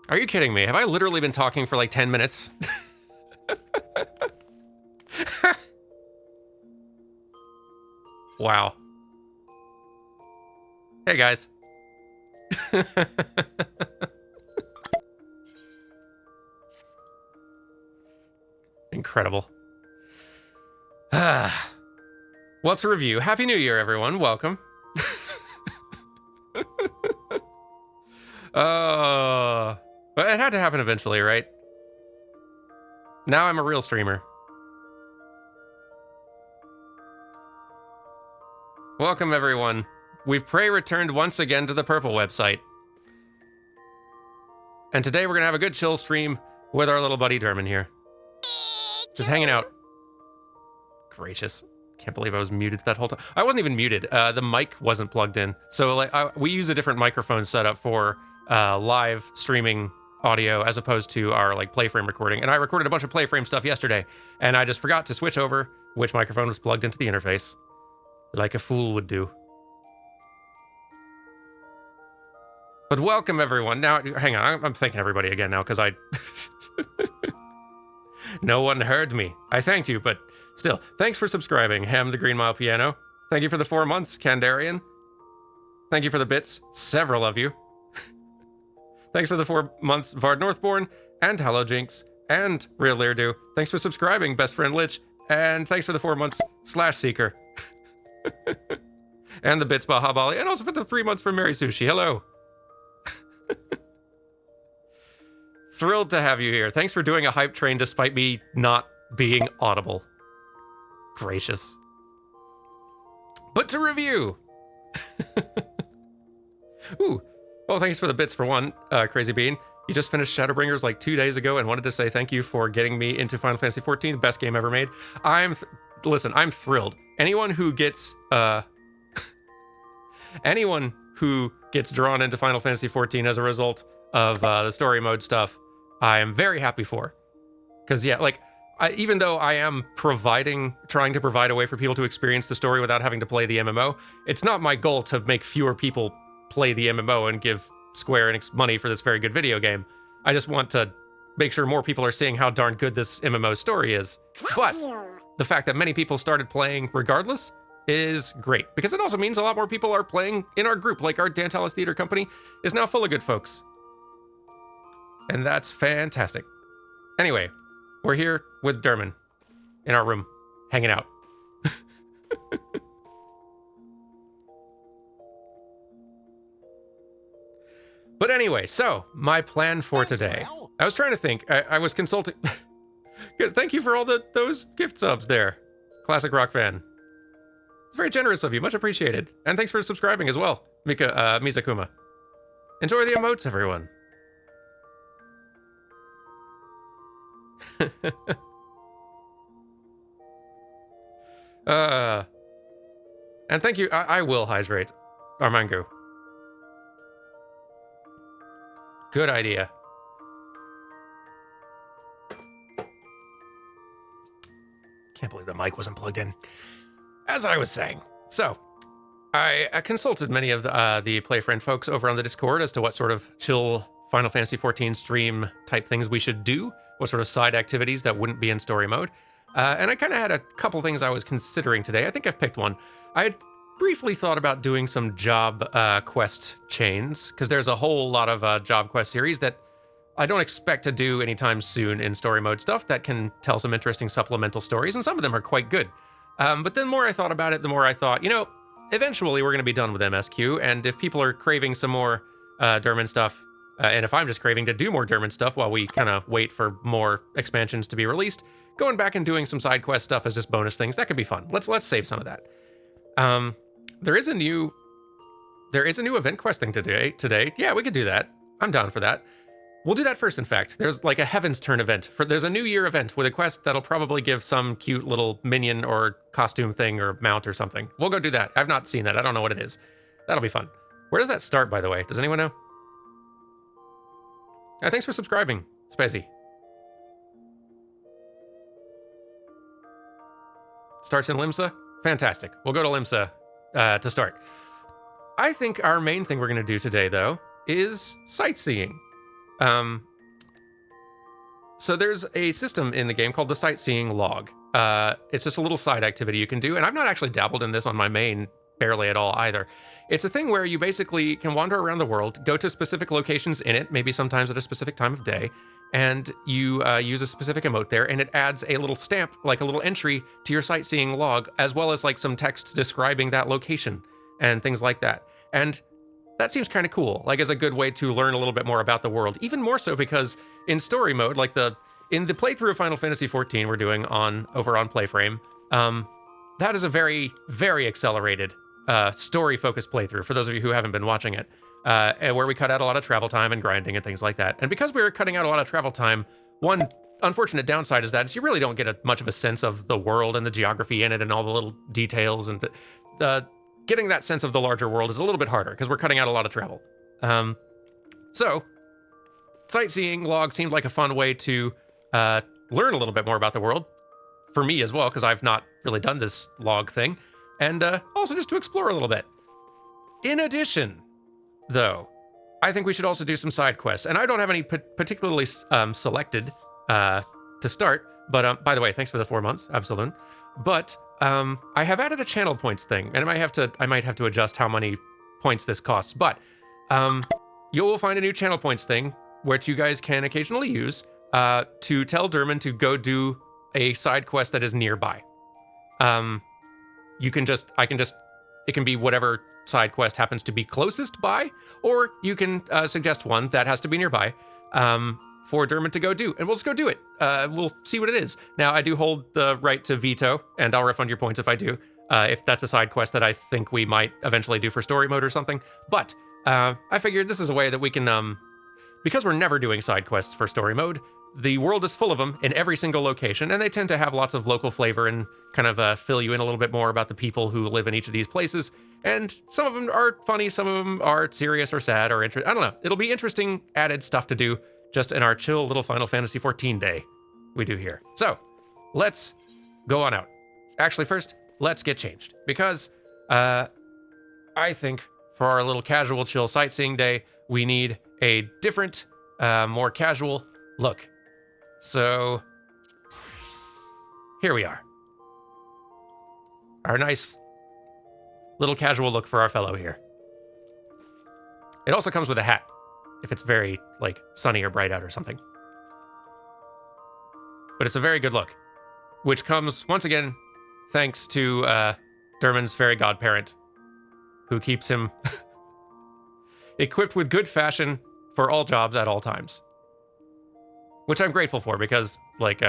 Are you kidding me? Have I literally been talking for like 10 minutes? Wow. Hey, guys. Incredible. Well, to review, Happy New Year, everyone. Welcome. But it had to happen eventually, right? Now I'm a real streamer. Welcome, everyone. We've returned once again to the Purple website. And today we're going to have a good chill stream with our little buddy Durmin here. Just hanging out. Gracious. Can't believe I was muted that whole time. I wasn't even muted. The mic wasn't plugged in. So like we use a different microphone setup for live streaming audio as opposed to our like playframe recording. And I recorded a bunch of playframe stuff yesterday, and I just forgot to switch over which microphone was plugged into the interface. Like a fool would do. But welcome, everyone. Now, hang on. I'm thanking everybody again now, because I... No one heard me. I thanked you, but still. Thanks for subscribing, Hem the Green Mile Piano. Thank you for the 4 months, Kandarian. Thank you for the bits, several of you. Thanks for the 4 months, Vard Northborn, and Hello Jinx, and Real Leardo. Thanks for subscribing, Best Friend Lich, and thanks for the 4 months, Slash Seeker. And the bits, Baha Bali, and also for the 3 months from Mary Sushi. Hello. Thrilled to have you here. Thanks for doing a hype train despite me not being audible. Gracious. But to review. Ooh. Oh, thanks for the bits for one, Crazy Bean. You just finished Shadowbringers like 2 days ago and wanted to say thank you for getting me into Final Fantasy XIV, the best game ever made. Listen, I'm thrilled. Anyone who gets drawn into Final Fantasy XIV as a result of the story mode stuff, I am very happy for. Because, yeah, like, even though I am trying to provide a way for people to experience the story without having to play the MMO, it's not my goal to make fewer people play the MMO and give Square Enix money for this very good video game. I just want to make sure more people are seeing how darn good this MMO story is. But the fact that many people started playing regardless is great, because it also means a lot more people are playing in our group, like our Dantalis Theater Company is now full of good folks. And that's fantastic. Anyway, we're here with Durmin in our room, hanging out. But anyway, so my plan for today. I was trying to think. I was consulting. Thank you for all those gift subs there, Classic Rock Fan. It's very generous of you, much appreciated. And thanks for subscribing as well, Misakuma. Enjoy the emotes, everyone. And thank you. I will hydrate, Armangu. Good idea. Can't believe the mic wasn't plugged in. As I was saying, so I consulted many of the PlayFriend folks over on the Discord as to what sort of chill Final Fantasy XIV stream type things we should do, what sort of side activities that wouldn't be in story mode. And I kind of had a couple things I was considering today. I think I've picked one. I had briefly thought about doing some job quest chains, because there's a whole lot of job quest series that I don't expect to do anytime soon in story mode stuff that can tell some interesting supplemental stories, and some of them are quite good. But the more I thought about it, the more I thought, eventually we're going to be done with MSQ, and if people are craving some more Durmin stuff, and if I'm just craving to do more Durmin stuff while we kind of wait for more expansions to be released, going back and doing some side quest stuff as just bonus things, that could be fun. Let's save some of that. There is a new event quest thing today. Yeah, we could do that. I'm down for that. We'll do that first, in fact. There's like a Heaven's Turn event. There's a New Year event with a quest that'll probably give some cute little minion or costume thing or mount or something. We'll go do that. I've not seen that. I don't know what it is. That'll be fun. Where does that start, by the way? Does anyone know? Thanks for subscribing, Spazzy. Starts in Limsa? Fantastic. We'll go to Limsa to start. I think our main thing we're going to do today, though, is sightseeing. So there's a system in the game called the sightseeing log. It's just a little side activity you can do, and I've not actually dabbled in this on my main barely at all either. It's a thing where you basically can wander around the world, go to specific locations in it, maybe sometimes at a specific time of day, and you use a specific emote there, and it adds a little stamp, like a little entry to your sightseeing log, as well as like some text describing that location and things like that. And that seems kind of cool, like as a good way to learn a little bit more about the world. Even more so because in story mode, like in the playthrough of Final Fantasy XIV we're doing over on Playframe, that is a very, very accelerated story-focused playthrough for those of you who haven't been watching it, where we cut out a lot of travel time and grinding and things like that. And because we were cutting out a lot of travel time, one unfortunate downside is that you really don't get much of a sense of the world and the geography in it and all the little details, and getting that sense of the larger world is a little bit harder because we're cutting out a lot of travel. So, sightseeing log seemed like a fun way to learn a little bit more about the world, for me as well, because I've not really done this log thing, and also just to explore a little bit. In addition, though, I think we should also do some side quests, and I don't have any particularly selected to start, but by the way, thanks for the 4 months, absolutely. But I have added a channel points thing, and I might have to adjust how many points this costs, but you will find a new channel points thing, which you guys can occasionally use to tell Durmin to go do a side quest that is nearby. It can be whatever side quest happens to be closest by, or you can suggest one that has to be nearby for Durmin to go do, and we'll just go do it. We'll see what it is. Now, I do hold the right to veto, and I'll refund your points if I do, if that's a side quest that I think we might eventually do for story mode or something. But I figured this is a way that we can, because we're never doing side quests for story mode, the world is full of them in every single location, and they tend to have lots of local flavor and kind of fill you in a little bit more about the people who live in each of these places. And some of them are funny, some of them are serious or sad or interesting. I don't know. It'll be interesting added stuff to do just in our chill little Final Fantasy XIV day we do here. So let's go on out. Actually, first, let's get changed, because I think for our little casual chill sightseeing day, we need a different, more casual look. So here we are. Our nice little casual look for our fellow here. It also comes with a hat, if it's very, like, sunny or bright out or something. But it's a very good look, which comes, once again, thanks to Durmin's fairy godparent, who keeps him equipped with good fashion for all jobs at all times. Which I'm grateful for, because, like,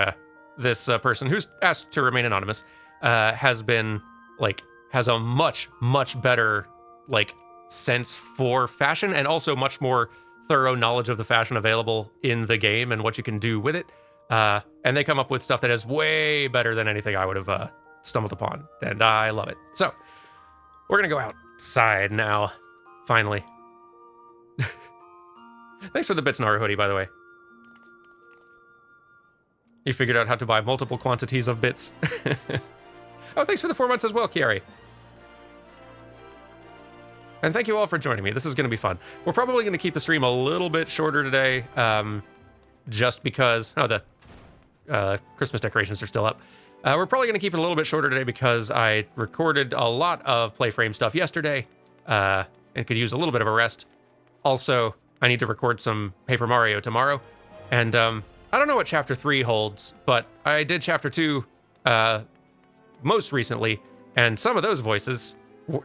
this person who's asked to remain anonymous has been, like, has a much, much better, like, sense for fashion, and also much more thorough knowledge of the fashion available in the game and what you can do with it. And they come up with stuff that is way better than anything I would have stumbled upon, and I love it. So, we're gonna go outside now, finally. Thanks for the bits in our hoodie, by the way. You figured out how to buy multiple quantities of bits. Oh, thanks for the 4 months as well, Kiari. And thank you all for joining me. This is going to be fun. We're probably going to keep the stream a little bit shorter today, just because... Oh, the Christmas decorations are still up. We're probably going to keep it a little bit shorter today because I recorded a lot of Playframe stuff yesterday, and could use a little bit of a rest. Also, I need to record some Paper Mario tomorrow, and I don't know what Chapter 3 holds, but I did Chapter 2 most recently, and some of those voices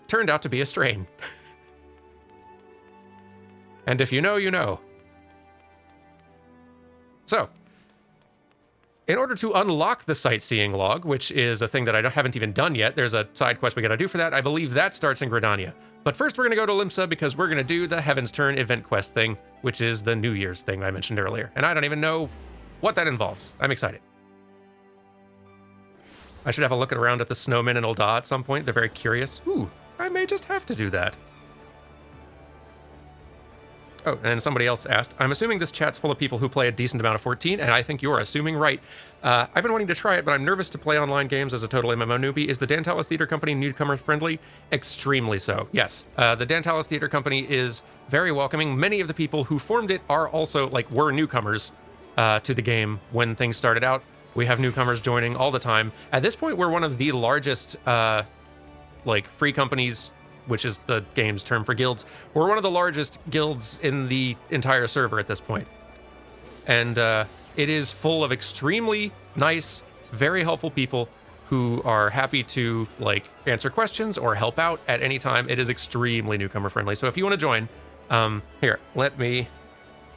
turned out to be a strain. And if you know, you know. So, in order to unlock the sightseeing log, which is a thing that I haven't even done yet, there's a side quest we gotta do for that. I believe that starts in Gridania. But first we're gonna go to Limsa because we're gonna do the Heaven's Turn event quest thing, which is the New Year's thing I mentioned earlier. And I don't even know what that involves. I'm excited. I should have a look around at the snowmen in Ul'dah at some point. They're very curious. Ooh, I may just have to do that. Oh, and somebody else asked, I'm assuming this chat's full of people who play a decent amount of 14, and I think you're assuming right. I've been wanting to try it, but I'm nervous to play online games as a total MMO newbie. Is the Dantalis Theater Company newcomer friendly? Extremely so, yes. The Dantalis Theater Company is very welcoming. Many of the people who formed it are also, were newcomers to the game when things started out. We have newcomers joining all the time. At this point, we're one of the largest, free companies, which is the game's term for guilds. We're one of the largest guilds in the entire server at this point. And it is full of extremely nice, very helpful people who are happy to answer questions or help out at any time. It is extremely newcomer friendly. So if you want to join,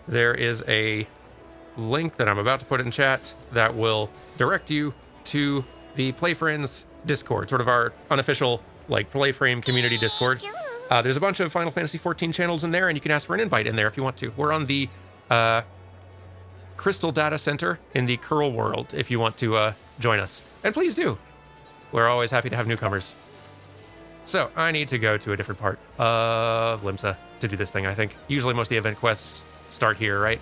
there is a link that I'm about to put in chat that will direct you to the PlayFriends Discord, sort of our unofficial PlayFrame community Discord. There's a bunch of Final Fantasy 14 channels in there, and you can ask for an invite in there if you want to. We're on the Crystal Data Center in the Curl world if you want to join us. And please do. We're always happy to have newcomers. So, I need to go to a different part of Limsa to do this thing, I think. Usually most of the event quests start here, right?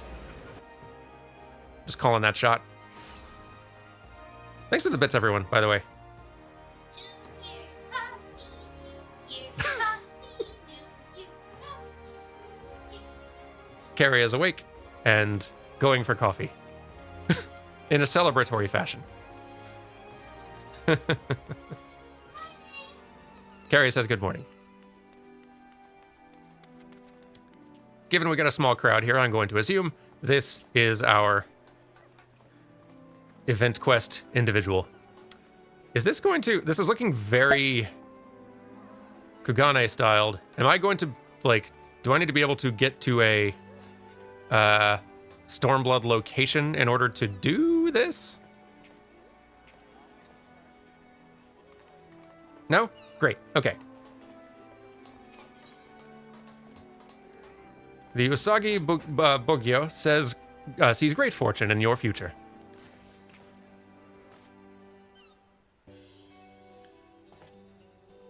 Just calling that shot. Thanks for the bits, everyone, by the way. Carrie is awake and going for coffee in a celebratory fashion. Carrie says good morning. Given we got a small crowd here, I'm going to assume this is our event quest individual. This is looking very Kugane styled. Am I going to, do I need to be able to get to a Stormblood location in order to do this? No? Great. Okay. The Usagi Bugyo says, sees great fortune in your future.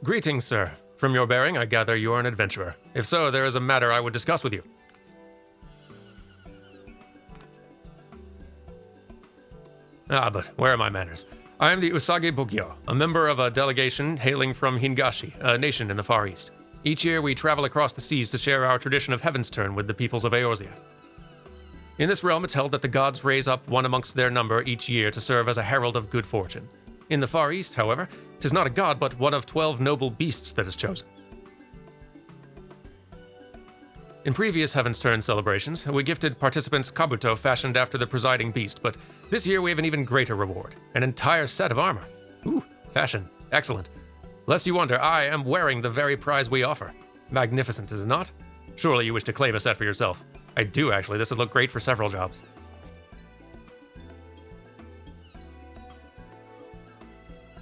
Greetings, sir. From your bearing, I gather you are an adventurer. If so, there is a matter I would discuss with you. But where are my manners? I am the Usagi Bugyo, a member of a delegation hailing from Hingashi, a nation in the Far East. Each year, we travel across the seas to share our tradition of Heaven's Turn with the peoples of Eorzea. In this realm, it's held that the gods raise up one amongst their number each year to serve as a herald of good fortune. In the Far East, however, 'tis not a god, but one of 12 noble beasts that is chosen. In previous Heaven's Turn celebrations, we gifted participants kabuto fashioned after the presiding beast, but this year we have an even greater reward, an entire set of armor. Ooh, fashion. Excellent. Lest you wonder, I am wearing the very prize we offer. Magnificent, is it not? Surely you wish to claim a set for yourself. I do, actually. This would look great for several jobs.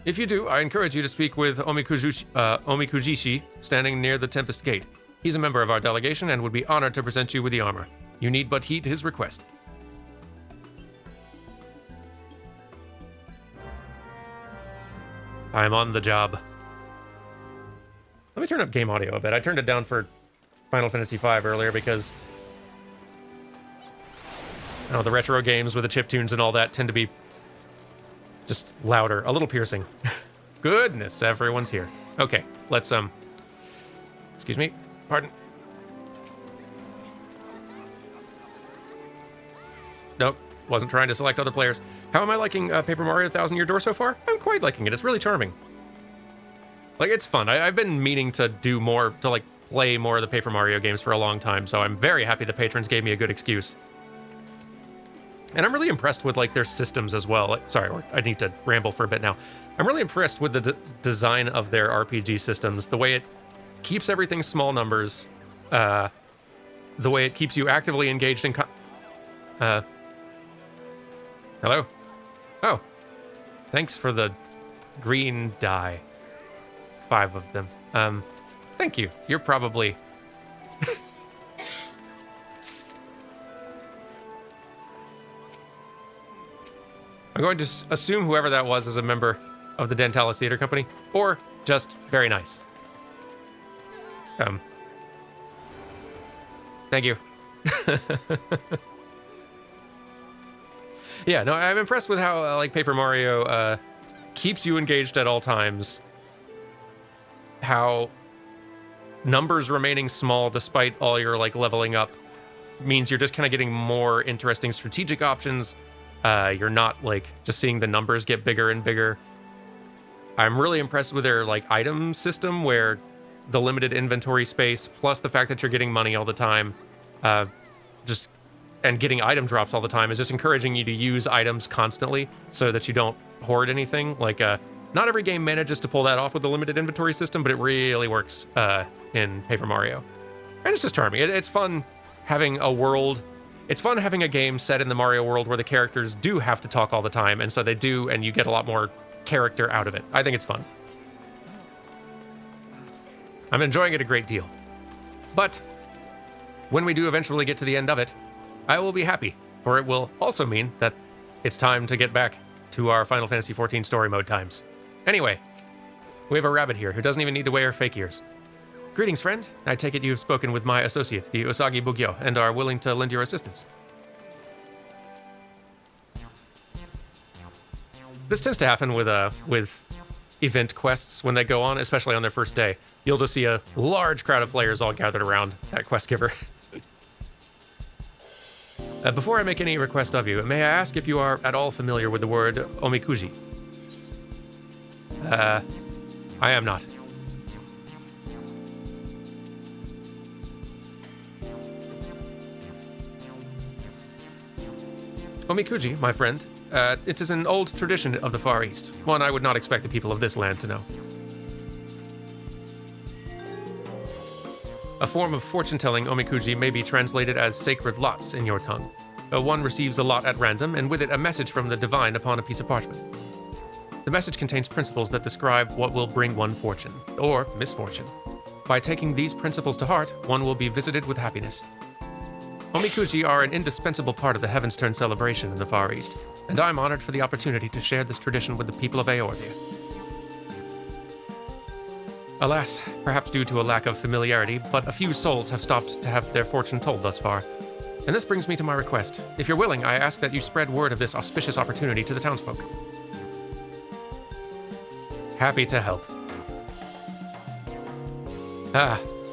If you do, I encourage you to speak with Omikujishi, standing near the Tempest Gate. He's a member of our delegation and would be honored to present you with the armor. You need but heed his request. I'm on the job. Let me turn up game audio a bit. I turned it down for Final Fantasy V earlier because the retro games with the chiptunes and all that tend to be just louder, a little piercing. Goodness, everyone's here. Okay, let's, excuse me, pardon. Nope, wasn't trying to select other players. How am I liking Paper Mario 1000 Year Door so far? I'm quite liking it. It's really charming. It's fun. I've been meaning to do more, to play more of the Paper Mario games for a long time, so I'm very happy the patrons gave me a good excuse. And I'm really impressed with their systems as well. Sorry, I need to ramble for a bit now. I'm really impressed with the design of their RPG systems, the way it keeps everything small numbers, the way it keeps you actively engaged in hello? Oh, thanks for the green dye. 5 of them. Thank you. You're probably... I'm going to assume whoever that was is a member of the Dantalis Theater Company, or just very nice. Thank you. Yeah, no, I'm impressed with how like Paper Mario keeps you engaged at all times. How numbers remaining small despite all your like leveling up means you're just kind of getting more interesting strategic options. You're not like just seeing the numbers get bigger and bigger. I'm really impressed with their like item system where the limited inventory space plus the fact that you're getting money all the time, just and getting item drops all the time is just encouraging you to use items constantly so that you don't hoard anything. Like, not every game manages to pull that off with the limited inventory system, but it really works in Paper Mario. And it's just charming. It's fun having a world. It's fun having a game set in the Mario world where the characters do have to talk all the time, and so they do, and you get a lot more character out of it. I think it's fun. I'm enjoying it a great deal. But when we do eventually get to the end of it, I will be happy, for it will also mean that it's time to get back to our Final Fantasy XIV story mode times. Anyway, we have a rabbit here who doesn't even need to wear fake ears. Greetings, friend. I take it you've spoken with my associate, the Usagi Bugyo, and are willing to lend your assistance. This tends to happen with event quests when they go on, especially on their first day. You'll just see a large crowd of players all gathered around that quest giver. Before I make any request of you, may I ask if you are at all familiar with the word omikuji? I am not. Omikuji, my friend, it is an old tradition of the Far East, one I would not expect the people of this land to know. A form of fortune-telling, omikuji may be translated as sacred lots in your tongue. One receives a lot at random, and with it a message from the divine upon a piece of parchment. The message contains principles that describe what will bring one fortune, or misfortune. By taking these principles to heart, one will be visited with happiness. Omikuji are an indispensable part of the Heaven's Turn celebration in the Far East, and I'm honored for the opportunity to share this tradition with the people of Eorzea. Alas, perhaps due to a lack of familiarity, but a few souls have stopped to have their fortune told thus far. And this brings me to my request. If you're willing, I ask that you spread word of this auspicious opportunity to the townsfolk. Happy to help.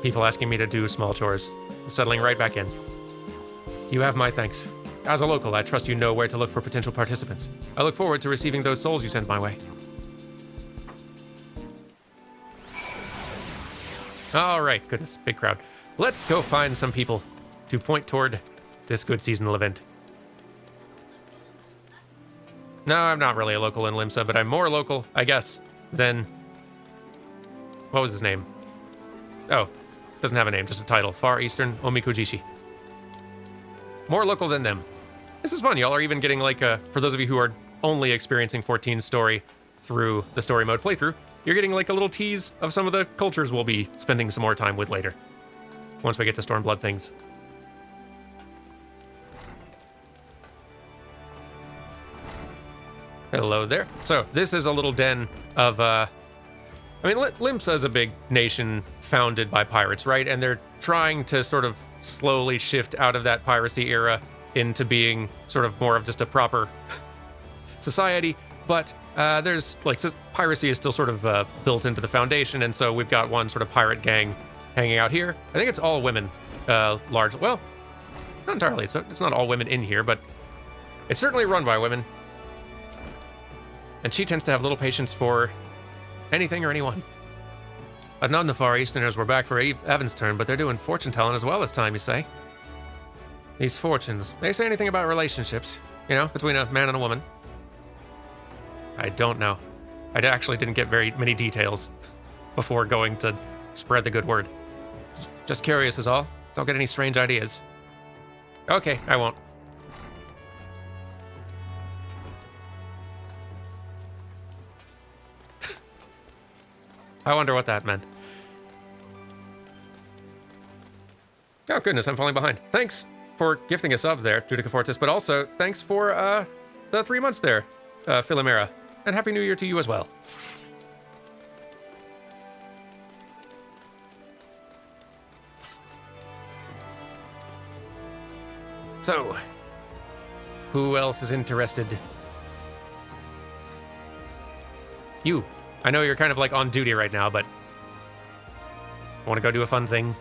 People asking me to do small chores. I'm settling right back in. You have my thanks. As a local, I trust you know where to look for potential participants. I look forward to receiving those souls you send my way. All right, goodness, big crowd. Let's go find some people to point toward this good seasonal event. No, I'm not really a local in Limsa, but I'm more local, I guess, than... What was his name? Oh, doesn't have a name, just a title. Far Eastern Omikujishi. More local than them. This is fun. Y'all are even getting like for those of you who are only experiencing 14's story through the story mode playthrough, you're getting like a little tease of some of the cultures we'll be spending some more time with later. Once we get to Stormblood things. Hello there. So this is a little den of, I mean, Limsa is a big nation founded by pirates, right? And they're trying to sort of slowly shift out of that piracy era into being sort of more of just a proper society. But there's, like, piracy is still sort of built into the foundation, and so we've got one sort of pirate gang hanging out here. I think it's all women, largely. Well, not entirely. It's not all women in here, but it's certainly run by women. And she tends to have little patience for anything or anyone. I've known the Far Easterners were back for Evan's turn, but they're doing fortune-telling as well this time, you say? These fortunes, they say anything about relationships, you know, between a man and a woman? I don't know. I actually didn't get very many details before going to spread the good word. Just curious is all. Don't get any strange ideas. Okay, I won't. I wonder what that meant. Oh goodness, I'm falling behind. Thanks for gifting a sub there, Judica Fortis, but also thanks for the 3 months there, Philomera. And Happy New Year to you as well. So, who else is interested? You. I know you're kind of like on duty right now, but want to go do a fun thing?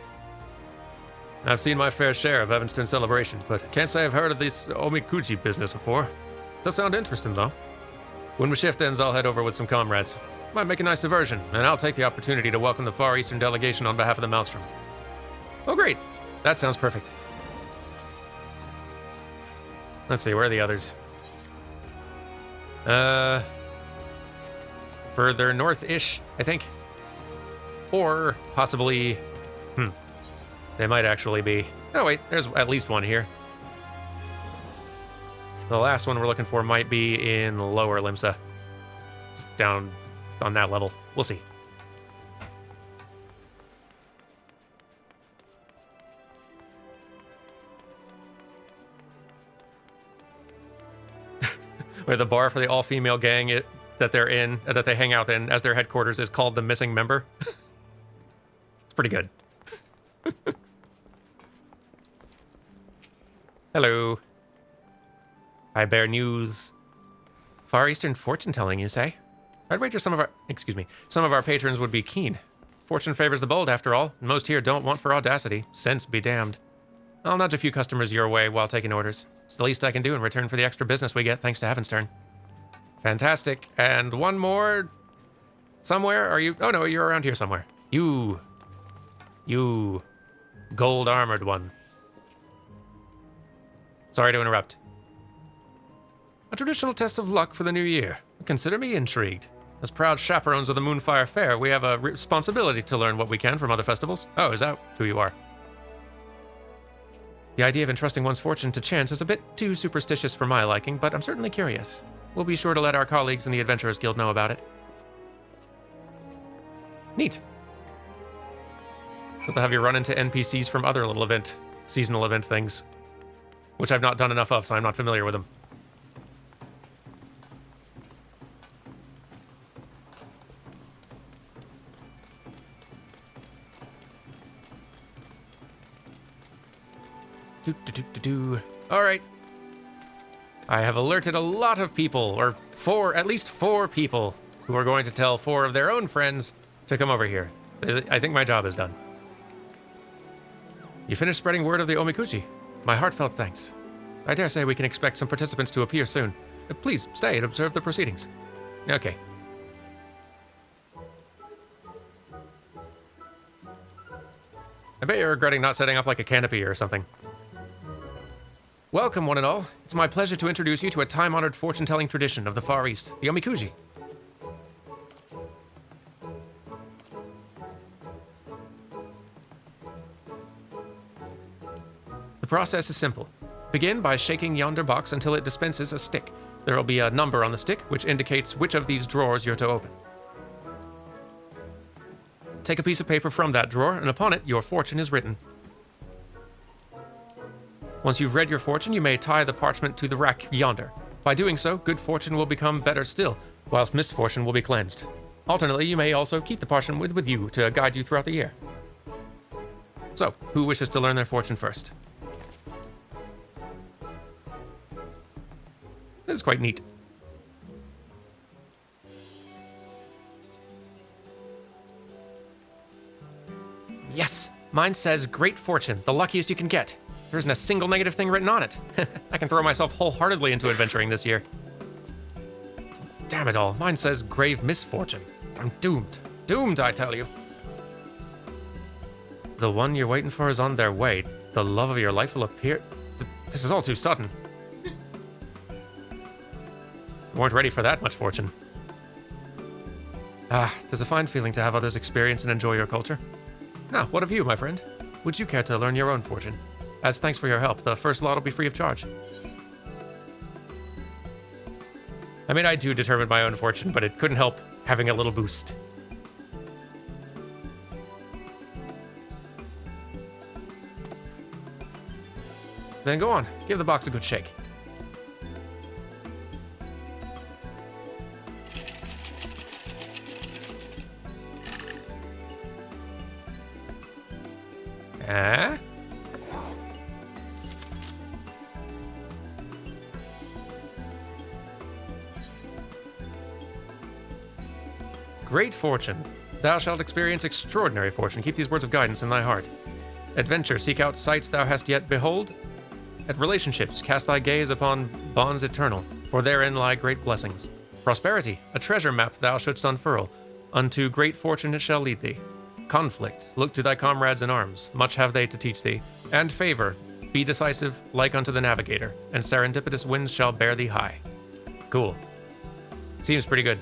I've seen my fair share of Evanston celebrations, but can't say I've heard of this Omikuji business before. Does sound interesting, though. When my shift ends, I'll head over with some comrades. Might make a nice diversion, and I'll take the opportunity to welcome the Far Eastern delegation on behalf of the Maelstrom. Oh, great. That sounds perfect. Let's see, where are the others? Further north-ish, I think. Or possibly... They might actually be... Oh, wait, there's at least one here. The last one we're looking for might be in Lower Limsa. Just down on that level. We'll see. Where the bar for the all-female gang that they're in, that they hang out in as their headquarters is called the Missing Member. It's pretty good. Hello. I bear news. Far Eastern fortune telling, you say? I'd wager some of our patrons would be keen. Fortune favors the bold, after all, and most here don't want for audacity. Sense be damned. I'll nudge a few customers your way while taking orders. It's the least I can do in return for the extra business we get thanks to Heavenstern. Fantastic. And one more... Somewhere? Are you... Oh no, you're around here somewhere. You... Gold-armored one. Sorry to interrupt. A traditional test of luck for the new year. Consider me intrigued. As proud chaperones of the Moonfire Fair, we have a responsibility to learn what we can from other festivals. Oh, is that who you are? The idea of entrusting one's fortune to chance is a bit too superstitious for my liking, but I'm certainly curious. We'll be sure to let our colleagues in the Adventurers Guild know about it. Neat. So they'll have you run into NPCs from other little seasonal event things, which I've not done enough of, so I'm not familiar with them. All right. I have alerted a lot of people, or at least four people, who are going to tell four of their own friends to come over here. I think my job is done. You finished spreading word of the Omikuji. My heartfelt thanks. I dare say we can expect some participants to appear soon. Please stay and observe the proceedings. Okay. I bet you're regretting not setting up like a canopy or something. Welcome, one and all. It's my pleasure to introduce you to a time-honored fortune-telling tradition of the Far East, the Omikuji. The process is simple. Begin by shaking yonder box until it dispenses a stick. There will be a number on the stick, which indicates which of these drawers you're to open. Take a piece of paper from that drawer, and upon it, your fortune is written. Once you've read your fortune, you may tie the parchment to the rack yonder. By doing so, good fortune will become better still, whilst misfortune will be cleansed. Alternately, you may also keep the parchment with you to guide you throughout the year. So, who wishes to learn their fortune first? This is quite neat. Yes! Mine says great fortune, the luckiest you can get. There isn't a single negative thing written on it. I can throw myself wholeheartedly into adventuring this year. Damn it all, mine says grave misfortune. I'm doomed. Doomed, I tell you. The one you're waiting for is on their way. The love of your life will appear... This is all too sudden. Weren't ready for that much fortune. Ah, 'tis a fine feeling to have others experience and enjoy your culture. Now, what of you, my friend? Would you care to learn your own fortune? As thanks for your help, the first lot will be free of charge. I mean, I do determine my own fortune, but it couldn't help having a little boost. Then go on, give the box a good shake. Great fortune. Thou shalt experience extraordinary fortune. Keep these words of guidance in thy heart. Adventure, seek out sights thou hast yet behold. At relationships, cast thy gaze upon bonds eternal, for therein lie great blessings. Prosperity, a treasure map thou shouldst unfurl. Unto great fortune it shall lead thee. Conflict, look to thy comrades in arms, much have they to teach thee. And favor, be decisive, like unto the navigator, and serendipitous winds shall bear thee high. Cool. Seems pretty good.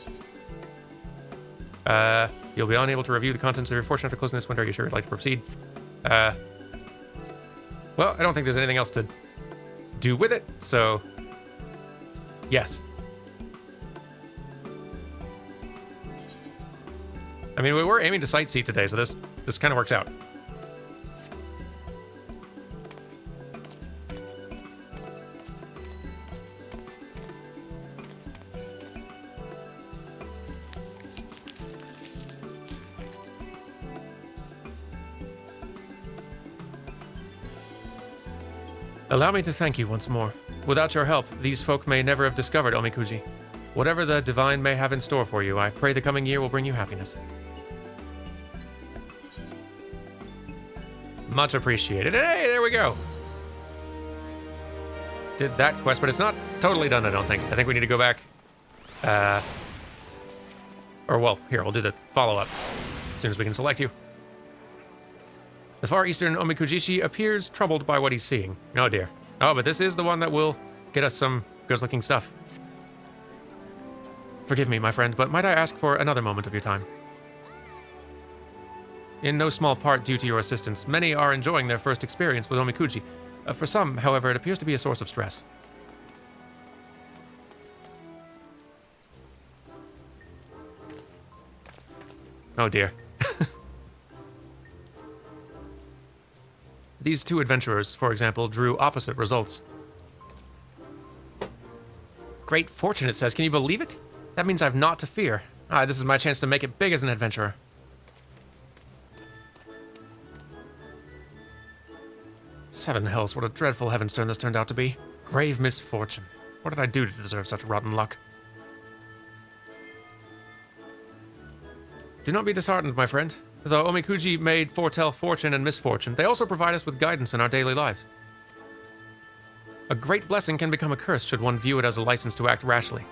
You'll be unable to review the contents of your fortune after closing this window. Are you sure you'd like to proceed? Well, I don't think there's anything else to do with it, so yes. I mean, we were aiming to sightsee today, so this kind of works out. Allow me to thank you once more. Without your help, these folk may never have discovered Omikuji. Whatever the divine may have in store for you, I pray the coming year will bring you happiness. Much appreciated. Hey, there we go. Did that quest, but it's not totally done, I don't think. I think we need to go back. Or, well, here, we'll do the follow-up as soon as we can select you. The far eastern Omikujishi appears troubled by what he's seeing. Oh dear. Oh, but this is the one that will get us some good-looking stuff. Forgive me, my friend, but might I ask for another moment of your time? In no small part due to your assistance, many are enjoying their first experience with Omikuji. For some, however, it appears to be a source of stress. Oh dear. These two adventurers, for example, drew opposite results. Great fortune, it says. Can you believe it? That means I've naught to fear. This is my chance to make it big as an adventurer. Seven hells, what a dreadful heaven's turn this turned out to be. Grave misfortune. What did I do to deserve such rotten luck? Do not be disheartened, my friend. Though Omikuji may foretell fortune and misfortune, they also provide us with guidance in our daily lives. A great blessing can become a curse should one view it as a license to act rashly.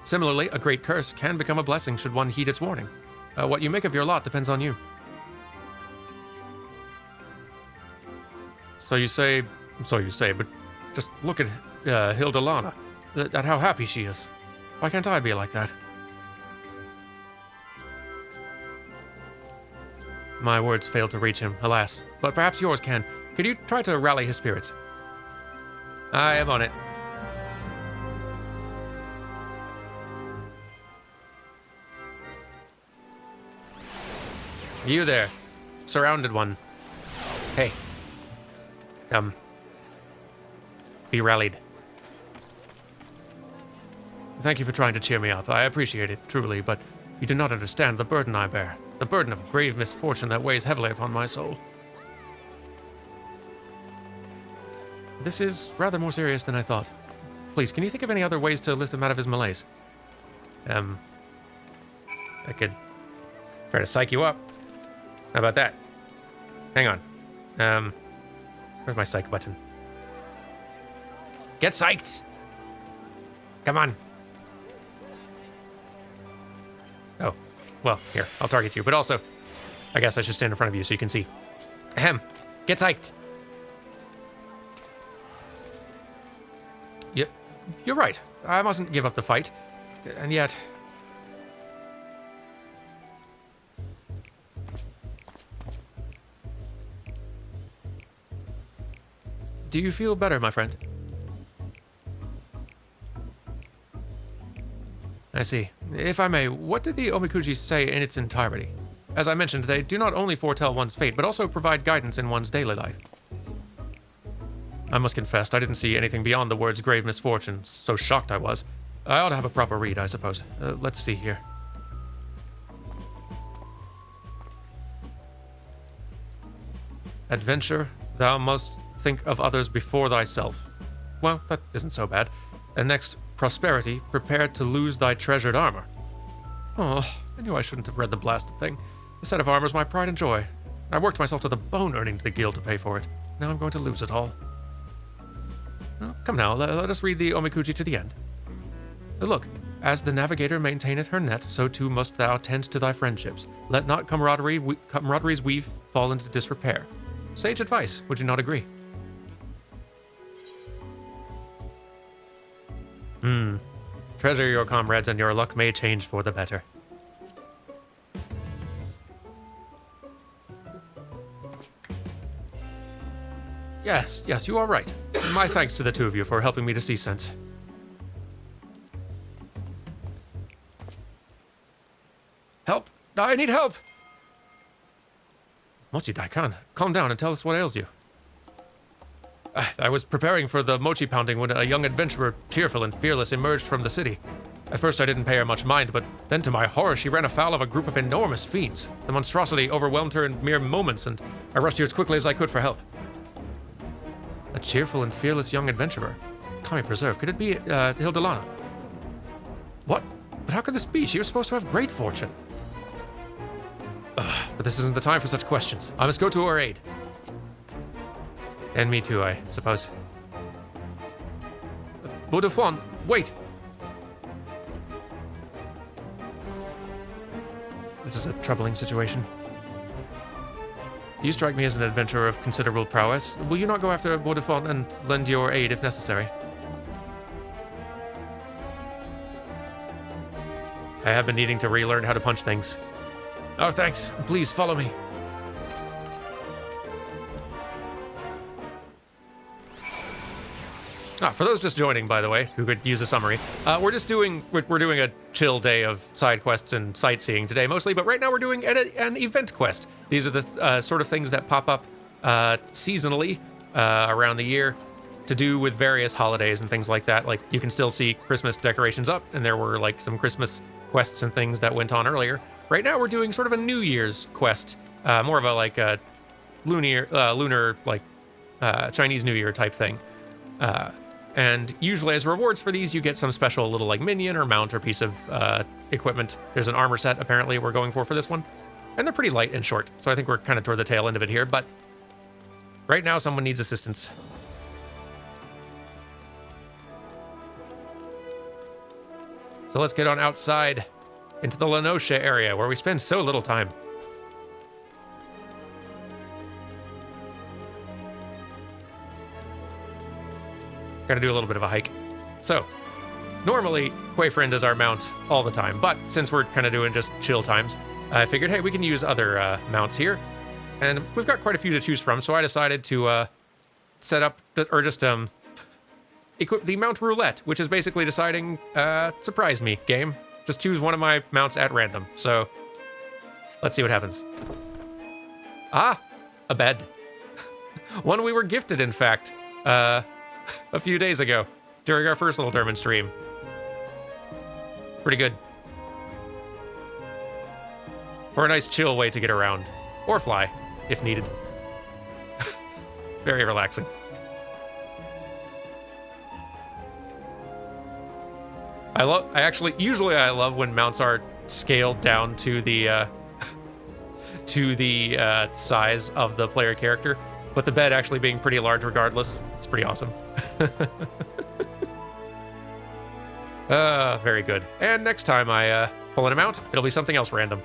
Similarly, a great curse can become a blessing should one heed its warning. What you make of your lot depends on you. So you say, but just look at Hilda Lana, at how happy she is. Why can't I be like that? My words failed to reach him, alas, but perhaps yours can. Could you try to rally his spirits? I am on it. You there, surrounded one. Hey. Be rallied. Thank you for trying to cheer me up. I appreciate it, truly, but you do not understand the burden I bear. The burden of grave misfortune that weighs heavily upon my soul. This is rather more serious than I thought. Please, can you think of any other ways to lift him out of his malaise? I could try to psych you up. How about that? Hang on. Where's my psych button? Get psyched! Come on. Oh, well, here, I'll target you, but also, I guess I should stand in front of you so you can see. Ahem. Get psyched! You're right. I mustn't give up the fight. And yet... Do you feel better, my friend? I see. If I may, what did the Omikuji say in its entirety? As I mentioned, they do not only foretell one's fate, but also provide guidance in one's daily life. I must confess, I didn't see anything beyond the words grave misfortune, so shocked I was. I ought to have a proper read, I suppose. Let's see here. Adventure, thou must think of others before thyself. Well, that isn't so bad. And next, prosperity, prepare to lose thy treasured armor. Oh, I knew I shouldn't have read the blasted thing. The set of armor's my pride and joy. I worked myself to the bone earning the guild to pay for it. Now I'm going to lose it all. Well, come now, let us read the Omikuji to the end. Look, as the navigator maintaineth her net, so too must thou tend to thy friendships. Let not camaraderie's weave fall into disrepair. Sage advice, would you not agree? Treasure your comrades and your luck may change for the better. Yes, you are right. My thanks to the two of you for helping me to see sense. Help! I need help! Mochi Daikan, calm down and tell us what ails you. I was preparing for the mochi pounding when a young adventurer, cheerful and fearless, emerged from the city. At first I didn't pay her much mind, but then to my horror she ran afoul of a group of enormous fiends. The monstrosity overwhelmed her in mere moments, and I rushed here as quickly as I could for help. A cheerful and fearless young adventurer? Kami preserve, could it be Hildalana? What? But how could this be? She was supposed to have great fortune. But this isn't the time for such questions. I must go to her aid. And me too, I suppose. Buddha-Fuan, wait! This is a troubling situation. You strike me as an adventurer of considerable prowess. Will you not go after Buddha-Fuan and lend your aid if necessary? I have been needing to relearn how to punch things. Oh, thanks. Please follow me. For those just joining, by the way, who could use a summary, we're doing a chill day of side quests and sightseeing today mostly, but right now we're doing an event quest. These are the sort of things that pop up seasonally around the year to do with various holidays and things like that. Like, you can still see Christmas decorations up, and there were like some Christmas quests and things that went on earlier. Right now we're doing sort of a New Year's quest, more of a like a lunar like Chinese New Year type thing. And usually as rewards for these, you get some special little like minion or mount or piece of equipment. There's an armor set apparently we're going for this one. And they're pretty light and short, so I think we're kind of toward the tail end of it here, but right now someone needs assistance. So let's get on outside into the Lenosha area where we spend so little time. Gotta do a little bit of a hike. So, normally, Quayfriend is our mount all the time, but since we're kind of doing just chill times, I figured, hey, we can use other mounts here. And we've got quite a few to choose from, so I decided to set up, equip the Mount Roulette, which is basically deciding, surprise me game. Just choose one of my mounts at random. So, let's see what happens. Ah, a bed. One we were gifted, in fact. A few days ago, during our first little Durmin stream. It's pretty good. For a nice chill way to get around. Or fly, if needed. Very relaxing. Usually I love when mounts are scaled down to the size of the player character, but the bed actually being pretty large regardless, it's pretty awesome. Very good. And next time I pull in a mount, it'll be something else random.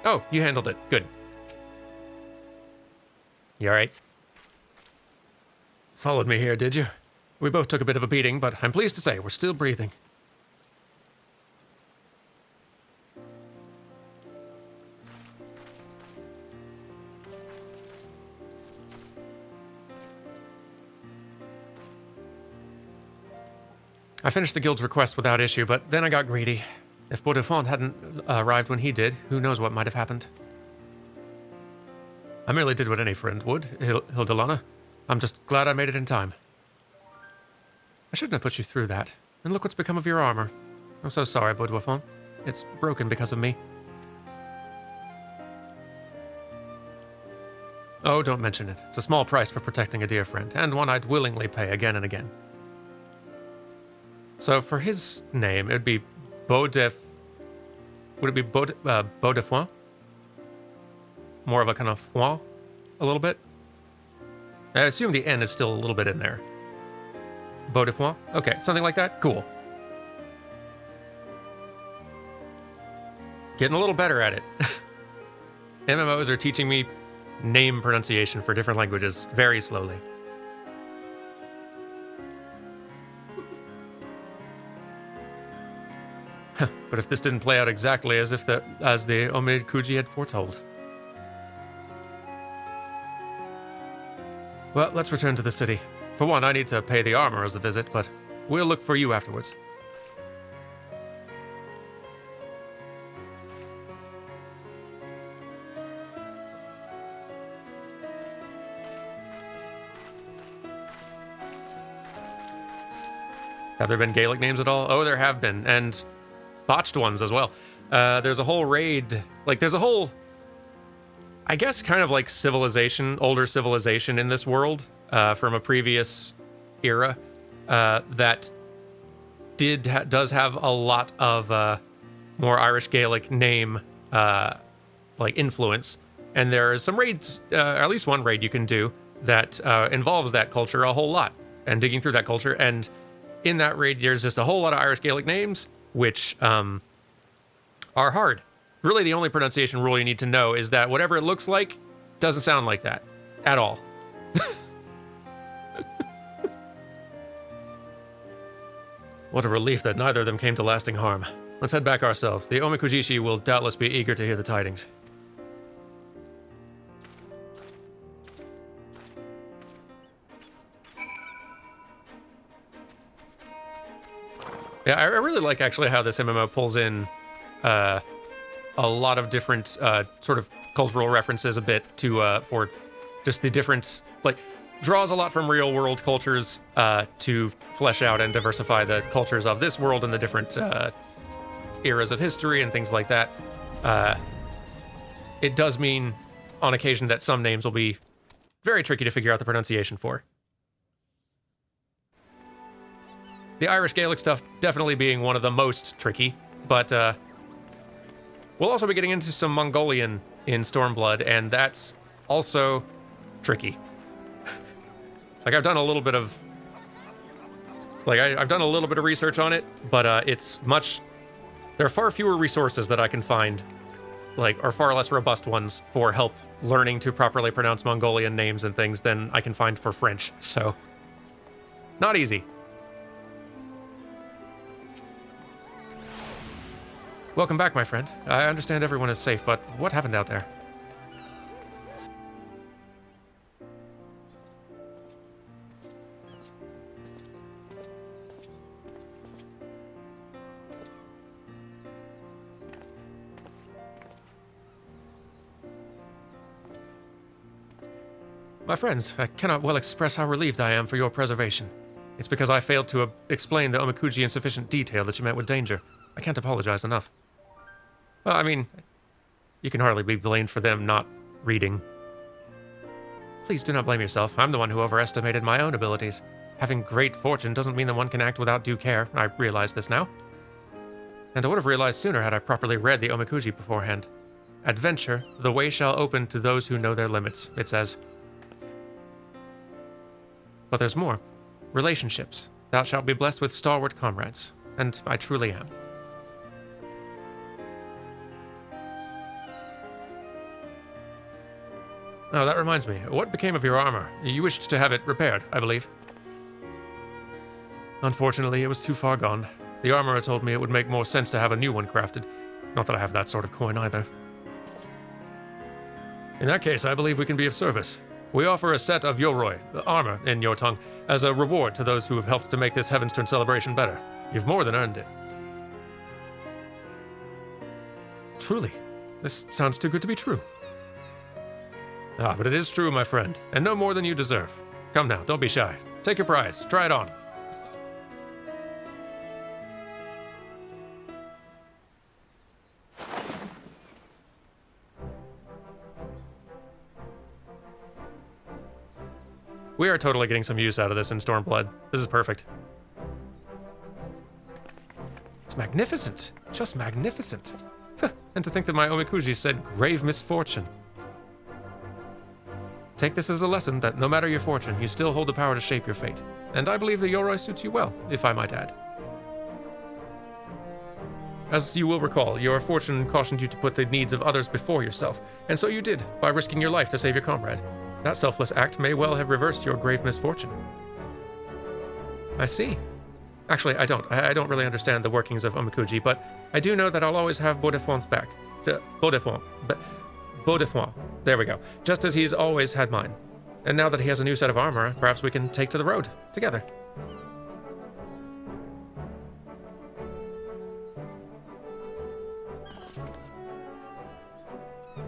Oh, you handled it. Good. You alright? Followed me here, did you? We both took a bit of a beating, but I'm pleased to say we're still breathing. I finished the guild's request without issue, but then I got greedy. If Buddha-Fuan hadn't arrived when he did, who knows what might have happened. I merely did what any friend would, Hildalana. I'm just glad I made it in time. I shouldn't have put you through that. And look what's become of your armor. I'm so sorry, Buddha-Fuan. It's broken because of me. Oh, don't mention it. It's a small price for protecting a dear friend, and one I'd willingly pay again and again. So for his name, it'd be Beau de... Would it be beau de foin? More of a kind of foin? A little bit? I assume the N is still a little bit in there. Beau de foin? Okay, something like that? Cool. Getting a little better at it. MMOs are teaching me name pronunciation for different languages very slowly. But if this didn't play out exactly as the Omikuji had foretold. Well, let's return to the city. For one, I need to pay the armorers a visit, but we'll look for you afterwards. Have there been Gaelic names at all? Oh, there have been, and botched ones as well. There's a whole raid, like there's a whole, I guess kind of like civilization, older civilization in this world from a previous era that does have a lot of more Irish Gaelic name like influence. And there is some raids, at least one raid you can do that involves that culture a whole lot and digging through that culture. And in that raid, there's just a whole lot of Irish Gaelic names, which are hard. Really, the only pronunciation rule you need to know is that whatever it looks like doesn't sound like that at all. What a relief that neither of them came to lasting harm. Let's head back ourselves. The Omikujishi will doubtless be eager to hear the tidings. Yeah, I really like actually how this MMO pulls in a lot of different sort of cultural references a bit to for just the different, like, draws a lot from real world cultures to flesh out and diversify the cultures of this world and the different eras of history and things like that. It does mean on occasion that some names will be very tricky to figure out the pronunciation for. The Irish Gaelic stuff definitely being one of the most tricky, but we'll also be getting into some Mongolian in Stormblood, and that's also tricky. Like, I've done a little bit of, like, I've done a little bit of research on it, but it's much, there are far fewer resources that I can find, like, or far less robust ones for help learning to properly pronounce Mongolian names and things than I can find for French, so not easy. Welcome back, my friend. I understand everyone is safe, but what happened out there? My friends, I cannot well express how relieved I am for your preservation. It's because I failed to explain the Omikuji in sufficient detail that you met with danger. I can't apologize enough. Well, I mean, you can hardly be blamed for them not reading. Please do not blame yourself. I'm the one who overestimated my own abilities. Having great fortune doesn't mean that one can act without due care. I realize this now. And I would have realized sooner had I properly read the Omikuji beforehand. Adventure, the way shall open to those who know their limits, it says. But there's more. Relationships. Thou shalt be blessed with stalwart comrades. And I truly am. Oh, that reminds me. What became of your armor? You wished to have it repaired, I believe. Unfortunately, it was too far gone. The armorer told me it would make more sense to have a new one crafted. Not that I have that sort of coin either. In that case, I believe we can be of service. We offer a set of Yoroi, the armor in your tongue, as a reward to those who have helped to make this Heaven's Turn celebration better. You've more than earned it. Truly, this sounds too good to be true. Ah, but it is true, my friend, and no more than you deserve. Come now, don't be shy. Take your prize, try it on. We are totally getting some use out of this in Stormblood. This is perfect. It's magnificent. Just magnificent. And to think that my omikuji said grave misfortune. Take this as a lesson that no matter your fortune, you still hold the power to shape your fate. And I believe the yoroi suits you well, if I might add. As you will recall, your fortune cautioned you to put the needs of others before yourself, and so you did, by risking your life to save your comrade. That selfless act may well have reversed your grave misfortune. I see. Actually, I don't. I don't really understand the workings of omikuji, but I do know that I'll always have Beaudefont's back. Beaudefont. There we go. Just as he's always had mine. And now that he has a new set of armor, perhaps we can take to the road together.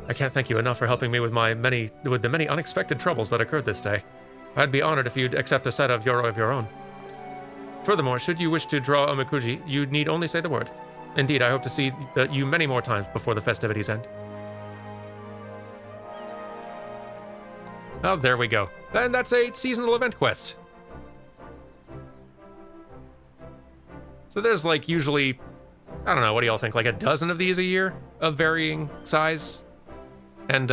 I can't thank you enough for helping me with the many unexpected troubles that occurred this day. I'd be honored if you'd accept a set of yoroi of your own. Furthermore, should you wish to draw omikuji, you need only say the word. Indeed, I hope to see you many more times before the festivities end. Oh, there we go. And that's a seasonal event quest. So there's like usually, I don't know, what do y'all think? Like a dozen of these a year of varying size? And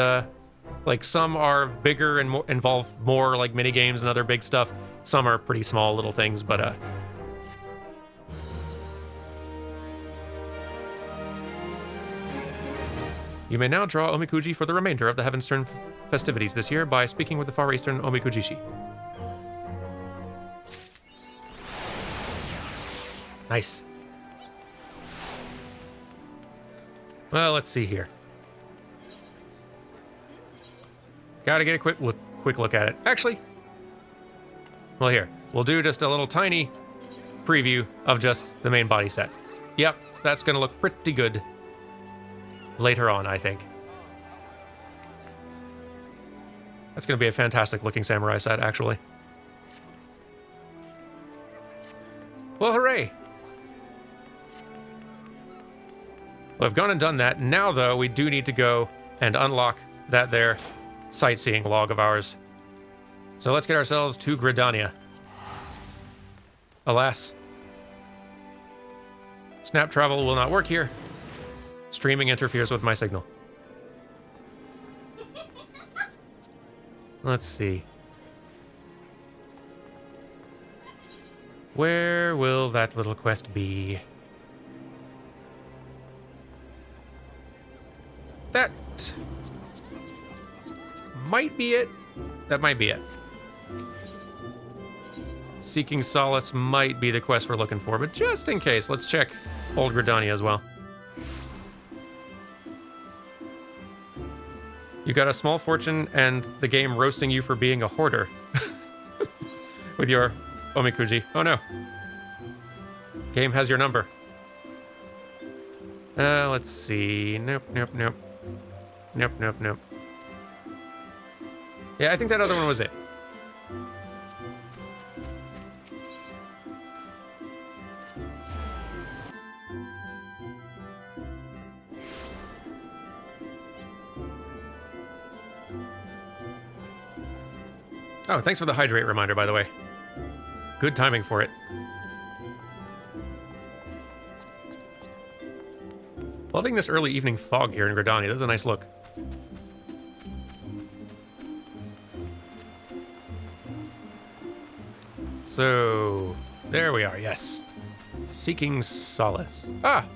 like some are bigger and involve more like mini games and other big stuff. Some are pretty small little things, but you may now draw omikuji for the remainder of the Heaven's Turn festivities this year by speaking with the Far Eastern Omikujishi. Nice. Well, let's see here. Gotta get a quick look at it. Actually, well, here, we'll do just a little tiny preview of just the main body set. Yep, that's gonna look pretty good later on, I think. That's gonna be a fantastic looking samurai set, actually. Well, hooray! Well, I've gone and done that. Now, though, we do need to go and unlock that there sightseeing log of ours. So let's get ourselves to Gridania. Alas, snap travel will not work here. Streaming interferes with my signal. Let's see. Where will that little quest be? That might be it. That might be it. Seeking Solace might be the quest we're looking for, but just in case, let's check Old Gridania as well. You got a small fortune and the game roasting you for being a hoarder. With your omikuji. Oh no. Game has your number. Let's see. Nope. Yeah, I think that other one was it. Oh, thanks for the hydrate reminder, by the way. Good timing for it. Loving this early evening fog here in Gridania. This is a nice look. So, there we are, yes. Seeking Solace. Ah!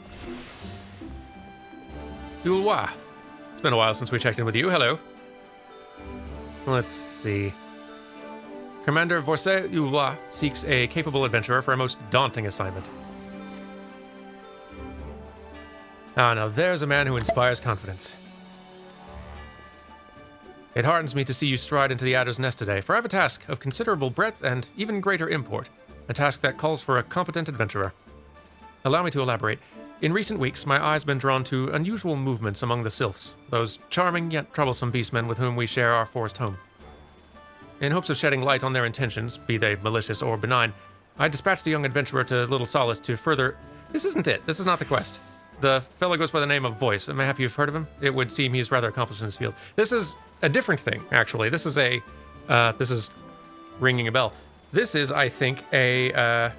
Yulwa. It's been a while since we checked in with you. Hello. Let's see. Commander Vorse Yulwa seeks a capable adventurer for a most daunting assignment. Ah, now there's a man who inspires confidence. It hardens me to see you stride into the adder's nest today, for I have a task of considerable breadth and even greater import, a task that calls for a competent adventurer. Allow me to elaborate. In recent weeks, my eye's been drawn to unusual movements among the sylphs, those charming yet troublesome beastmen with whom we share our forest home. In hopes of shedding light on their intentions, be they malicious or benign, I dispatched a young adventurer to Little Solace to further... This isn't it. This is not the quest. The fellow goes by the name of Voice. Mayhap you've heard of him? It would seem he's rather accomplished in his field. This is a different thing, actually. This is this is ringing a bell. This is, I think, a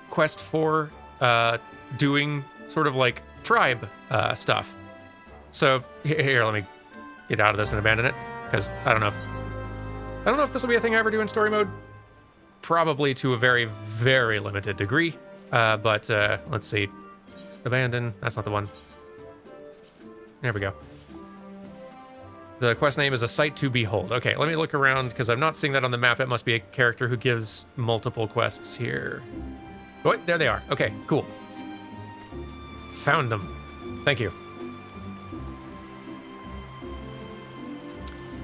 quest for doing sort of like tribe stuff. So here, let me get out of this and abandon it, because I don't know if this will be a thing I ever do in story mode. Probably to a very, very limited degree. But let's see. Abandon. That's not the one. There we go. The quest name is A Sight to Behold. Okay, let me look around, because I'm not seeing that on the map. It must be a character who gives multiple quests here. Oh, there they are. Okay, cool. Found them. Thank you.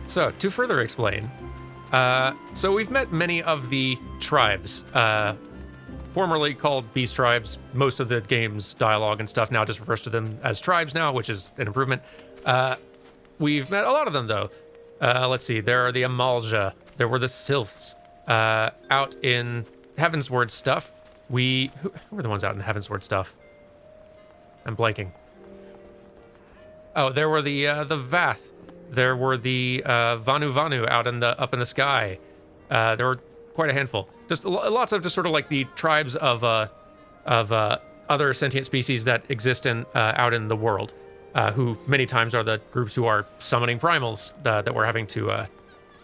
So, to further explain, so we've met many of the tribes, formerly called beast tribes. Most of the game's dialogue and stuff now just refers to them as tribes now, which is an improvement. We've met a lot of them, though. Let's see. There are the Amalja. There were the Sylphs. Out in Heavensward stuff, who were the ones out in Heavensward stuff? I'm blanking. Oh, there were the Vath. There were the Vanu out up in the sky. There were quite a handful. Just lots of just sort of like the tribes of other sentient species that exist out in the world. Who many times are the groups who are summoning primals that we're having to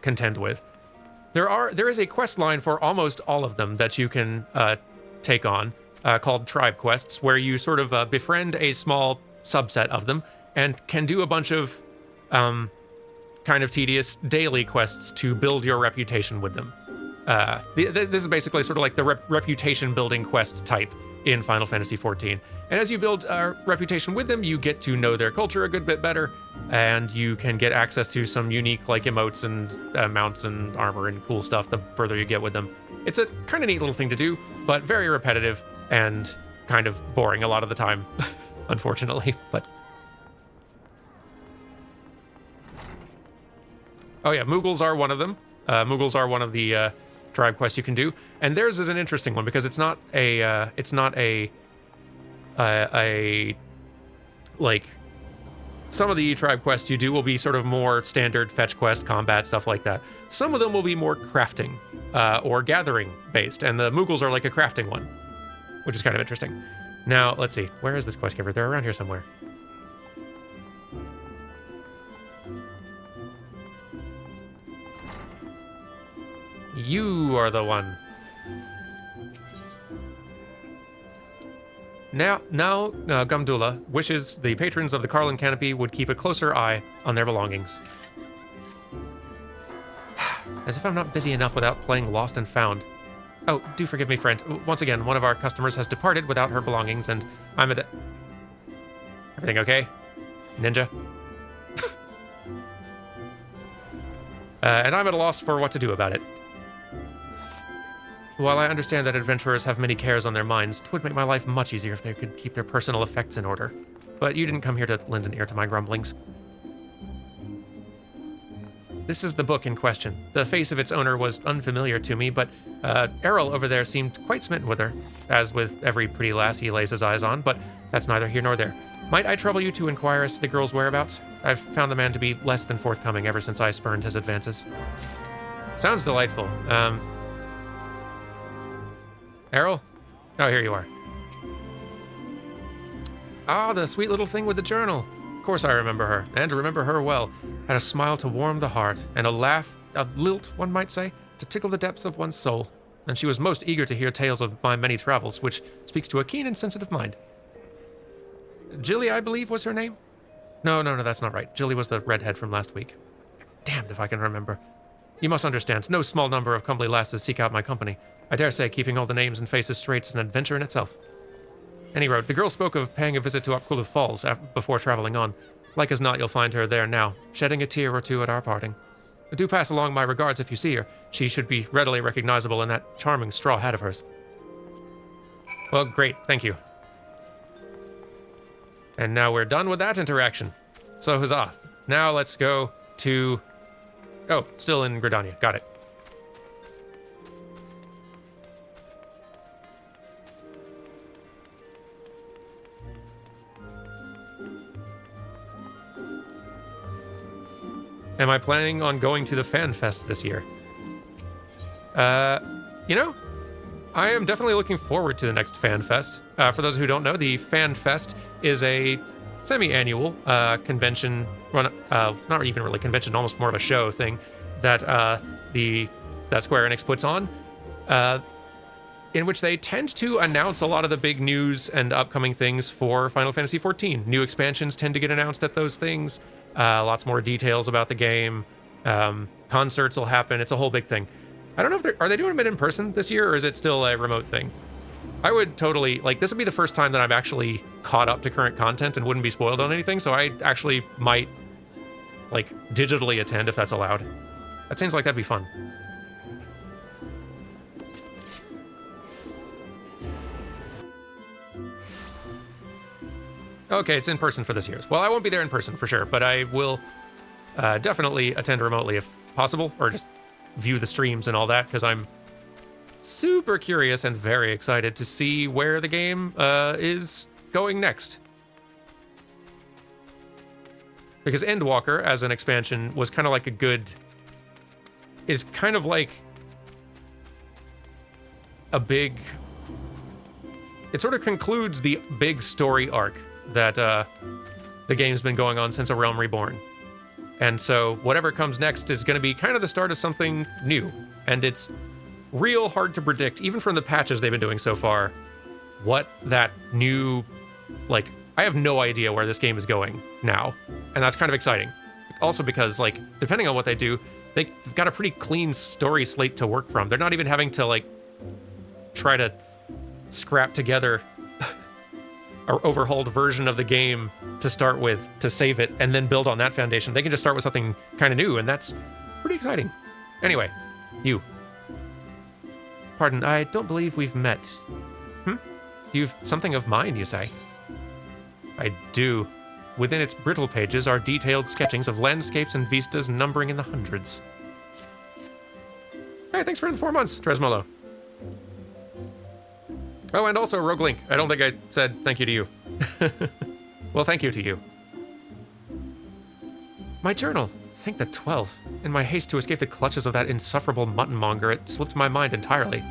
contend with. There is a quest line for almost all of them that you can take on, called tribe quests, where you sort of befriend a small subset of them and can do a bunch of kind of tedious daily quests to build your reputation with them. This is basically sort of like the reputation building quest type in Final Fantasy XIV. And as you build reputation with them, you get to know their culture a good bit better, and you can get access to some unique like emotes and mounts and armor and cool stuff the further you get with them. It's a kind of neat little thing to do, but very repetitive and kind of boring a lot of the time, unfortunately. But oh yeah, Moogles are one of them. Moogles are one of the tribe quests you can do, and theirs is an interesting one because it's not a like some of the tribe quests you do will be sort of more standard fetch quest, combat, stuff like that. Some of them will be more crafting or gathering based, and the Moogles are like a crafting one, which is kind of interesting. Now, let's see. Where is this quest giver? They're around here somewhere. You are the one. Now, Gumdula wishes the patrons of the Carlin Canopy would keep a closer eye on their belongings. As if I'm not busy enough without playing Lost and Found. Oh, do forgive me, friend. Once again, one of our customers has departed without her belongings, and I'm at... Everything okay, Ninja? And I'm at a loss for what to do about it. While I understand that adventurers have many cares on their minds, 'twould make my life much easier if they could keep their personal effects in order. But you didn't come here to lend an ear to my grumblings. This is the book in question. The face of its owner was unfamiliar to me, but Errol over there seemed quite smitten with her, as with every pretty lass he lays his eyes on, but that's neither here nor there. Might I trouble you to inquire as to the girl's whereabouts? I've found the man to be less than forthcoming ever since I spurned his advances. Sounds delightful. Errol? Oh, here you are. Ah, the sweet little thing with the journal. Of course I remember her, and remember her well. Had a smile to warm the heart, and a laugh, a lilt, one might say, to tickle the depths of one's soul. And she was most eager to hear tales of my many travels, which speaks to a keen and sensitive mind. Jilly, I believe, was her name? No, that's not right. Jilly was the redhead from last week. Damned if I can remember. You must understand, no small number of comely lasses seek out my company. I dare say keeping all the names and faces straight is an adventure in itself. Any road, the girl spoke of paying a visit to Upkulu Falls before traveling on. Like as not, you'll find her there now, shedding a tear or two at our parting. Do pass along my regards if you see her. She should be readily recognizable in that charming straw hat of hers. Well, great, thank you. And now we're done with that interaction. So huzzah. Now let's go to... Oh, still in Gridania. Got it. Am I planning on going to the Fan Fest this year? You know, I am definitely looking forward to the next Fan Fest. For those who don't know, the Fan Fest is a semi-annual convention, not even really convention, almost more of a show thing that that Square Enix puts on, in which they tend to announce a lot of the big news and upcoming things for Final Fantasy XIV. New expansions tend to get announced at those things. Lots more details about the game. Concerts will happen. It's a whole big thing. I don't know if are they doing it in person this year, or is it still a remote thing? I would totally, like, this would be the first time that I'm actually caught up to current content and wouldn't be spoiled on anything, so I actually might, like, digitally attend if that's allowed. That seems like that'd be fun. Okay, it's in person for this year's. Well, I won't be there in person for sure, but I will definitely attend remotely if possible, or just view the streams and all that, because I'm super curious and very excited to see where the game is going next. Because Endwalker, as an expansion, was kind of like is kind of like a big... It sort of concludes the big story arc that the game's been going on since A Realm Reborn. And so whatever comes next is going to be kind of the start of something new. And it's real hard to predict, even from the patches they've been doing so far, what that new, like, I have no idea where this game is going now. And that's kind of exciting. Also because, like, depending on what they do, they've got a pretty clean story slate to work from. They're not even having to, like, try to scrap together an overhauled version of the game to start with, to save it, and then build on that foundation. They can just start with something kind of new, and that's pretty exciting. Anyway, you. Pardon, I don't believe we've met. You've something of mine, you say? I do. Within its brittle pages are detailed sketchings of landscapes and vistas numbering in the hundreds. Hey, thanks for the 4 months, Tresmolo. Oh, and also Rogue Link. I don't think I said thank you to you. Well, thank you to you. My journal. Thank the 12. In my haste to escape the clutches of that insufferable muttonmonger, it slipped my mind entirely.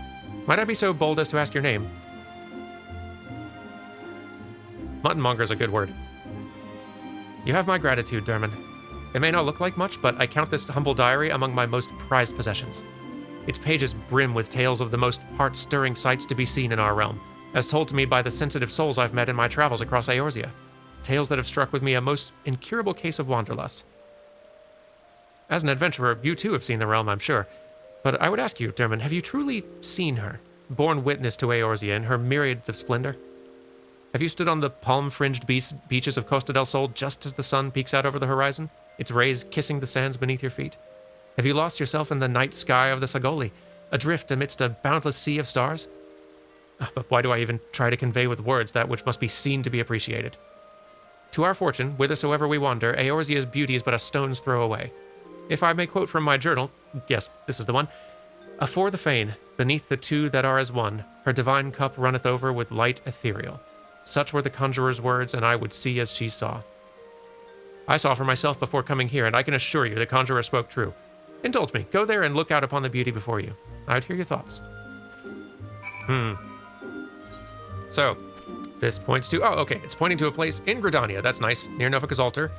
Might I be so bold as to ask your name? Muttonmonger's a good word. You have my gratitude, Durmin. It may not look like much, but I count this humble diary among my most prized possessions. Its pages brim with tales of the most heart-stirring sights to be seen in our realm, as told to me by the sensitive souls I've met in my travels across Eorzea. Tales that have struck with me a most incurable case of wanderlust. As an adventurer, you too have seen the realm, I'm sure. But I would ask you, Durmin, have you truly seen her, borne witness to Eorzea in her myriads of splendor? Have you stood on the palm-fringed beaches of Costa del Sol just as the sun peeks out over the horizon, its rays kissing the sands beneath your feet? Have you lost yourself in the night sky of the Sagoli, adrift amidst a boundless sea of stars? But why do I even try to convey with words that which must be seen to be appreciated? To our fortune, whithersoever we wander, Eorzea's beauty is but a stone's throw away. If I may quote from my journal, yes, this is the one. Afore the fane, beneath the two that are as one, her divine cup runneth over with light ethereal. Such were the conjurer's words, and I would see as she saw. I saw for myself before coming here, and I can assure you the conjurer spoke true. Indulge me. Go there and look out upon the beauty before you. I would hear your thoughts. So, this points to... Oh, okay. It's pointing to a place in Gridania. That's nice. Near Nofika's altar.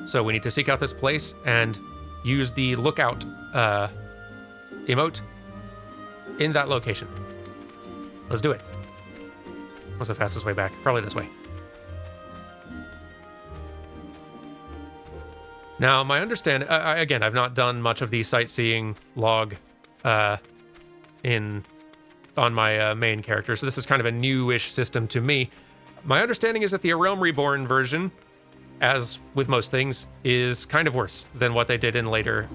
So we need to seek out this place and use the lookout emote in that location. Let's do it. What's the fastest way back? Probably this way. Now, my understanding... again, I've not done much of the sightseeing log on my main character, so this is kind of a newish system to me. My understanding is that the A Realm Reborn version, as with most things, is kind of worse than what they did in later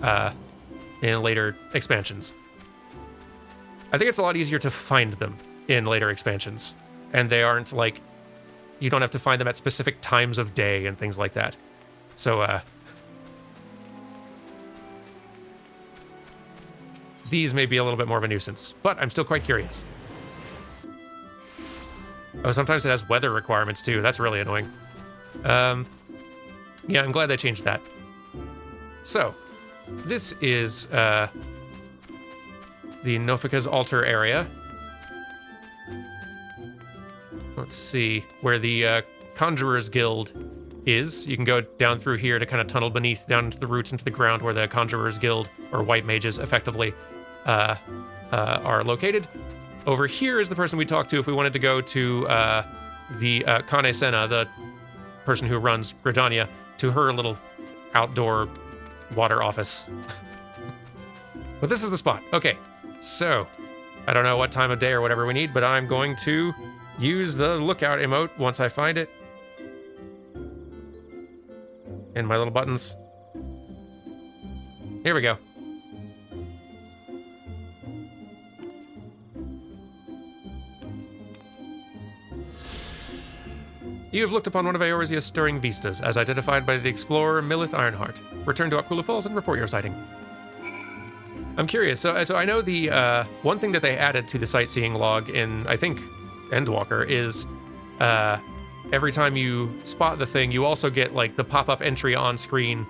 expansions. I think it's a lot easier to find them in later expansions, and they aren't like... You don't have to find them at specific times of day and things like that. So, these may be a little bit more of a nuisance, but I'm still quite curious. Oh, sometimes it has weather requirements too. That's really annoying. Yeah, I'm glad they changed that. So, this is the Nofika's altar area. let's see, where the Conjurer's Guild is. You can go down through here to kind of tunnel beneath, down into the roots, into the ground where the Conjurer's Guild, or White Mages, effectively are located. Over here is the person we talked to if we wanted to go to the Kane Senna, the person who runs Gridania, to her little outdoor water office. But this is the spot. Okay, so I don't know what time of day or whatever we need, but I'm going to use the lookout emote once I find it. And my little buttons. Here we go. You have looked upon one of Eorzea's stirring vistas, as identified by the explorer Millith Ironheart. Return to Upkula Falls and report your sighting. I'm curious. So I know the one thing that they added to the sightseeing log in, I think, Endwalker is every time you spot the thing, you also get like the pop-up entry on screen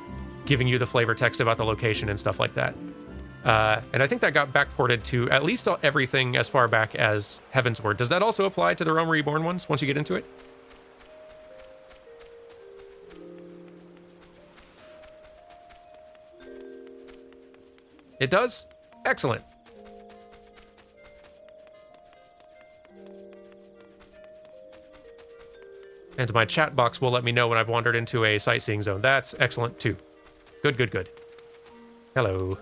giving you the flavor text about the location and stuff like that. And I think that got backported to at least everything as far back as Heavensward. Does that also apply to the Realm Reborn ones once you get into it? It does? Excellent. And my chat box will let me know when I've wandered into a sightseeing zone. That's excellent too. Good, good, good. Hello.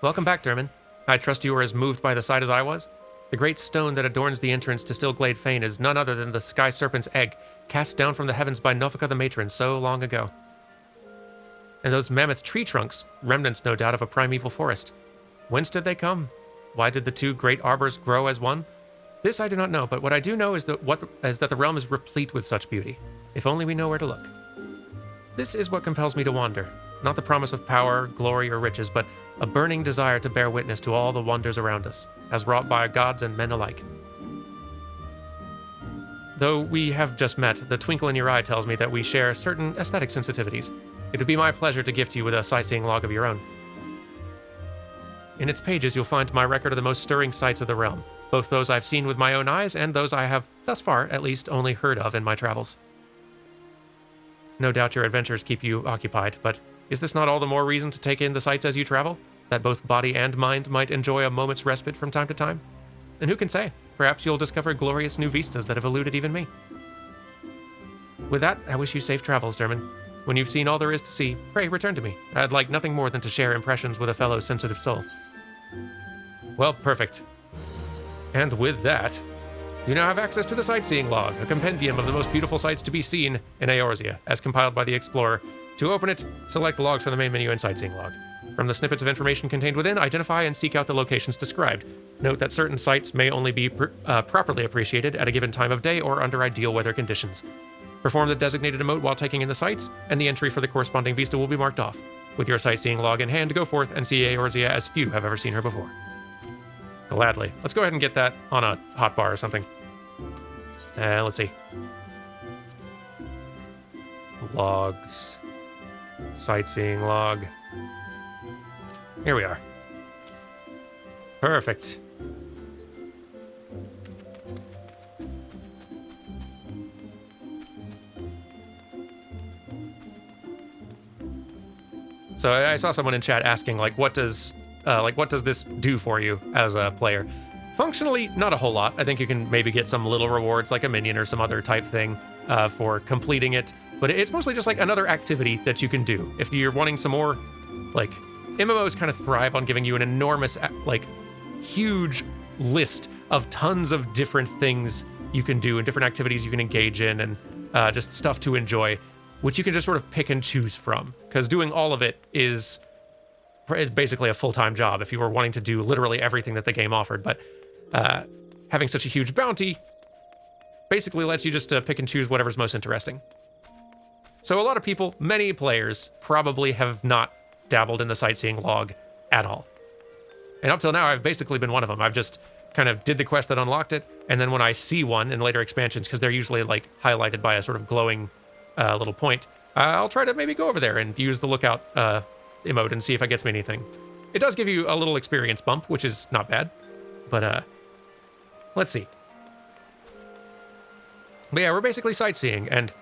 Welcome back, Durmin. I trust you were as moved by the sight as I was. The great stone that adorns the entrance to Stillglade Fane is none other than the Sky Serpent's egg, cast down from the heavens by Nofika the Matron so long ago. And those mammoth tree trunks, remnants no doubt of a primeval forest. Whence did they come? Why did the two great arbors grow as one? This I do not know, but what I do know is that the realm is replete with such beauty, if only we know where to look. This is what compels me to wander, not the promise of power, glory, or riches, but a burning desire to bear witness to all the wonders around us, as wrought by gods and men alike. Though we have just met, the twinkle in your eye tells me that we share certain aesthetic sensitivities. It would be my pleasure to gift you with a sightseeing log of your own. In its pages, you'll find my record of the most stirring sights of the realm, both those I've seen with my own eyes and those I have, thus far at least, only heard of in my travels. No doubt your adventures keep you occupied, but is this not all the more reason to take in the sights as you travel? That both body and mind might enjoy a moment's respite from time to time? And who can say? Perhaps you'll discover glorious new vistas that have eluded even me. With that, I wish you safe travels, Durmin. When you've seen all there is to see, pray return to me. I'd like nothing more than to share impressions with a fellow sensitive soul. Well, perfect. And with that, you now have access to the sightseeing log, a compendium of the most beautiful sights to be seen in Eorzea, as compiled by the explorer. To open it, select logs from the main menu and sightseeing log. From the snippets of information contained within, identify and seek out the locations described. Note that certain sights may only be properly appreciated at a given time of day or under ideal weather conditions. Perform the designated emote while taking in the sights, and the entry for the corresponding vista will be marked off. With your sightseeing log in hand, go forth and see Eorzea as few have ever seen her before. Gladly. Let's go ahead and get that on a hotbar or something. Let's see. Logs. Sightseeing log. Here we are. Perfect. So I saw someone in chat asking, like, what does this do for you as a player? Functionally, not a whole lot. I think you can maybe get some little rewards, like a minion or some other type thing, for completing it. But it's mostly just like another activity that you can do. If you're wanting some more, like, MMOs kind of thrive on giving you an enormous, like, huge list of tons of different things you can do and different activities you can engage in and just stuff to enjoy, which you can just sort of pick and choose from. Because doing all of it is basically a full-time job if you were wanting to do literally everything that the game offered. But having such a huge bounty basically lets you just pick and choose whatever's most interesting. So a lot of people, many players, probably have not dabbled in the sightseeing log at all. And up till now, I've basically been one of them. I've just kind of did the quest that unlocked it, and then when I see one in later expansions, because they're usually like highlighted by a sort of glowing little point, I'll try to maybe go over there and use the lookout emote and see if it gets me anything. It does give you a little experience bump, which is not bad, but let's see. But yeah, we're basically sightseeing, and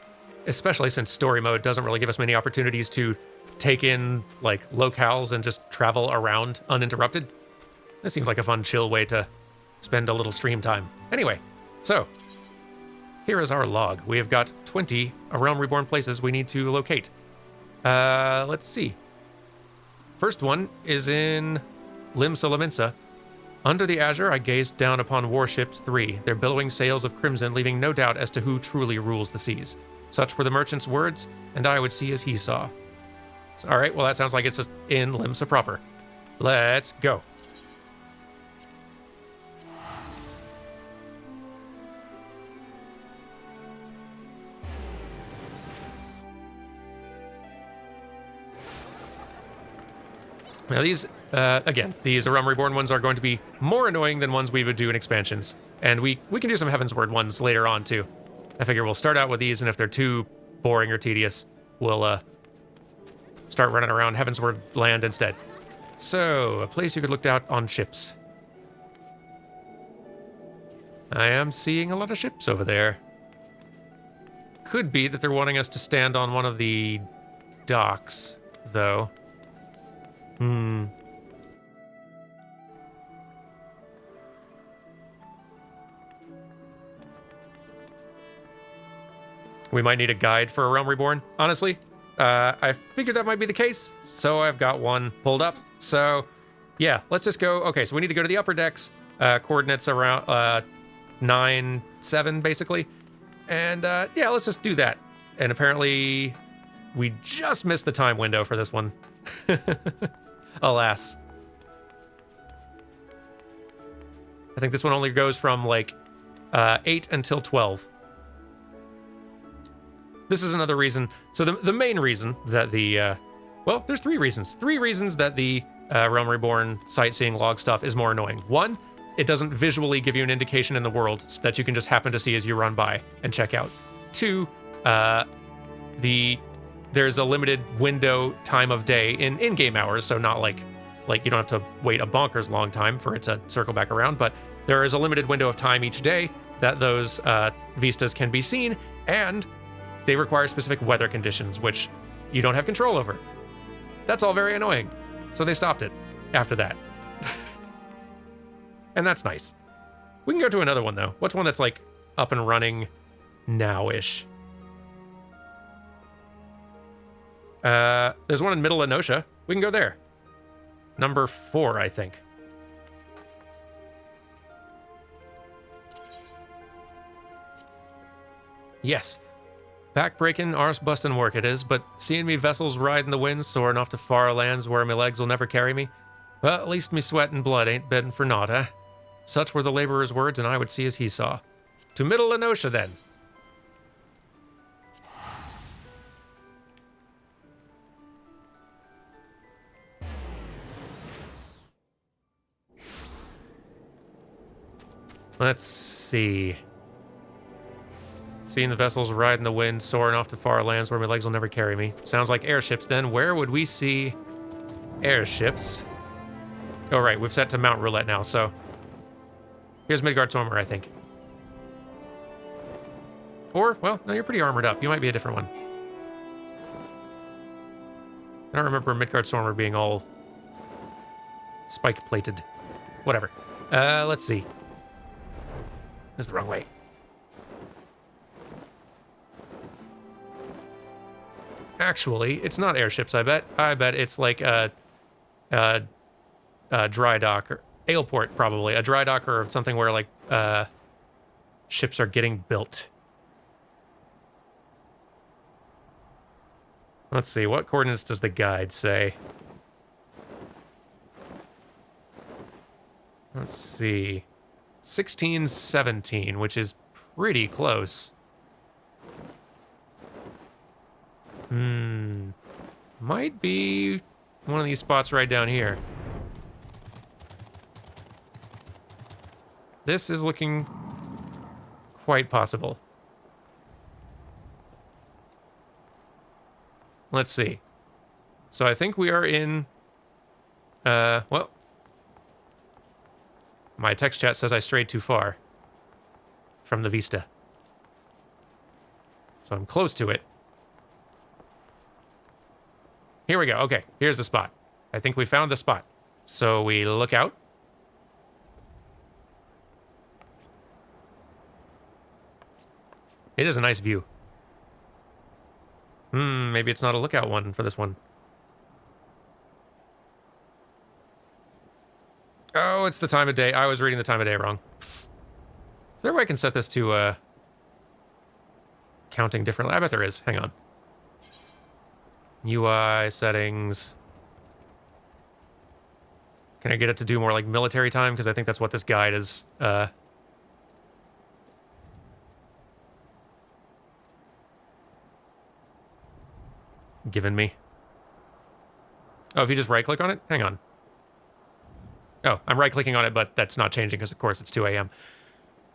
especially since story mode doesn't really give us many opportunities to take in like locales and just travel around uninterrupted. This seems like a fun, chill way to spend a little stream time. Anyway, so here is our log. We have got 20 Realm Reborn places we need to locate. Let's see. First one is in Lim Solominsa. Under the azure, I gazed down upon warships 3, their billowing sails of crimson, leaving no doubt as to who truly rules the seas. Such were the merchant's words, and I would see as he saw. So, all right, well, that sounds like it's in Limsa proper. Let's go. Now these, again, these Realm Reborn ones are going to be more annoying than ones we would do in expansions. And we can do some Heavensward ones later on, too. I figure we'll start out with these, and if they're too boring or tedious, we'll start running around Heavensward land instead. So, a place you could look out on ships. I am seeing a lot of ships over there. Could be that they're wanting us to stand on one of the docks, though. We might need a guide for a Realm Reborn, honestly. I figured that might be the case, so I've got one pulled up. So, yeah, let's just go. Okay, so we need to go to the upper decks. Coordinates around 9, 7, basically. And, yeah, let's just do that. And apparently, we just missed the time window for this one. Alas. I think this one only goes from, like, 8 until 12. This is another reason. So the main reason that the, well, there's 3 reasons. 3 reasons that the Realm Reborn sightseeing log stuff is more annoying. 1, it doesn't visually give you an indication in the world that you can just happen to see as you run by and check out. 2, there's a limited window time of day in in-game hours, so not like you don't have to wait a bonkers long time for it to circle back around, but there is a limited window of time each day that those vistas can be seen, and they require specific weather conditions, which you don't have control over. That's all very annoying. So they stopped it after that. And that's nice. We can go to another one, though. What's one that's, like, up and running now-ish? There's one in Middle Enosha. We can go there. Number 4, I think. Yes. Back-breaking, arse-busting work it is, but seeing me vessels ride in the wind, soaring off to far lands where me legs will never carry me, well, at least me sweat and blood ain't been for naught, eh? Such were the laborer's words, and I would see as he saw. To Middle Enosha, then. Let's see. Seeing the vessels ride in the wind, soaring off to far lands where my legs will never carry me. Sounds like airships, then. Where would we see airships? Oh, right, we've set to Mount Roulette now, so... Here's Midgard Stormer, I think. Or, well, no, you're pretty armored up. You might be a different one. I don't remember Midgard Stormer being all spike-plated. Whatever. Let's see. This is the wrong way. Actually, it's not airships, I bet. I bet it's like a dry dock or airport, probably. A dry dock or something where, like, ships are getting built. Let's see, what coordinates does the guide say? Let's see. 1617, which is pretty close. Might be one of these spots right down here. This is looking quite possible. Let's see. So I think we are in... well... My text chat says I strayed too far from the Vista. So I'm close to it. Here we go. Okay, here's the spot. I think we found the spot. So we look out. It is a nice view. Maybe it's not a lookout one for this one. Oh, it's the time of day. I was reading the time of day wrong. Is there a way I can set this to, counting differently? I bet there is. Hang on. UI settings. Can I get it to do more like military time? Because I think that's what this guide is, given me. Oh, if you just right-click on it? Hang on. Oh, I'm right-clicking on it, but that's not changing because, of course, it's 2 a.m.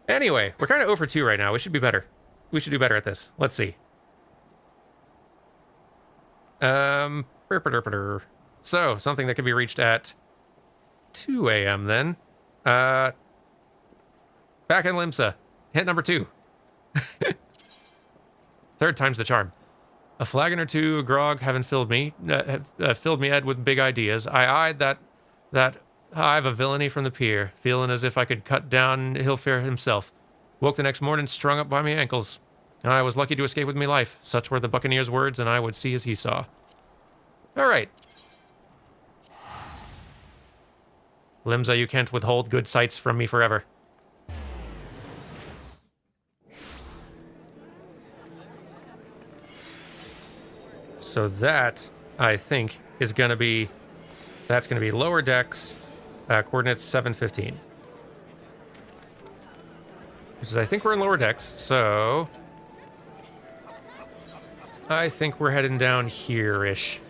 Anyway, we're kind of 0 for 2 right now. We should be better. We should do better at this. Let's see. So, something that can be reached at 2 a.m. then. Back in Limsa. Hint number 2. Third time's the charm. A flagon or two of grog haven't filled me, Ed, with big ideas. I eyed that hive of villainy from the pier, feeling as if I could cut down Hilfair himself. Woke the next morning strung up by me ankles. I was lucky to escape with me life. Such were the buccaneer's words, and I would see as he saw. All right. Limsa, you can't withhold good sights from me forever. So that, I think, is going to be... That's going to be lower decks, coordinates 715. Which is, I think we're in lower decks, so... I think we're heading down here-ish.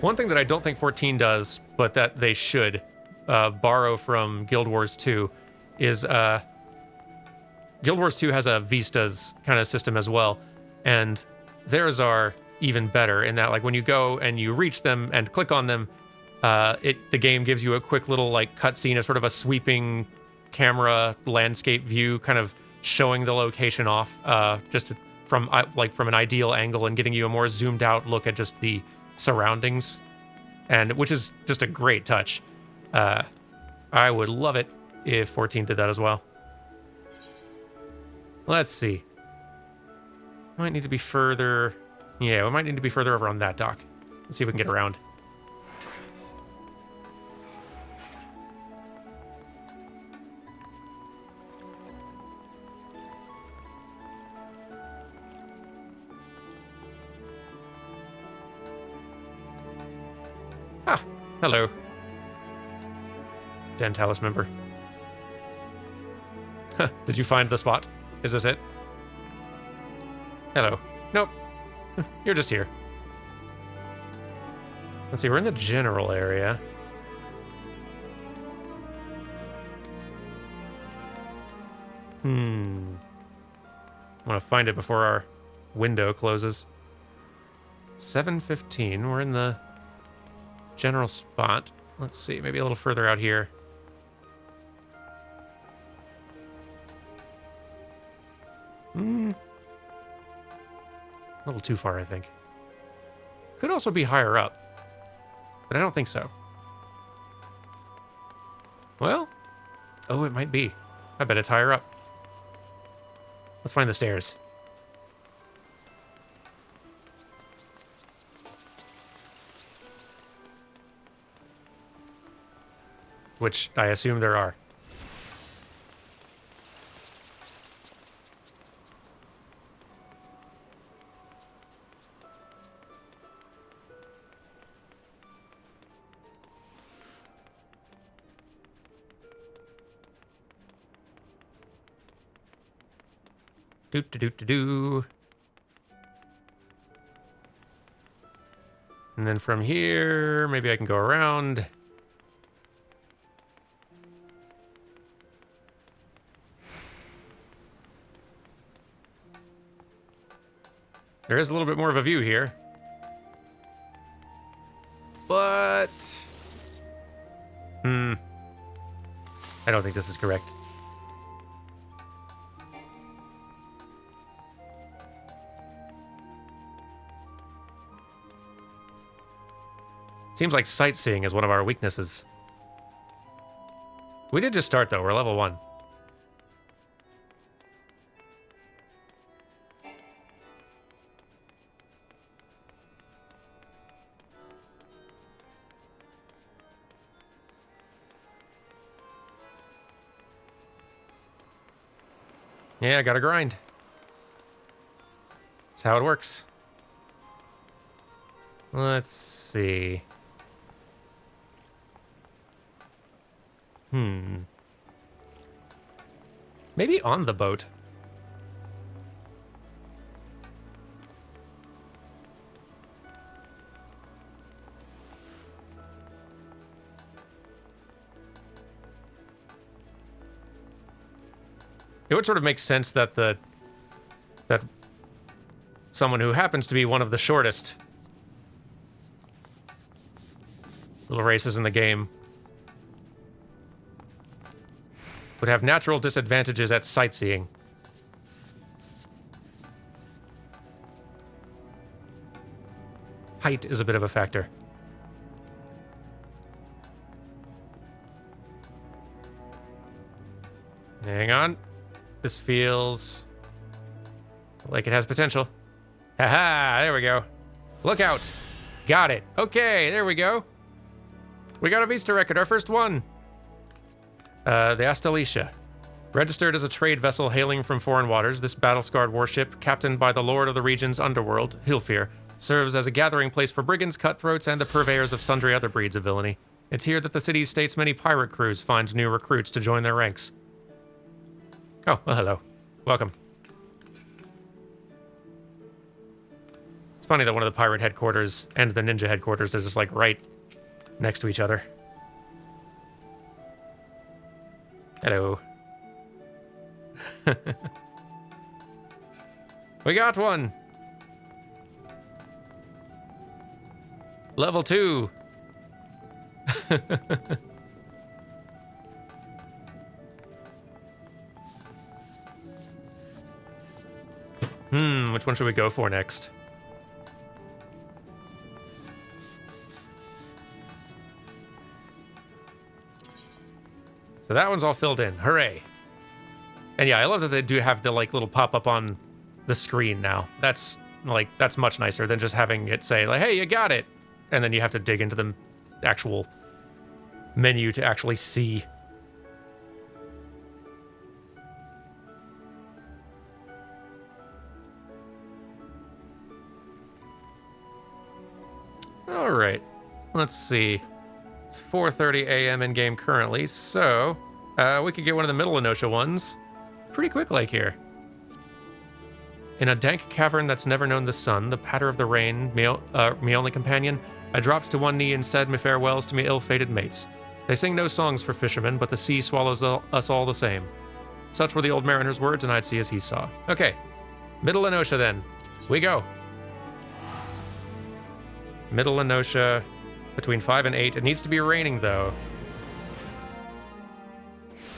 One thing that I don't think 14 does, but that they should borrow from Guild Wars 2, is Guild Wars 2 has a Vistas kind of system as well, and theirs are even better in that, like, when you go and you reach them and click on them, the game gives you a quick little, like, cutscene, a sort of a sweeping camera landscape view, kind of showing the location off, just from an ideal angle and getting you a more zoomed out look at just the surroundings, and which is just a great touch. I would love it if 14 did that as well. Let's see. Might need to be further... Yeah, we might need to be further over on that dock. Let's see if we can get around. Ah, hello. Dentalis member. Huh, did you find the spot? Is this it? Hello. Nope. You're just here. Let's see, we're in the general area. I want to find it before our window closes. 7:15, we're in the general spot. Let's see, maybe a little further out here. A little too far, I think. Could also be higher up, but I don't think so. Well, oh, it might be. I bet it's higher up. Let's find the stairs. Which I assume there are. Do. And then from here, maybe I can go around. There is a little bit more of a view here. But... I don't think this is correct. Seems like sightseeing is one of our weaknesses. We did just start, though. We're level 1. Yeah, gotta grind. That's how it works. Let's see. Maybe on the boat. It would sort of make sense that that someone who happens to be one of the shortest little races in the game would have natural disadvantages at sightseeing. Height is a bit of a factor. Hang on. This feels like it has potential. Haha, there we go. Look out. Got it. Okay, there we go. We got a Vista record, our first one. The Astalicia. Registered as a trade vessel hailing from foreign waters, this battle-scarred warship, captained by the lord of the region's underworld, Hilfir, serves as a gathering place for brigands, cutthroats, and the purveyors of sundry other breeds of villainy. It's here that the city state's many pirate crews find new recruits to join their ranks. Oh, well, hello. Welcome. It's funny that one of the pirate headquarters and the ninja headquarters are just, like, right next to each other. Hello. We got one! Level 2! Which one should we go for next? So that one's all filled in. Hooray. And yeah, I love that they do have the like little pop-up on the screen now. That's much nicer than just having it say like, hey, you got it. And then you have to dig into the actual menu to actually see. All right, let's see. It's 4:30 a.m. in game currently, so we could get one of the Middle Enosha ones pretty quick like here. In a dank cavern that's never known the sun, the patter of the rain, me only companion, I dropped to one knee and said me farewells to me ill-fated mates. They sing no songs for fishermen, but the sea swallows us all the same. Such were the old mariner's words, and I'd see as he saw. Okay, Middle Enosha then. We go. Middle Enosha, between 5 and 8. It needs to be raining, though.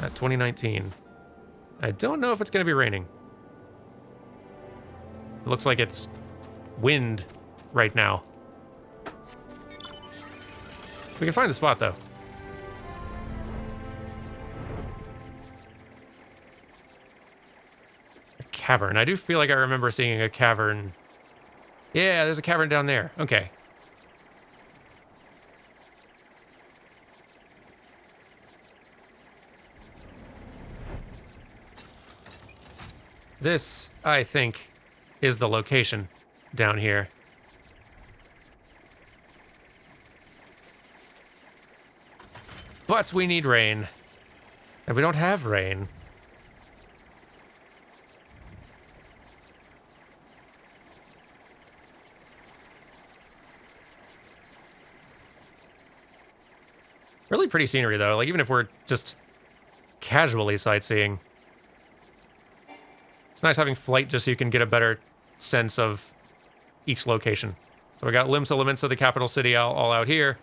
At 2019. I don't know if it's going to be raining. It looks like it's wind right now. We can find the spot, though. A cavern. I do feel like I remember seeing a cavern. Yeah, there's a cavern down there. Okay. This, I think, is the location down here. But we need rain. And we don't have rain. Really pretty scenery, though. Like, even if we're just casually sightseeing. It's nice having flight just so you can get a better sense of each location. So we got Limsa Limensa, the capital city, all out here.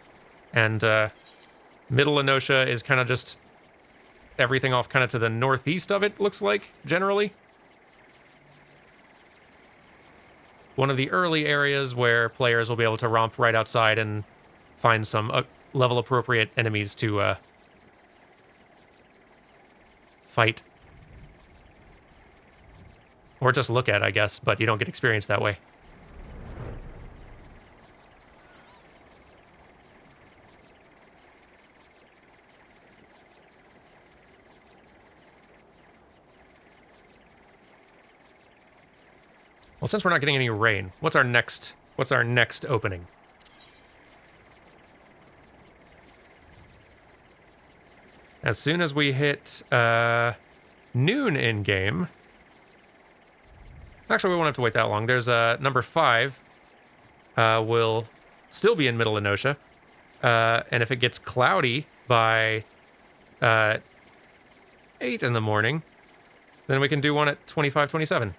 And Middle Enosha is kind of just everything off kind of to the northeast of it, looks like, generally. One of the early areas where players will be able to romp right outside and find some level appropriate enemies to fight. Or just look at, I guess, but you don't get experience that way. Well, since we're not getting any rain, what's our next opening? As soon as we hit noon in game. Actually, we won't have to wait that long. There's number 5 will still be in Middle Enosia. And if it gets cloudy by 8 in the morning, then we can do one at 25:27.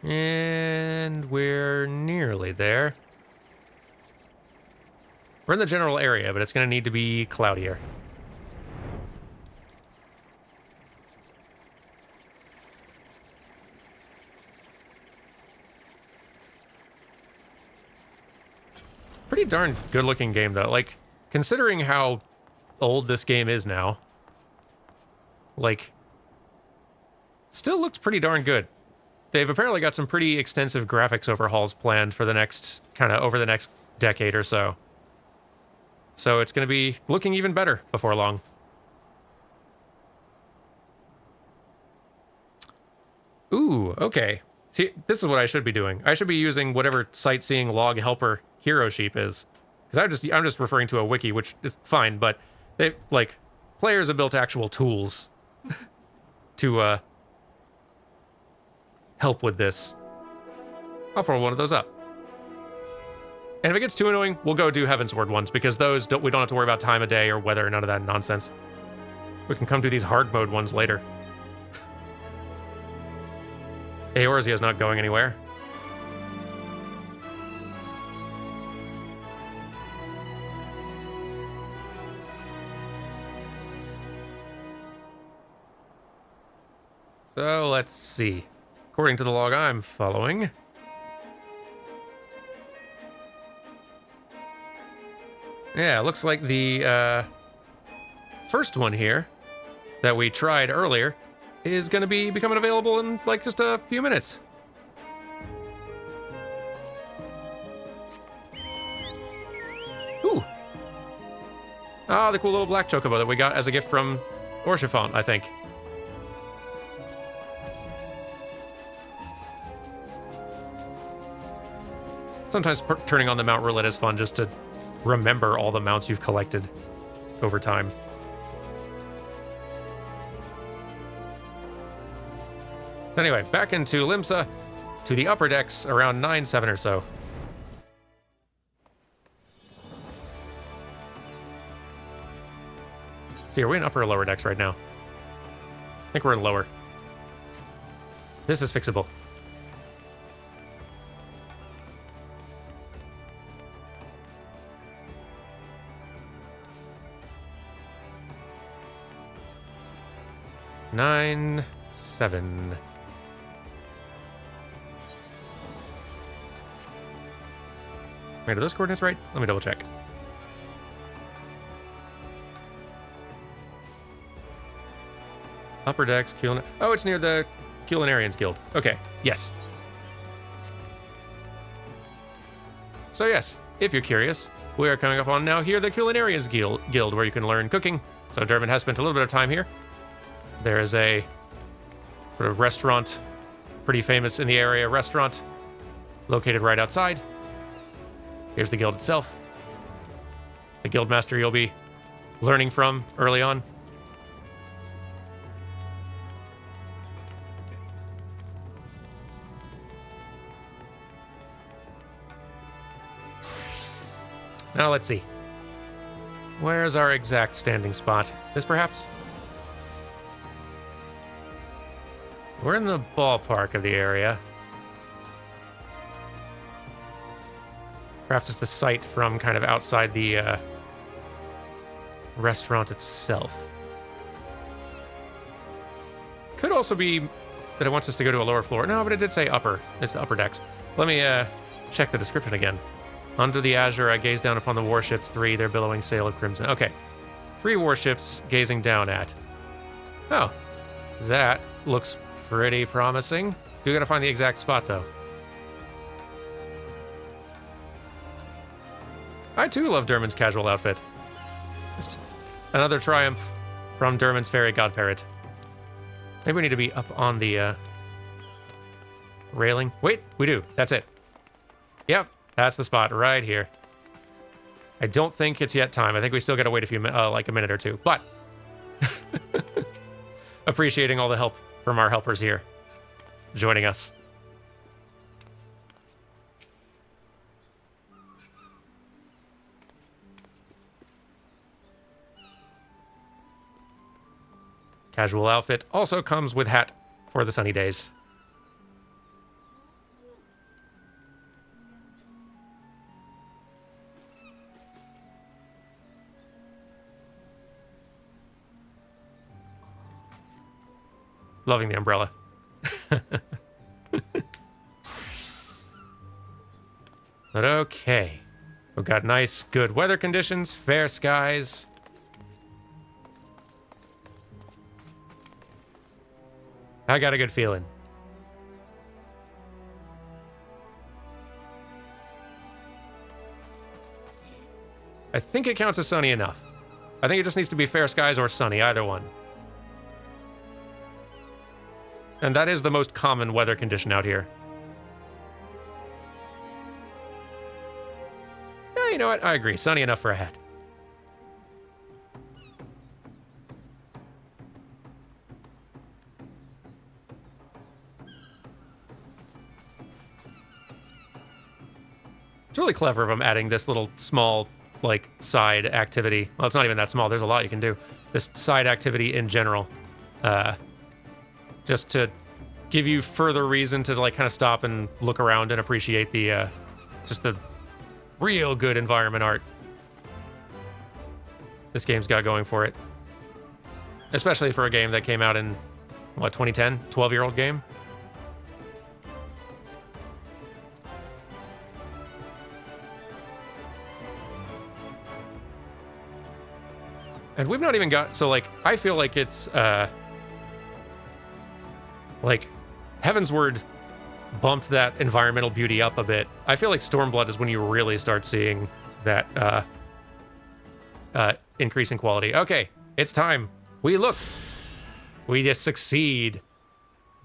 And we're nearly there. We're in the general area, but it's going to need to be cloudier. Pretty darn good looking game, though. Like, considering how old this game is now, like, still looks pretty darn good. They've apparently got some pretty extensive graphics overhauls planned for the next, over the next decade or so. So it's going to be looking even better before long. Ooh, okay. See, this is what I should be doing. I should be using whatever sightseeing log helper hero sheep is. Because I'm just referring to a wiki, which is fine, but they, like, players have built actual tools to, help with this. I'll pull one of those up. And if it gets too annoying, we'll go do Heavensward ones, because those we don't have to worry about time of day or weather or none of that nonsense. We can come do these hard mode ones later. Eorzea's not going anywhere. So let's see. According to the log I'm following, yeah, it looks like the first one here that we tried earlier is going to be becoming available in like just a few minutes. Ooh. Ah, the cool little black chocobo that we got as a gift from Orchifont, I think. Sometimes turning on the mount roulette is fun, just to remember all the mounts you've collected over time. Anyway, back into Limsa, to the upper decks around 9/7 or so. See, are we in upper or lower decks right now? I think we're in lower. This is fixable. 9/7. Wait, are those coordinates right? Let me double check. Upper decks, oh, it's near the Culinarians Guild. Okay, yes. So yes, if you're curious, we are coming up on now here the Culinarians Guild, where you can learn cooking. So Durmin has spent a little bit of time here. There is a sort of restaurant, pretty famous in the area restaurant, located right outside. Here's the guild itself. The guild master you'll be learning from early on. Now let's see. Where's our exact standing spot? This perhaps? We're in the ballpark of the area. Perhaps it's the sight from kind of outside the restaurant itself. Could also be that it wants us to go to a lower floor. No, but it did say upper. It's the upper decks. Let me check the description again. Under the azure, I gaze down upon the warships 3, their billowing sail of crimson. Okay. 3 warships gazing down at. Oh. That looks pretty promising. Do gotta find the exact spot, though. I, too, love Durmin's casual outfit. Just another triumph from Durmin's fairy god parrot. Maybe we need to be up on the railing. Wait, we do. That's it. Yep, that's the spot right here. I don't think it's yet time. I think we still got to wait a few like a minute or two. But appreciating all the help from our helpers here joining us. Casual outfit also comes with hat for the sunny days. Loving the umbrella. But okay. We've got nice, good weather conditions, fair skies. I got a good feeling. I think it counts as sunny enough. I think it just needs to be fair skies or sunny, either one. And that is the most common weather condition out here. Yeah, you know what? I agree. Sunny enough for a hat. It's really clever of them adding this little small, like, side activity. Well, it's not even that small. There's a lot you can do. This side activity in general. Just to give you further reason to, like, kind of stop and look around and appreciate the, just the real good environment art this game's got going for it. Especially for a game that came out in, what, 2010? 12-year-old game? And we've not even got... So, like, I feel like it's, like, Heavensward bumped that environmental beauty up a bit. I feel like Stormblood is when you really start seeing that, increase in quality. Okay, it's time. We look. We just succeed.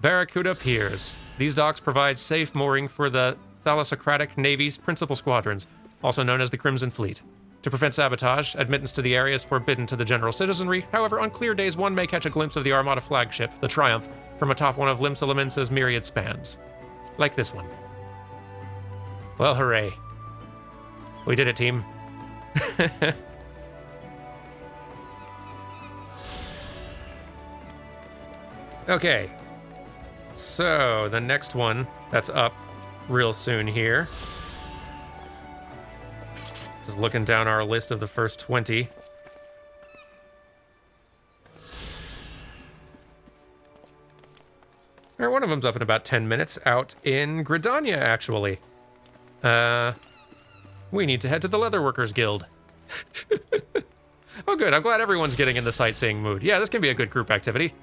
Barracuda Piers. These docks provide safe mooring for the Thalassocratic Navy's principal squadrons, also known as the Crimson Fleet. To prevent sabotage, admittance to the area is forbidden to the general citizenry. However, on clear days, one may catch a glimpse of the Armada flagship, the Triumph, from atop one of Limsa myriad spans. Like this one. Well, hooray. We did it, team. Okay. So, the next one that's up real soon here. Just looking down our list of the first 20. All right, one of them's up in about 10 minutes, out in Gridania, actually. We need to head to the Leatherworkers Guild. Oh, good. I'm glad everyone's getting in the sightseeing mood. Yeah, this can be a good group activity.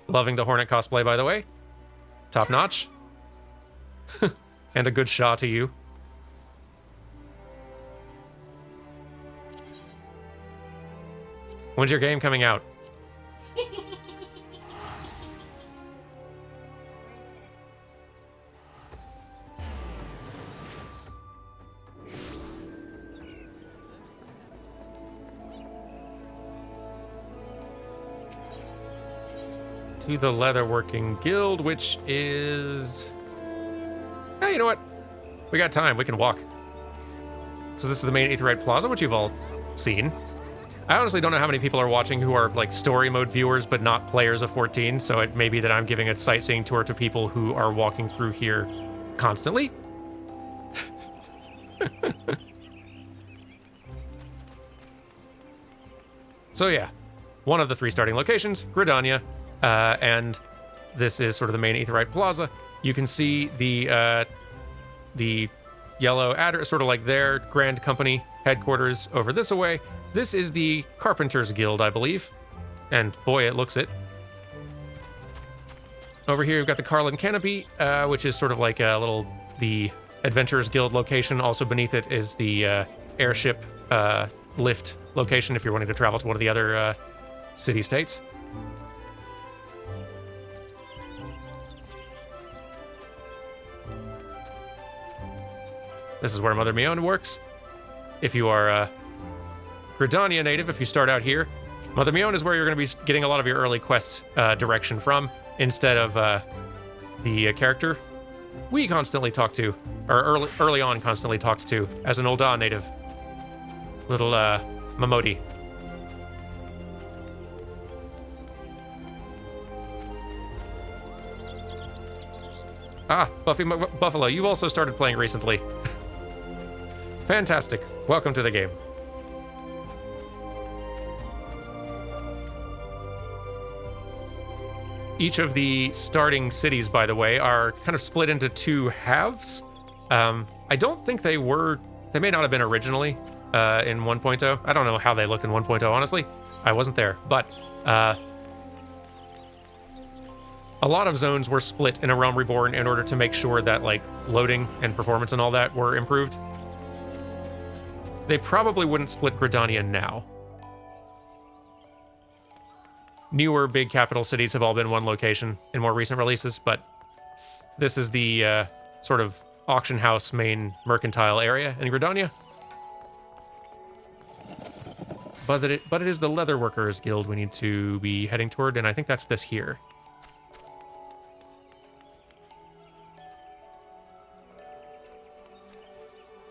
Loving the Hornet cosplay, by the way. Top notch. And a good shot to you. When's your game coming out? To the Leatherworking Guild, which is... Hey, you know what? We got time. We can walk. So this is the main Aetheryte Plaza, which you've all seen. I honestly don't know how many people are watching who are like story mode viewers but not players of 14, so it may be that I'm giving a sightseeing tour to people who are walking through here constantly. So yeah, one of the 3 starting locations, Gridania, and this is sort of the main Aetheryte Plaza. You can see the yellow adder, sort of like their Grand Company headquarters over this away. This is the Carpenters Guild, I believe. And boy, it looks it. Over here, we've got the Carlin Canopy, which is sort of like the Adventurers Guild location. Also beneath it is the airship lift location if you're wanting to travel to one of the other city-states. This is where Mother Mione works. If you are Gridania native, if you start out here, Mother Mione is where you're going to be getting a lot of your early quest direction from, instead of the character we constantly talk to, or early on constantly talked to, as an Ul'dah native. Little Mamodi. Ah, Buffy Buffalo, you've also started playing recently. Fantastic. Welcome to the game. Each of the starting cities, by the way, are kind of split into 2 halves. I don't think they may not have been originally in 1.0. I don't know how they looked in 1.0, honestly. I wasn't there. But a lot of zones were split in A Realm Reborn in order to make sure that like loading and performance and all that were improved. They probably wouldn't split Gridania now. Newer big capital cities have all been one location in more recent releases, but this is the sort of auction house main mercantile area in Gridania. But it is the Leatherworkers Guild we need to be heading toward, and I think that's this here.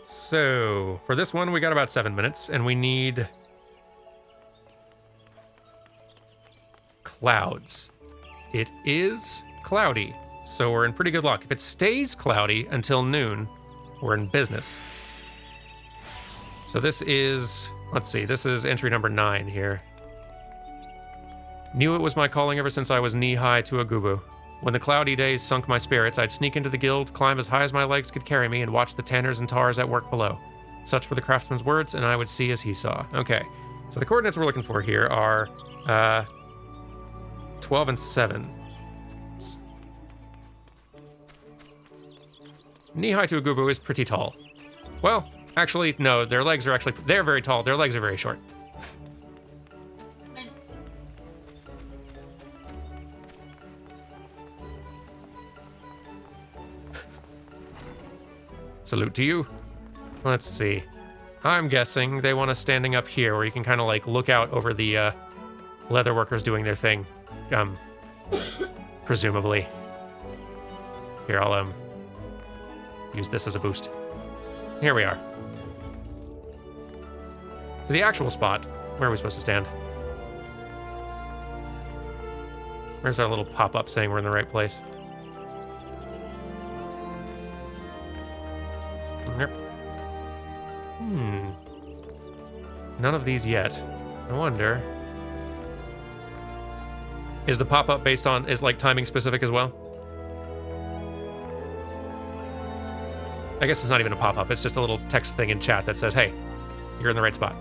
So, for this one, we got about 7 minutes, and we need clouds. It is cloudy, so we're in pretty good luck. If it stays cloudy until noon, we're in business. So this is, let's see, this is entry number 9 here. Knew it was my calling ever since I was knee-high to a gubu. When the cloudy days sunk my spirits, I'd sneak into the guild, climb as high as my legs could carry me, and watch the tanners and tars at work below. Such were the craftsman's words, and I would see as he saw. Okay, so the coordinates we're looking for here are 12 and 7. Knee-high to a gubu is pretty tall. Well, actually, no, their legs are actually, they're very tall, their legs are very short. Salute to you. Let's see. I'm guessing they want us standing up here where you can kind of like look out over the leatherworkers doing their thing. Presumably. Here, I'll use this as a boost. Here we are. So the actual spot, where are we supposed to stand? Where's our little pop-up saying we're in the right place? Yep. None of these yet. I wonder. Is the pop-up based on, is like timing specific as well? I guess it's not even a pop-up, it's just a little text thing in chat that says, hey, you're in the right spot.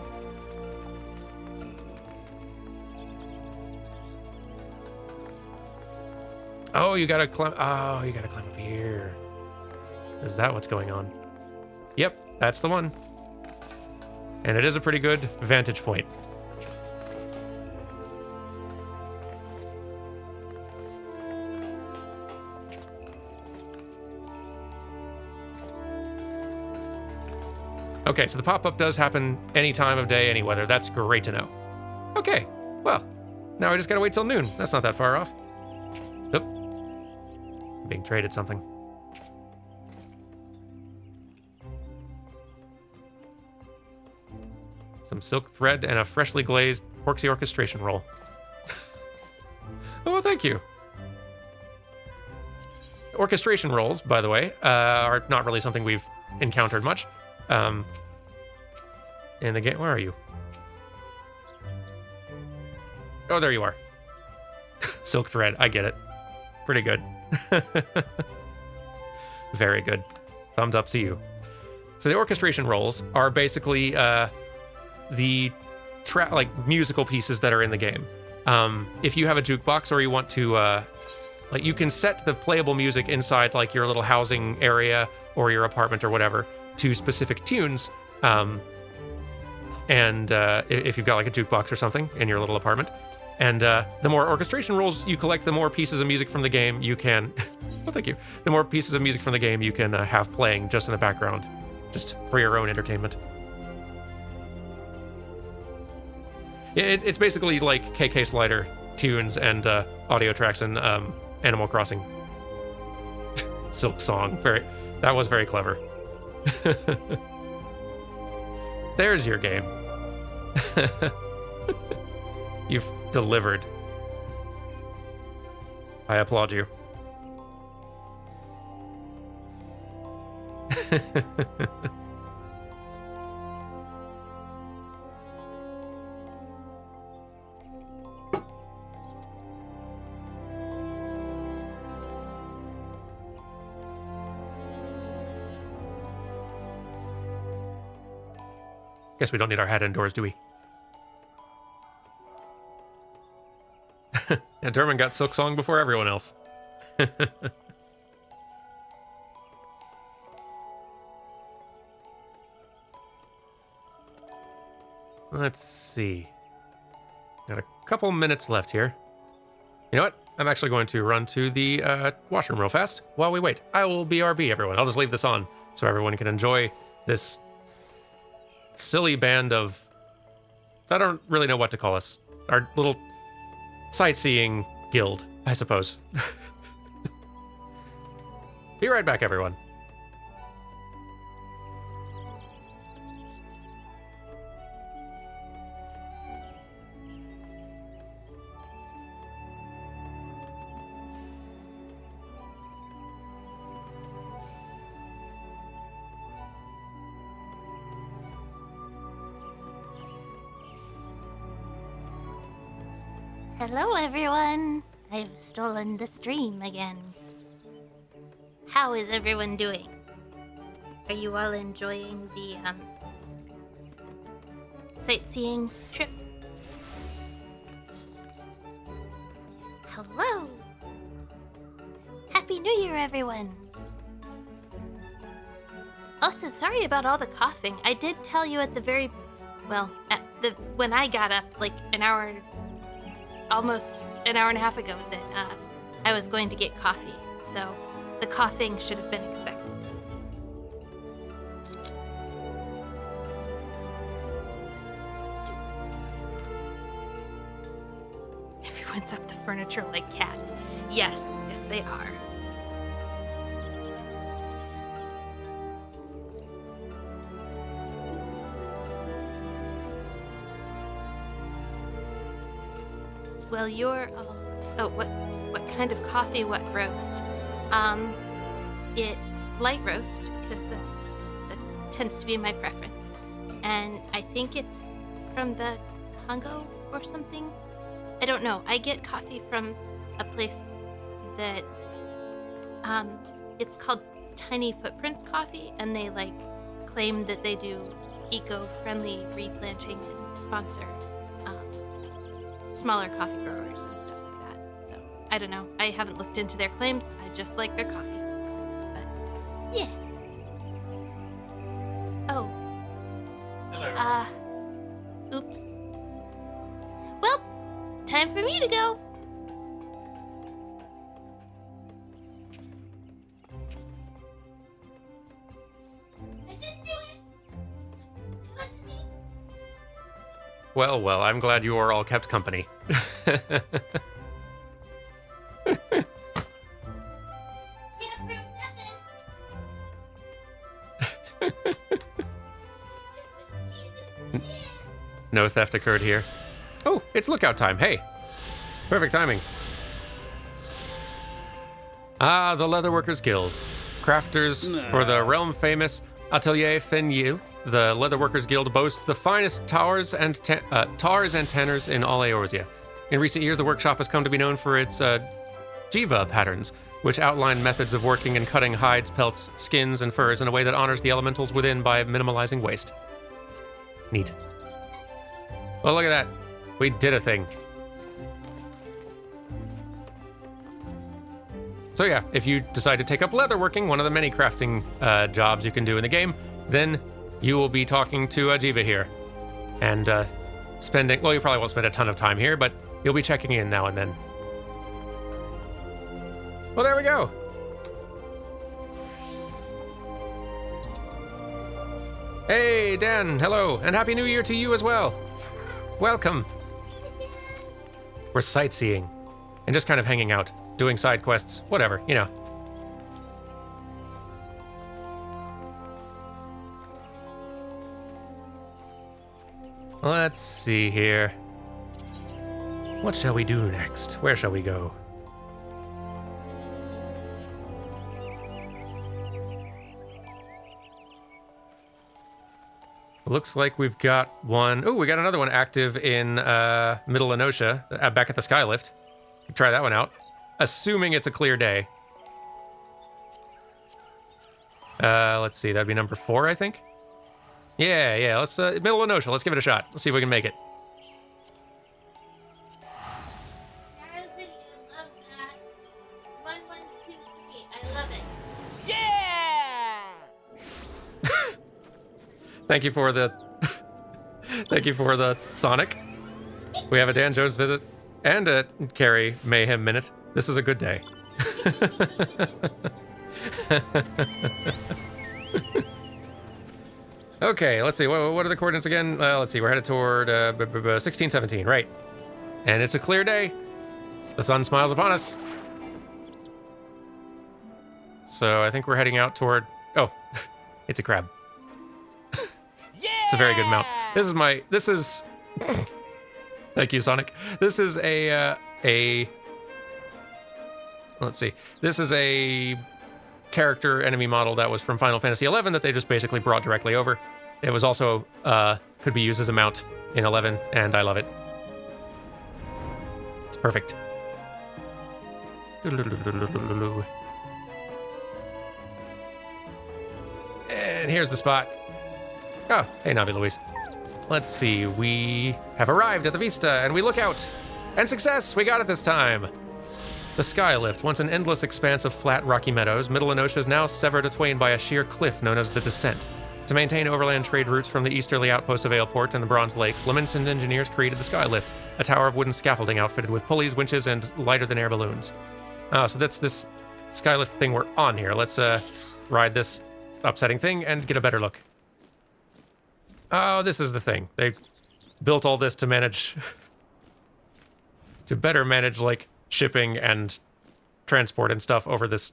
Oh, you gotta climb, up here. Is that what's going on? Yep, that's the one. And it is a pretty good vantage point. Okay, so the pop-up does happen any time of day, any weather. That's great to know. Okay, well, now I just gotta wait till noon. That's not that far off. Oop. Being traded something. some silk thread, and a freshly glazed porksy orchestration roll. Oh, thank you. Orchestration rolls, by the way, are not really something we've encountered much. In the game, where are you? Oh, there you are. Silk thread, I get it. Pretty good. Very good. Thumbs up to you. So the orchestration rolls are basically the musical pieces that are in the game. If you have a jukebox or you want to, you can set the playable music inside like your little housing area or your apartment or whatever to specific tunes. And if you've got like a jukebox or something in your little apartment, and the more orchestration rolls you collect, the more pieces of music from the game you can. Oh, thank you. The more pieces of music from the game you can have playing just in the background, just for your own entertainment. It's basically like KK Slider tunes and audio tracks and Animal Crossing. Silk Song. That was very clever. There's your game. You've delivered. I applaud you. Guess we don't need our hat indoors, do we? Yeah, Durmin got Silk Song before everyone else. Let's see. Got a couple minutes left here. You know what? I'm actually going to run to the washroom real fast while we wait. I will BRB, everyone. I'll just leave this on so everyone can enjoy this silly band of... I don't really know what to call us. Our little sightseeing guild, I suppose. Be right back, everyone. Hello everyone! I've stolen the stream again. How is everyone doing? Are you all enjoying the sightseeing trip? Hello! Happy New Year, everyone! Also, sorry about all the coughing. I did tell you at the very... well, when I got up, like almost an hour and a half ago, that I was going to get coffee, so the coughing should have been expected. Everyone's up the furniture like cats. Yes, they are. Well, you're... oh, what kind of coffee, what roast? It's light roast, because that tends to be my preference. And I think it's from the Congo or something? I don't know. I get coffee from a place that... it's called Tiny Footprints Coffee, and they, claim that they do eco-friendly replanting and sponsor smaller coffee growers and stuff like that. So, I don't know. I haven't looked into their claims. I just like their coffee. But, yeah. Oh. Hello. Oops. Well, time for me to go. I didn't do it. It wasn't me. Well, I'm glad you are all kept company. Can't prove nothing. Cheese in the jam. no theft occurred here. Oh, it's lookout time. Hey, perfect timing. Ah, the Leatherworkers Guild. Crafters for the realm-famous Atelier Fenyu. The Leatherworkers Guild boasts the finest tars and tanners in all Eorzea. In recent years, the workshop has come to be known for its jiva patterns, which outline methods of working and cutting hides, pelts, skins, and furs in a way that honors the elementals within by minimalizing waste. Neat. Well, look at that. We did a thing. So yeah, if you decide to take up leatherworking, one of the many crafting jobs you can do in the game, then you will be talking to Jiva here. And spending, well, you probably won't spend a ton of time here, but you'll be checking in now and then. Well, there we go. Hey, Dan, hello, and Happy New Year to you as well. Welcome. We're sightseeing and just kind of hanging out, doing side quests, whatever, you know. Let's see here. What shall we do next? Where shall we go? Looks like we've got one. Oh, we got another one active in Middle Enosha, back at the Skylift. Try that one out. Assuming it's a clear day. Let's see, that'd be number 4, I think. Yeah, let's, Middle Enosha, let's give it a shot. Let's see if we can make it. Darling, I love that. 1, 1, 2, 3. I love it. Thank you for the thank you for the Sonic. We have a Dan Jones visit and a Carrie Mayhem minute. This is a good day. Okay, let's see. What are the coordinates again? Let's see. We're headed toward 1617, right? And it's a clear day. The sun smiles upon us. So I think we're heading out toward. Oh, it's a crab. It's a very good mount. This is thank you, Sonic. This is let's see. This is a character enemy model that was from Final Fantasy XI that they just basically brought directly over. It was also could be used as a mount in 11, and I love it. It's perfect. And here's the spot. Oh, hey, Navi Louise. Let's see, we have arrived at the Vista, and we look out. And success, we got it this time. The Skylift, once an endless expanse of flat, rocky meadows, Middle Enosha is now severed atwain by a sheer cliff known as the Descent. To maintain overland trade routes from the easterly outpost of Aleport and the Bronze Lake, Leminson engineers created the Skylift, a tower of wooden scaffolding outfitted with pulleys, winches, and lighter-than-air balloons. So that's this Skylift thing we're on here. Let's ride this upsetting thing and get a better look. Oh, this is the thing. They built all this to manage... to better manage, like, shipping and transport and stuff over this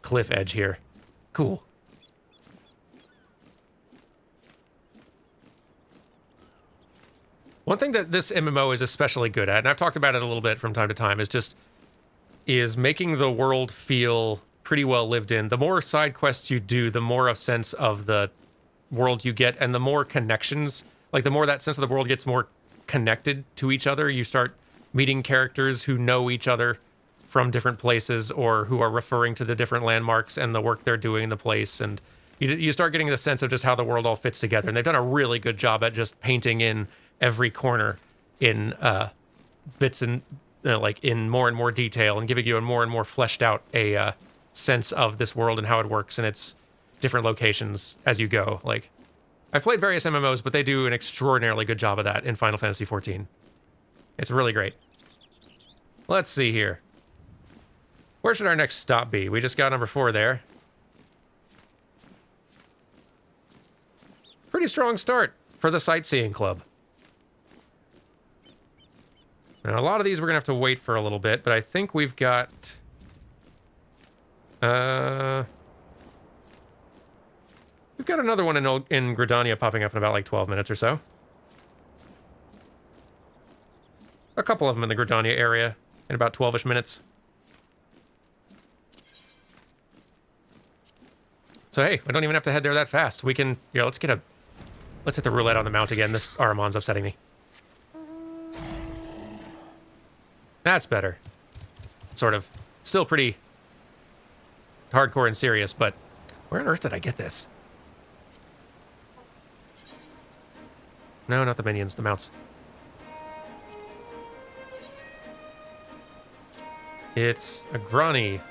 cliff edge here. Cool. One thing that this MMO is especially good at, and I've talked about it a little bit from time to time, is making the world feel pretty well lived in. The more side quests you do, the more a sense of the world you get, and the more connections, like the more that sense of the world gets more connected to each other. You start meeting characters who know each other from different places, or who are referring to the different landmarks and the work they're doing in the place, and you start getting the sense of just how the world all fits together. And they've done a really good job at just painting in every corner in bits and like in more and more detail, and giving you a more and more fleshed out a sense of this world and how it works and its different locations as you go. Like, I've played various MMOs, but they do an extraordinarily good job of that in Final Fantasy XIV. It's really great. Let's see here. Where should our next stop be? We just got number 4 there. Pretty strong start for the Sightseeing Club. Now, a lot of these we're going to have to wait for a little bit, but I think we've got... we've got another one in Gridania popping up in about like 12 minutes or so. a couple of them in the Gridania area in about 12-ish minutes. So hey, we don't even have to head there that fast. We can, let's hit the roulette on the mount again. This Aramon's upsetting me. That's better. Sort of. Still pretty hardcore and serious, but where on earth did I get this? No, not the minions, the mounts. It's a Grani.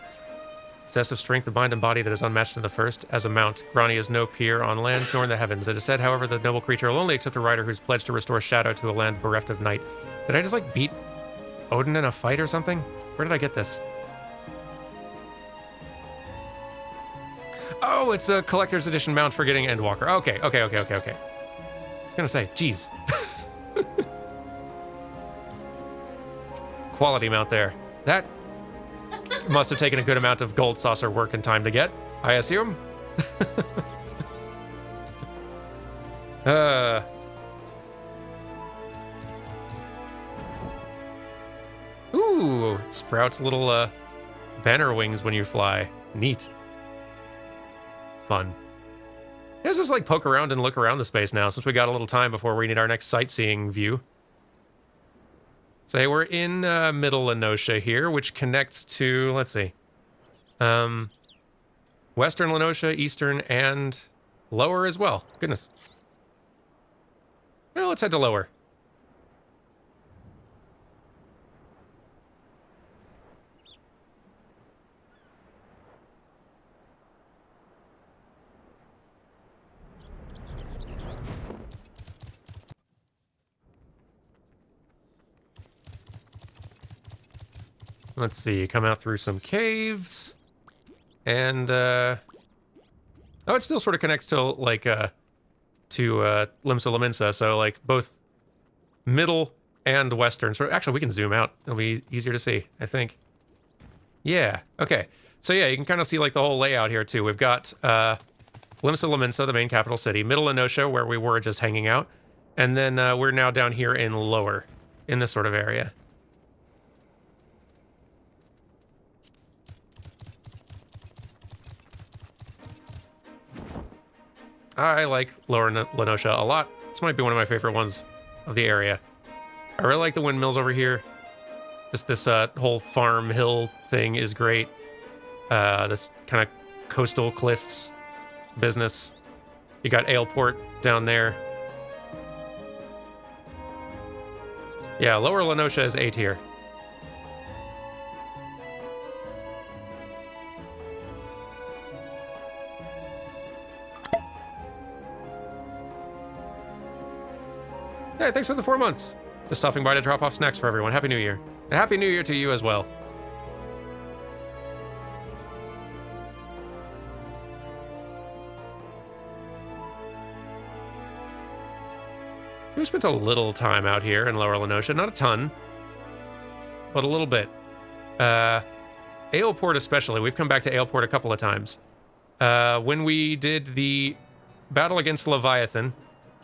Possessive strength of mind and body that is unmatched in the first. As a mount, Grani is no peer on land nor in the heavens. It is said, however, the noble creature will only accept a rider who's pledged to restore shadow to a land bereft of night. Did I just, like, beat Odin in a fight or something? Where did I get this? Oh, it's a collector's edition mount for getting Endwalker. Okay. I was gonna say, geez. Quality mount there. That must have taken a good amount of gold saucer work and time to get, I assume. Ooh, it sprouts little banner wings when you fly. Neat. Fun. Let's just like poke around and look around the space now, since we got a little time before we need our next sightseeing view. So hey, we're in Middle Lenosha here, which connects to, let's see, Western Lenosha, Eastern, and Lower as well. Goodness. Well, let's head to Lower. Let's see, come out through some caves, and, oh, it still sort of connects to, like, to Limsa Laminsa, so, like, both Middle and Western. So, actually, we can zoom out. It'll be easier to see, I think. Yeah, okay. So, yeah, you can kind of see, like, the whole layout here, too. We've got, Limsa Laminsa, the main capital city, Middle Lenosha, where we were just hanging out, and then, we're now down here in Lower, in this sort of area. I like Lower Lenosha a lot. This might be one of my favorite ones of the area. I really like the windmills over here. Just this whole farm hill thing is great. This kind of coastal cliffs business. You got Aleport down there. Yeah, Lower Lenosha is A tier. Hey, thanks for the 4 months. Just stopping by to drop off snacks for everyone. Happy New Year. And Happy New Year to you as well. We spent a little time out here in Lower Lenosha. Not a ton, but a little bit. Aleport especially. We've come back to Aleport a couple of times. When we did the battle against Leviathan,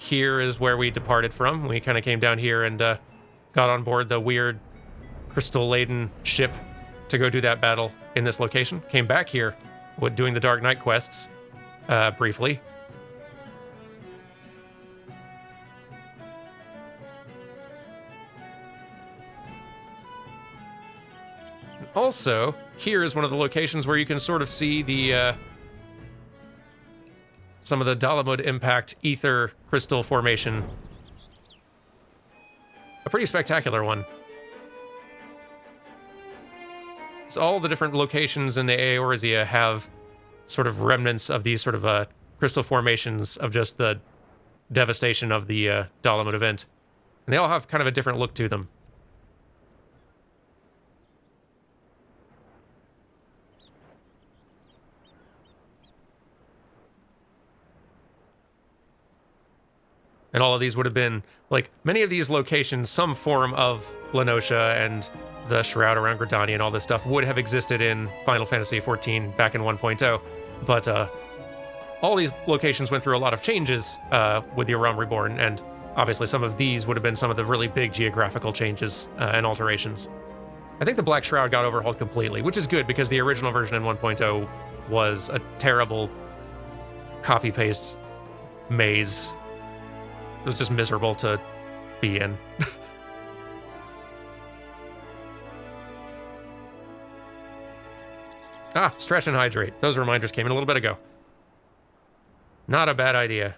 here is where we departed from. We kind of came down here and got on board the weird crystal-laden ship to go do that battle in this location. Came back here with doing the Dark Knight quests briefly. Also, here is one of the locations where you can sort of see the some of the Dalamud Impact Ether Crystal Formation. A pretty spectacular one. So all the different locations in the Eorzea have sort of remnants of these sort of crystal formations of just the devastation of the Dalamud event. And they all have kind of a different look to them. And all of these would have been, like, many of these locations, some form of Lenosha and the Shroud around Gridania and all this stuff would have existed in Final Fantasy XIV back in 1.0. But all these locations went through a lot of changes with the Aram Reborn, and obviously some of these would have been some of the really big geographical changes and alterations. I think the Black Shroud got overhauled completely, which is good because the original version in 1.0 was a terrible copy-paste maze. It was just miserable to be in. Stretch and hydrate. Those reminders came in a little bit ago. Not a bad idea.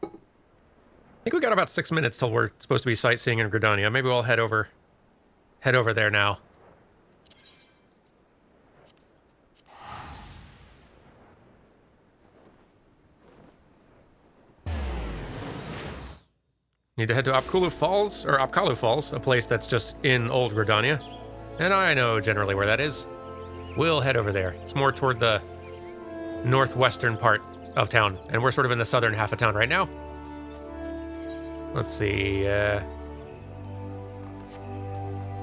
I think we got about 6 minutes till we're supposed to be sightseeing in Gridania. Maybe we'll head over there now. Need to head to Apkalu Falls, a place that's just in Old Gridania. And I know generally where that is. We'll head over there. It's more toward the northwestern part of town, and we're sort of in the southern half of town right now. Let's see, yeah,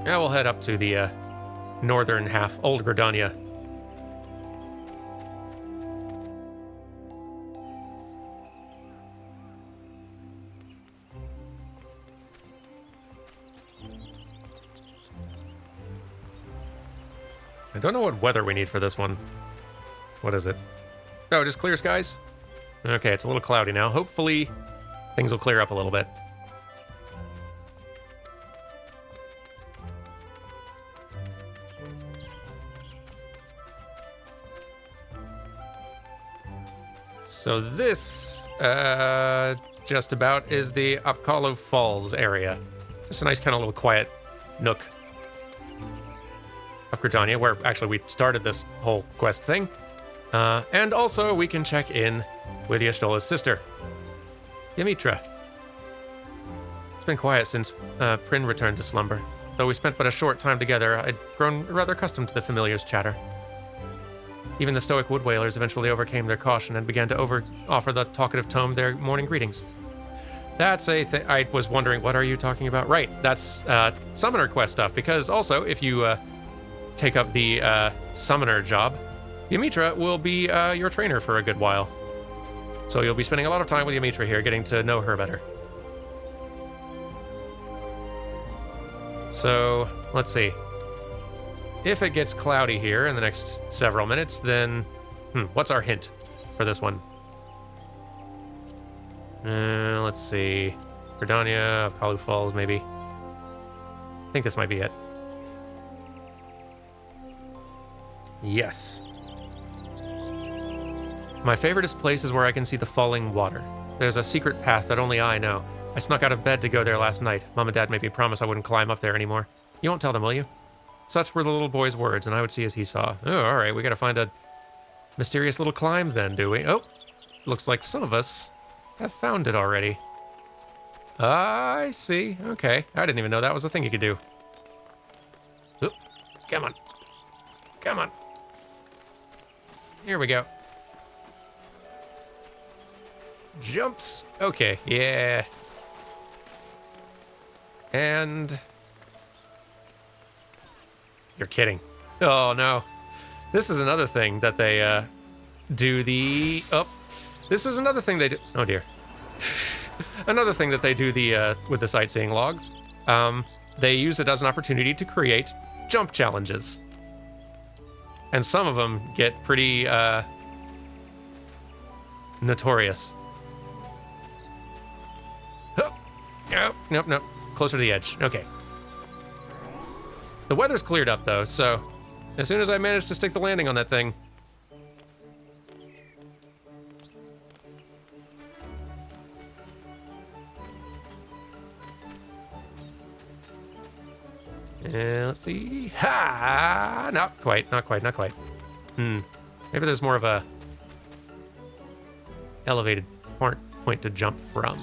we'll head up to the northern half, Old Gridania. I don't know what weather we need for this one. What is it? Oh, just clear skies? Okay, it's a little cloudy now. Hopefully things will clear up a little bit. So this, just about is the Apkalu Falls area. Just a nice kind of little quiet nook of Gridania, where actually we started this whole quest thing. And also we can check in with Y'shtola's sister, Ymitra. It's been quiet since Prin returned to slumber. Though we spent but a short time together, I'd grown rather accustomed to the familiar's chatter. Even the stoic wood whalers eventually overcame their caution and began to offer the talkative tome their morning greetings. That's a thing. I was wondering, what are you talking about? Right, that's summoner quest stuff, because also, if you take up the summoner job, Ymitra will be your trainer for a good while. So you'll be spending a lot of time with Ymitra here, getting to know her better. So, let's see. If it gets cloudy here in the next several minutes, then... what's our hint for this one? Let's see. Gridania, Apkalu Falls, maybe. I think this might be it. Yes. My favoriteest place is where I can see the falling water. There's a secret path that only I know. I snuck out of bed to go there last night. Mom and Dad made me promise I wouldn't climb up there anymore. You won't tell them, will you? Such were the little boy's words, and I would see as he saw. Oh, all right, we gotta find a mysterious little climb then, do we? Oh, looks like some of us have found it already. I see. Okay, I didn't even know that was a thing you could do. Oop, come on. Come on. Here we go. Jumps. Okay, yeah. And... You're kidding. Oh, no. This is another thing that they do the... Oh, this is another thing they do... Oh, dear. Another thing that they do with the sightseeing logs. They use it as an opportunity to create jump challenges. And some of them get pretty notorious. Oh, nope. Closer to the edge. Okay. The weather's cleared up, though, so as soon as I manage to stick the landing on that thing... let's see... Ha! Not quite. Maybe there's more of a elevated point to jump from.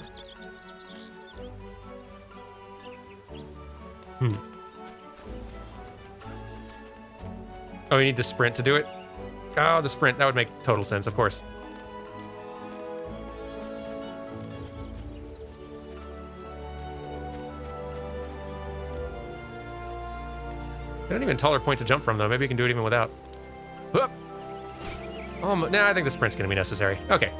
Oh, you need the sprint to do it? Oh, the sprint. That would make total sense, of course. An even taller point to jump from, though. Maybe you can do it even without. Whoop. Nah, I think the sprint's going to be necessary. Okay.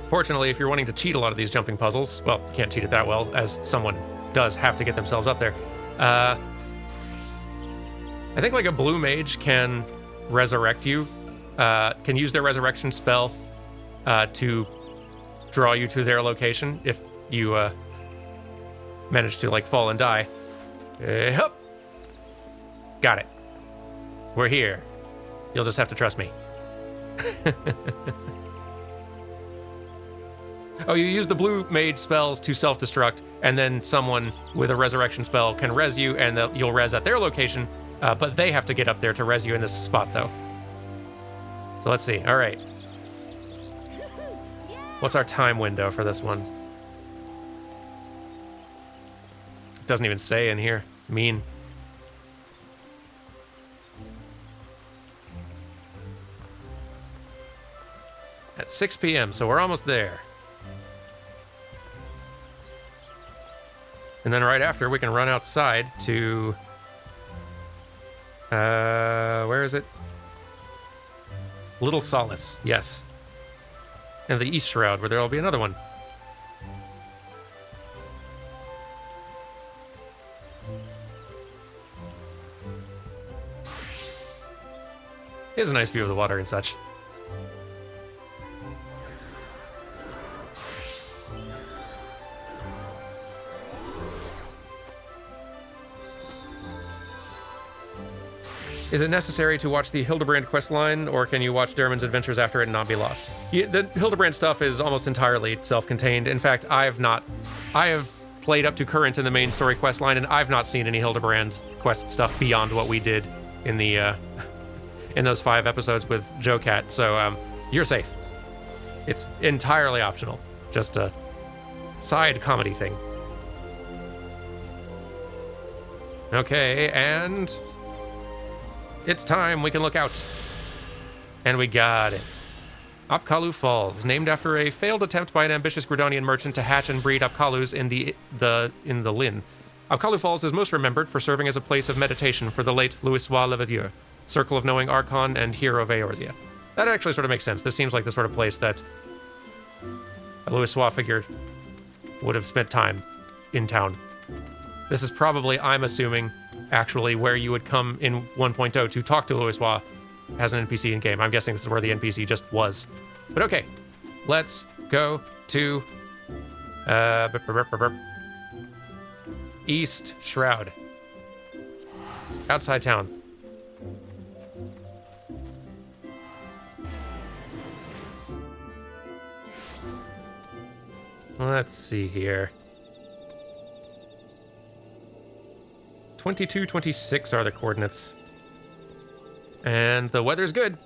Fortunately, if you're wanting to cheat a lot of these jumping puzzles, well, you can't cheat it that well, as someone does have to get themselves up there. I think like a blue mage can resurrect you, can use their resurrection spell to draw you to their location if you manage to like fall and die. Hup. Got it. We're here. You'll just have to trust me. Oh, you use the blue mage spells to self-destruct, and then someone with a resurrection spell can res you, and you'll res at their location, but they have to get up there to res you in this spot, though. So let's see. All right. What's our time window for this one? It doesn't even say in here. Mean. At 6 p.m., so we're almost there. And then right after, we can run outside to... where is it? Little Solace, yes. And the East Shroud, where there'll be another one. Here's a nice view of the water and such. Is it necessary to watch the Hildebrand questline, or can you watch Durmin's adventures after it and not be lost? The Hildebrand stuff is almost entirely self-contained. In fact, I have played up to current in the main story questline, and I've not seen any Hildebrand quest stuff beyond what we did in the in those 5 episodes with Joe Cat. So you're safe. It's entirely optional, just a side comedy thing. Okay, and it's time. We can look out. And we got it. Apkalu Falls, named after a failed attempt by an ambitious Gridanian merchant to hatch and breed Apkalus in the Lin. Apkalu Falls is most remembered for serving as a place of meditation for the late Louisoix Levasseur, Circle of Knowing Archon and Hero of Eorzea. That actually sort of makes sense. This seems like the sort of place that Louisoix figured would have spent time in town. This is probably, I'm assuming, actually where you would come in 1.0 to talk to Louisoix as an NPC in game. I'm guessing this is where the NPC just was. But okay, let's go to East Shroud. Outside town. Let's see here. 22, 26 are the coordinates. And the weather's good.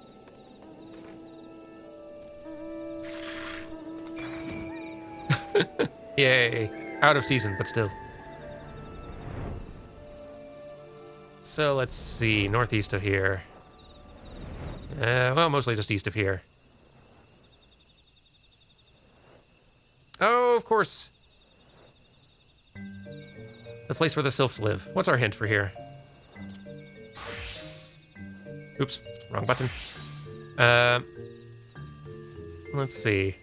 Yay. Out of season, but still. So let's see. Northeast of here. Well, mostly just east of here. Oh, of course. The place where the sylphs live. What's our hint for here? Oops, wrong button. Let's see.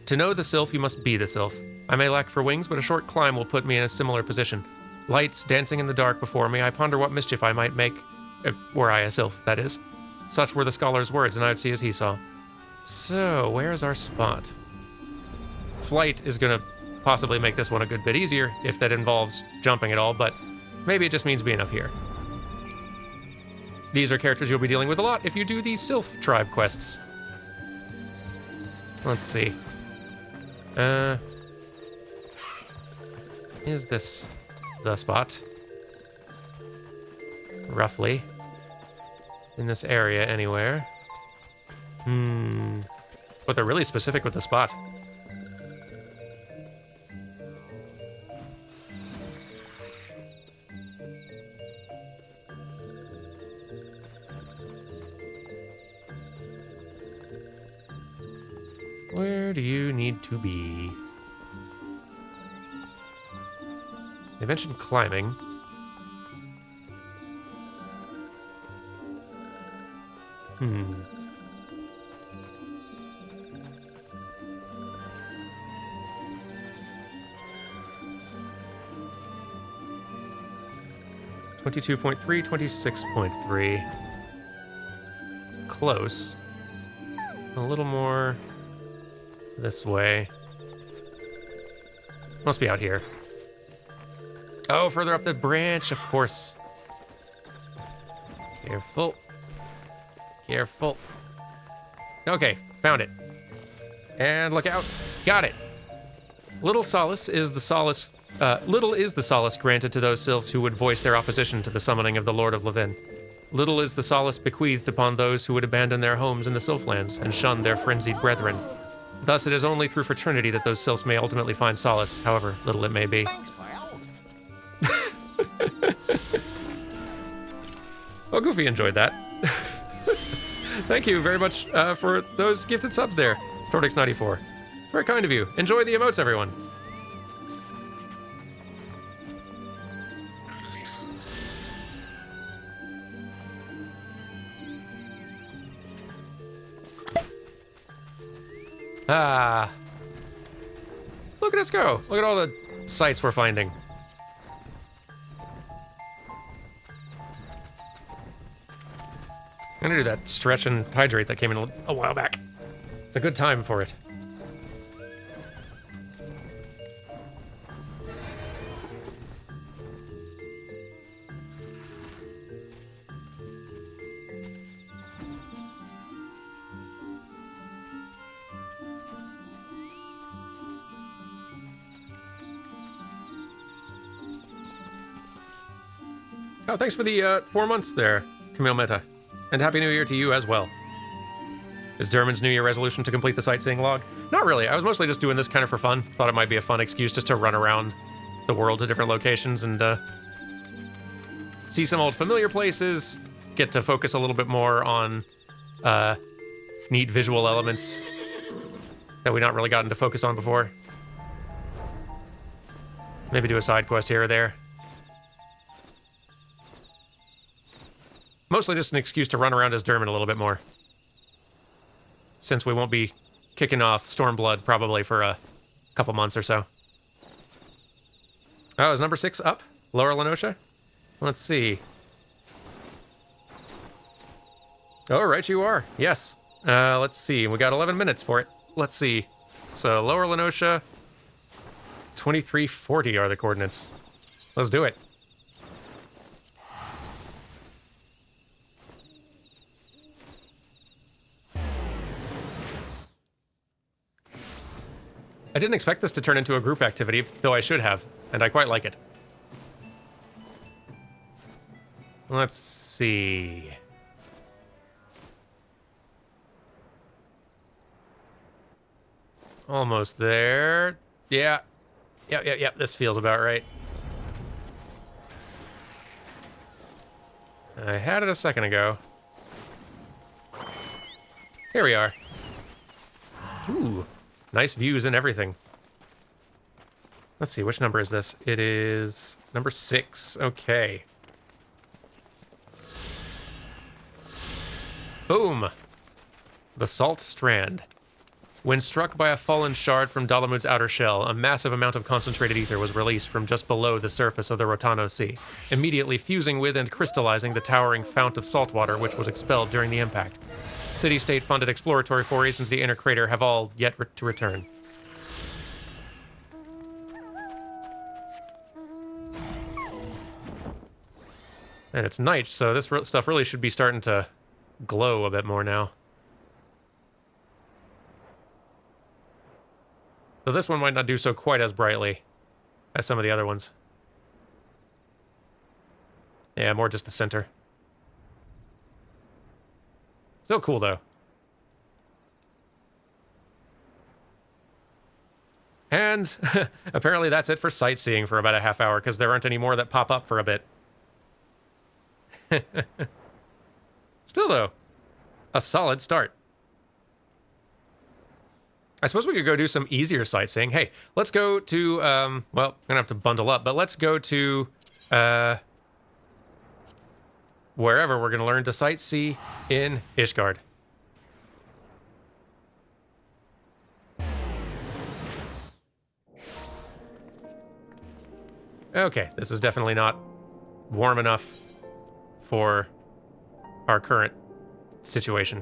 To know the sylph, you must be the sylph. I may lack for wings, but a short climb will put me in a similar position. Lights dancing in the dark before me, I ponder what mischief I might make, were I a sylph, that is. Such were the scholar's words, and I would see as he saw. So, where's our spot? Flight is gonna possibly make this one a good bit easier, if that involves jumping at all, but maybe it just means being up here. These are characters you'll be dealing with a lot if you do these Sylph tribe quests. Let's see. Is this the spot? Roughly. In this area, anywhere. But they're really specific with the spot. Where do you need to be? They mentioned climbing. Hmm. $22.3, 26.3. Close. A little more this way. Must be out here. Oh, further up the branch, of course. Careful. Careful. Okay, found it. And look out. Got it. Little is the solace granted to those sylphs who would voice their opposition to the summoning of the Lord of Levin. Little is the solace bequeathed upon those who would abandon their homes in the Sylphlands and shun their frenzied brethren. Thus, it is only through fraternity that those sylphs may ultimately find solace, however little it may be. Thanks for help. Well, Goofy enjoyed that. Thank you very much for those gifted subs there, Tordix94. It's very kind of you. Enjoy the emotes, everyone. Ah. Look at us go. Look at all the sights we're finding. I'm gonna do that stretch and hydrate that came in a while back. It's a good time for it. Oh, thanks for the 4 months there, Camille Meta. And Happy New Year to you as well. Is Durmin's New Year resolution to complete the sightseeing log? Not really. I was mostly just doing this kind of for fun. Thought it might be a fun excuse just to run around the world to different locations and see some old familiar places, get to focus a little bit more on neat visual elements that we not really gotten to focus on before. Maybe do a side quest here or there. Mostly just an excuse to run around as Durmin a little bit more. Since we won't be kicking off Stormblood probably for a couple months or so. Oh, is number 6 up? Lower Lenosha? Let's see. Oh, right you are. Yes. Let's see. We got 11 minutes for it. Let's see. So, Lower Lenosha, 2340 are the coordinates. Let's do it. I didn't expect this to turn into a group activity, though I should have, and I quite like it. Let's see. Almost there. Yeah. Yep, this feels about right. I had it a second ago. Here we are. Ooh. Nice views and everything. Let's see, which number is this? It is number 6. Okay. Boom! The Salt Strand. When struck by a fallen shard from Dalamud's outer shell, a massive amount of concentrated ether was released from just below the surface of the Rotano Sea, immediately fusing with and crystallizing the towering fount of saltwater which was expelled during the impact. City-state funded exploratory forays into the inner crater have all yet to return. And it's night, so this stuff really should be starting to glow a bit more now. Though this one might not do so quite as brightly as some of the other ones. Yeah, more just the center. Still cool, though. And apparently that's it for sightseeing for about a half hour, because there aren't any more that pop up for a bit. Still, though, a solid start. I suppose we could go do some easier sightseeing. Hey, let's go to, well, I'm gonna have to bundle up, but let's go to, wherever we're gonna learn to sightsee in Ishgard. Okay, this is definitely not warm enough for our current situation.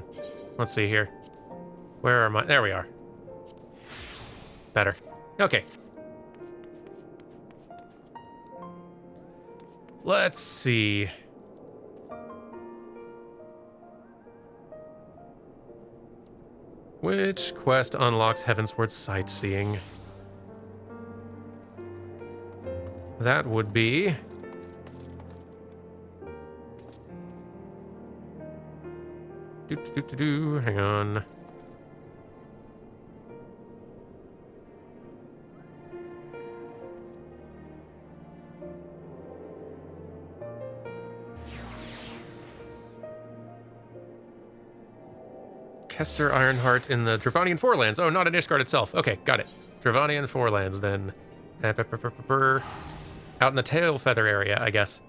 Let's see here. Where are my... There we are. Better. Okay. Let's see. Which quest unlocks Heavensward sightseeing? That would be... Hang on. Kester Ironheart in the Dravanian Forelands. Oh, not in Ishgard itself. Okay, got it. Dravanian Forelands, then. Out in the Tail Feather area, I guess.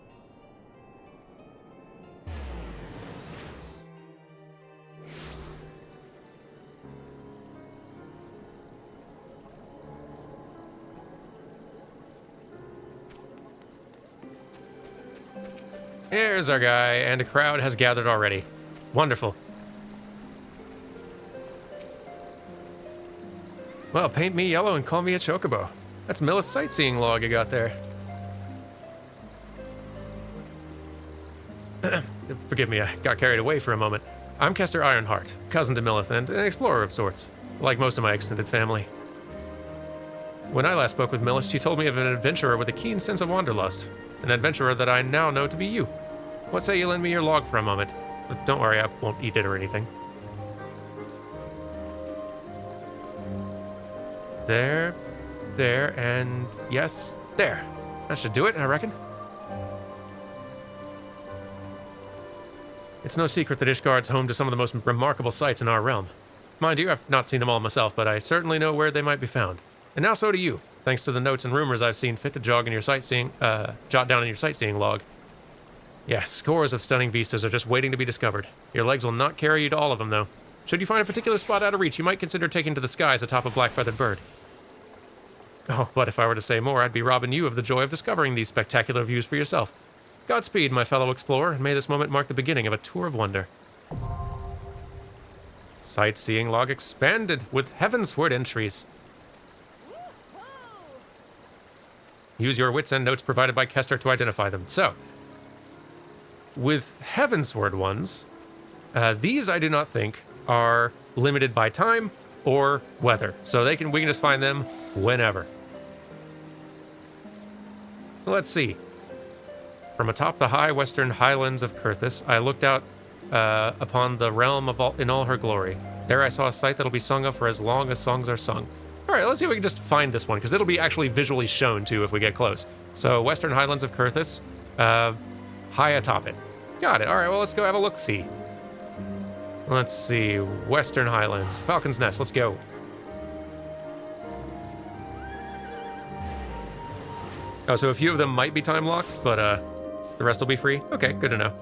There's our guy, and a crowd has gathered already. Wonderful. Well, paint me yellow and call me a chocobo. That's Millet's sightseeing log you got there. Forgive me, I got carried away for a moment. I'm Kester Ironheart, cousin to Millith and an explorer of sorts, like most of my extended family. When I last spoke with Millis, she told me of an adventurer with a keen sense of wanderlust, an adventurer that I now know to be you. What say you lend me your log for a moment? But don't worry, I won't eat it or anything. There, and yes, there. That should do it, I reckon. It's no secret that Ishgard's home to some of the most remarkable sights in our realm. Mind you, I've not seen them all myself, but I certainly know where they might be found. And now so do you, thanks to the notes and rumors I've seen fit to jot down in your sightseeing log. Yeah, scores of stunning vistas are just waiting to be discovered. Your legs will not carry you to all of them, though. Should you find a particular spot out of reach, you might consider taking to the skies atop a black-feathered bird. Oh, but if I were to say more, I'd be robbing you of the joy of discovering these spectacular views for yourself. Godspeed, my fellow explorer, and may this moment mark the beginning of a tour of wonder. Sightseeing log expanded with Heavensward entries. Use your wits and notes provided by Kester to identify them. So, with Heavensward ones, these I do not think are limited by time or weather. So we can just find them whenever. So let's see. From atop the high western highlands of Kurthis, I looked out upon the realm in all her glory. There I saw a sight that'll be sung of for as long as songs are sung. All right, let's see if we can just find this one, because it'll be actually visually shown, too, if we get close. So, western highlands of Kurthis, high atop it. Got it. All right, well, let's go have a look-see. Let's see. Western highlands. Falcon's Nest. Let's go. Oh, so a few of them might be time-locked, but the rest will be free? Okay, good to know.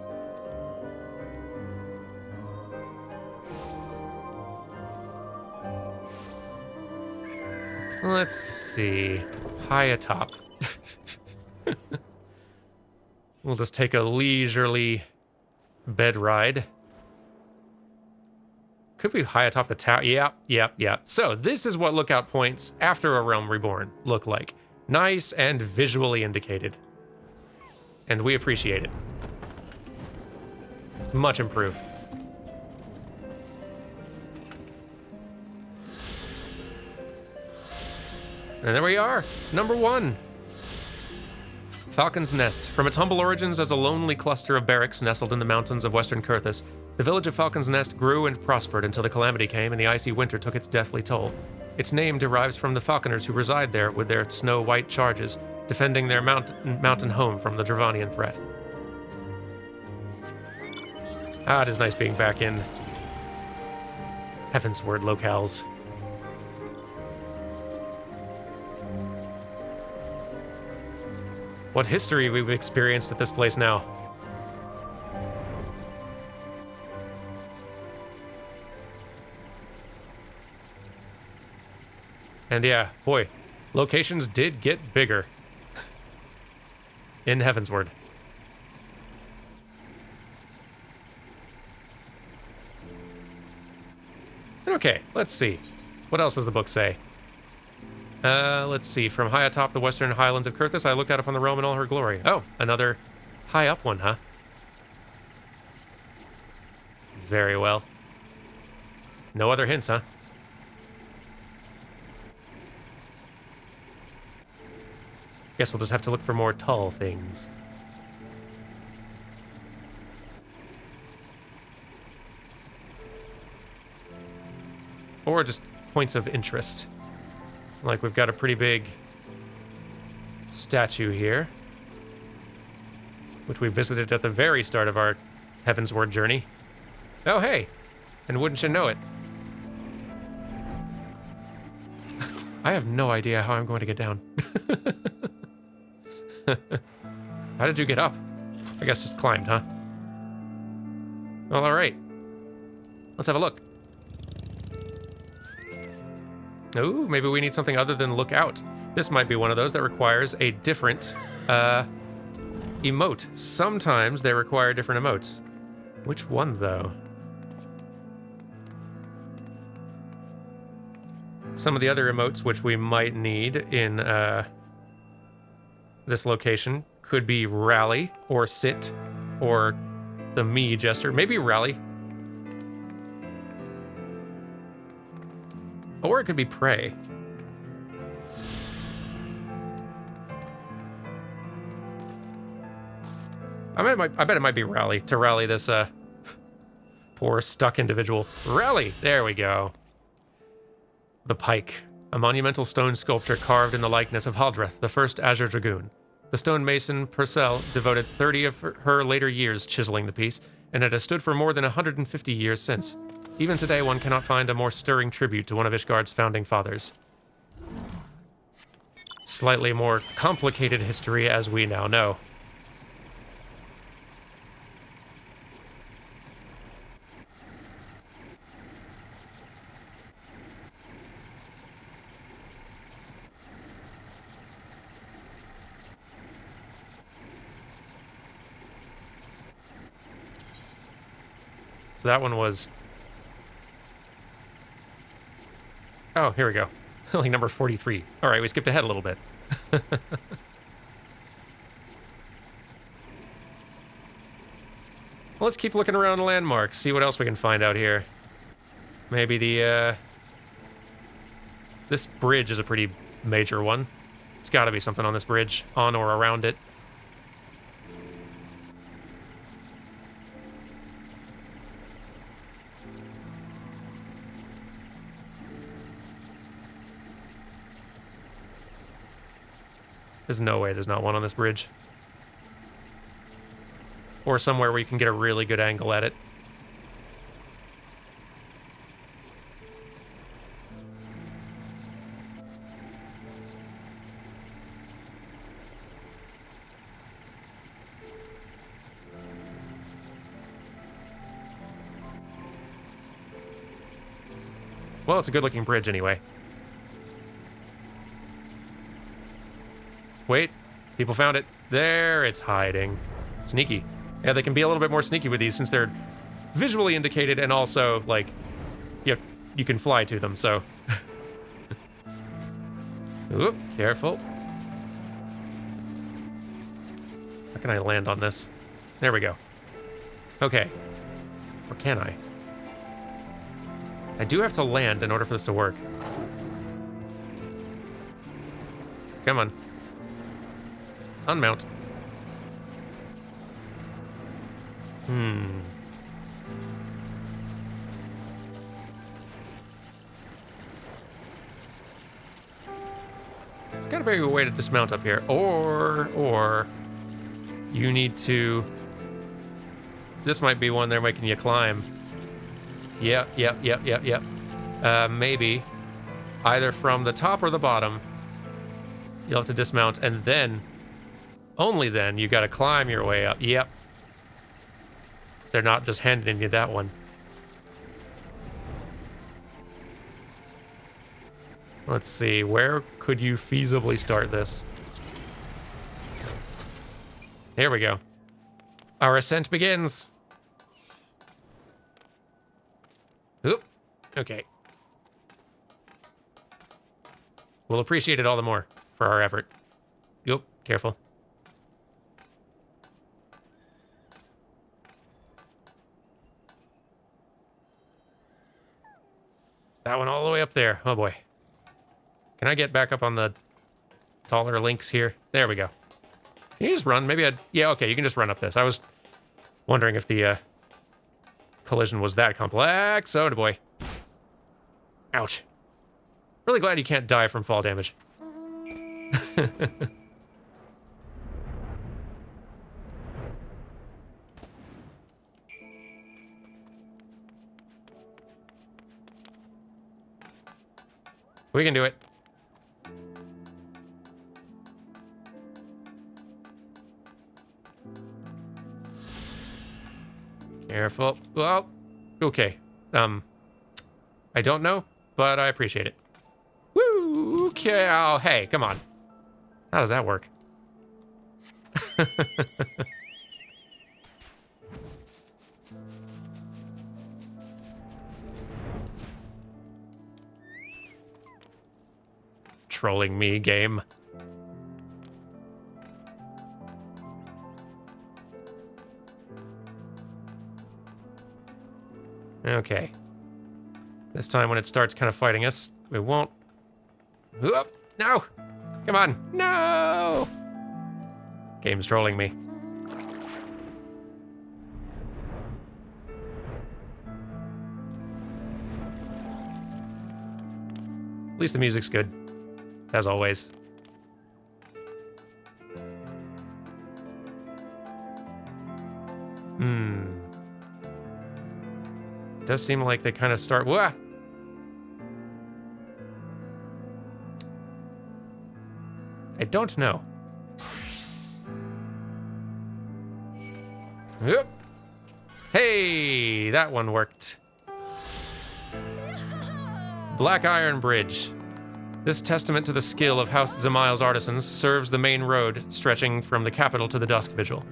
Let's see. High atop. We'll just take a leisurely bed ride. Could be high atop the tower. Yeah. So this is what lookout points after a Realm Reborn look like. Nice and visually indicated. And we appreciate it. It's much improved. And there we are, number 1. Falcon's Nest. From its humble origins as a lonely cluster of barracks nestled in the mountains of western Kurthis, the village of Falcon's Nest grew and prospered until the calamity came and the icy winter took its deathly toll. Its name derives from the falconers who reside there with their snow-white charges, defending their mountain home from the Dravanian threat. It is nice being back in Heavensward locales. what history we've experienced at this place now. And yeah, boy, locations did get bigger in Heavensward. Okay, let's see. What else does the book say? Let's see. From high atop the western highlands of Kurthus, I looked out upon the realm in all her glory. Oh, another high up one, huh? Very well. No other hints, huh? Guess we'll just have to look for more tall things. Or just points of interest. Like we've got a pretty big statue here, which we visited at the very start of our Heavensward journey. Oh, hey! And wouldn't you know it? I have no idea how I'm going to get down. How did you get up? I guess just climbed, huh? Well, alright. Let's have a look. Ooh, maybe we need something other than look out. This might be one of those that requires a different emote. Sometimes they require different emotes. Which one, though? Some of the other emotes which we might need in this location could be rally or sit or the me gesture. Maybe rally. Or it could be pray. I bet it might be rally, to rally this poor stuck individual. Rally! There we go. The Pike, a monumental stone sculpture carved in the likeness of Haldreth, the first Azure Dragoon. The stonemason Purcell devoted 30 of her later years chiseling the piece, and it has stood for more than 150 years since. Even today, one cannot find a more stirring tribute to one of Ishgard's founding fathers. Slightly more complicated history as we now know. So that one was... Oh, here we go. Like number 43. All right, we skipped ahead a little bit. Well, let's keep looking around landmarks, see what else we can find out here. Maybe the, this bridge is a pretty major one. There's got to be something on this bridge, on or around it. There's no way there's not one on this bridge. Or somewhere where you can get a really good angle at it. Well, it's a good looking bridge anyway. Wait, people found it. There, it's hiding. Sneaky. Yeah, they can be a little bit more sneaky with these since they're visually indicated and also, like, you can fly to them, so. Oop, careful. How can I land on this? There we go. Okay. Or can I? I do have to land in order for this to work. Come on. Unmount. There's gotta be a way to dismount up here. Or you need to... This might be one they're making you climb. Yep. Maybe either from the top or the bottom, you'll have to dismount and then only then, you gotta climb your way up. Yep. They're not just handing you that one. Let's see, where could you feasibly start this? Here we go. Our ascent begins. Oop. Okay. We'll appreciate it all the more for our effort. Oop, careful. That one all the way up there. Oh boy. Can I get back up on the taller links here? There we go. Can you just run? Maybe I'd... Yeah, okay, you can just run up this. I was wondering if the collision was that complex. Oh boy. Ouch. Really glad you can't die from fall damage. We can do it. Careful. Well, okay. I don't know, but I appreciate it. Woo! Okay. Oh, hey, come on. How does that work? Trolling me, game. Okay. This time when it starts kind of fighting us, we won't... Whoop! No! Come on! No! Game's trolling me. At least the music's good. As always. Does seem like they kind of start... Wah! I don't know. Yep. Hey, that one worked. Black Iron Bridge. This testament to the skill of House Zamile's artisans serves the main road stretching from the capital to the Dusk Vigil.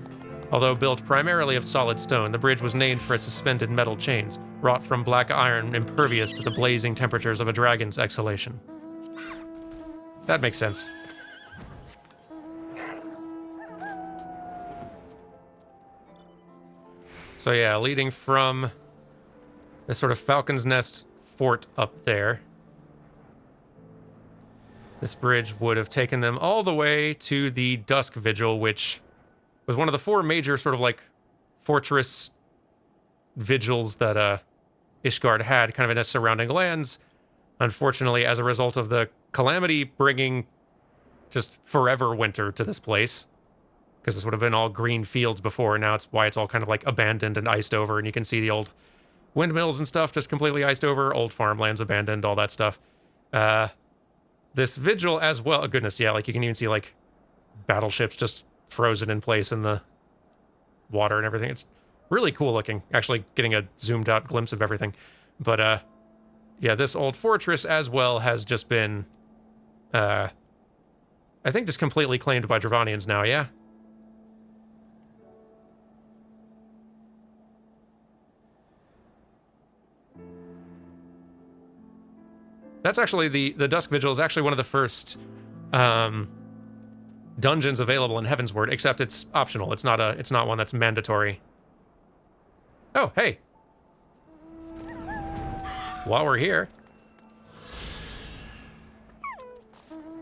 Although built primarily of solid stone, the bridge was named for its suspended metal chains, wrought from black iron impervious to the blazing temperatures of a dragon's exhalation. That makes sense. So yeah, leading from this sort of Falcon's Nest fort up there, this bridge would have taken them all the way to the Dusk Vigil, which was one of the four major sort of like fortress vigils that Ishgard had kind of in its surrounding lands. Unfortunately, as a result of the calamity bringing just forever winter to this place, because this would have been all green fields before, and now it's why it's all kind of like abandoned and iced over, and you can see the old windmills and stuff just completely iced over, old farmlands abandoned, all that stuff. This vigil as well, oh goodness, yeah, like you can even see like battleships just frozen in place in the water and everything. It's really cool looking, actually getting a zoomed out glimpse of everything. But yeah, this old fortress as well has just been I think just completely claimed by Dravanians now, yeah? That's actually the Dusk Vigil is actually one of the first dungeons available in Heavensward, except it's optional. It's not one that's mandatory. Oh, hey. While we're here,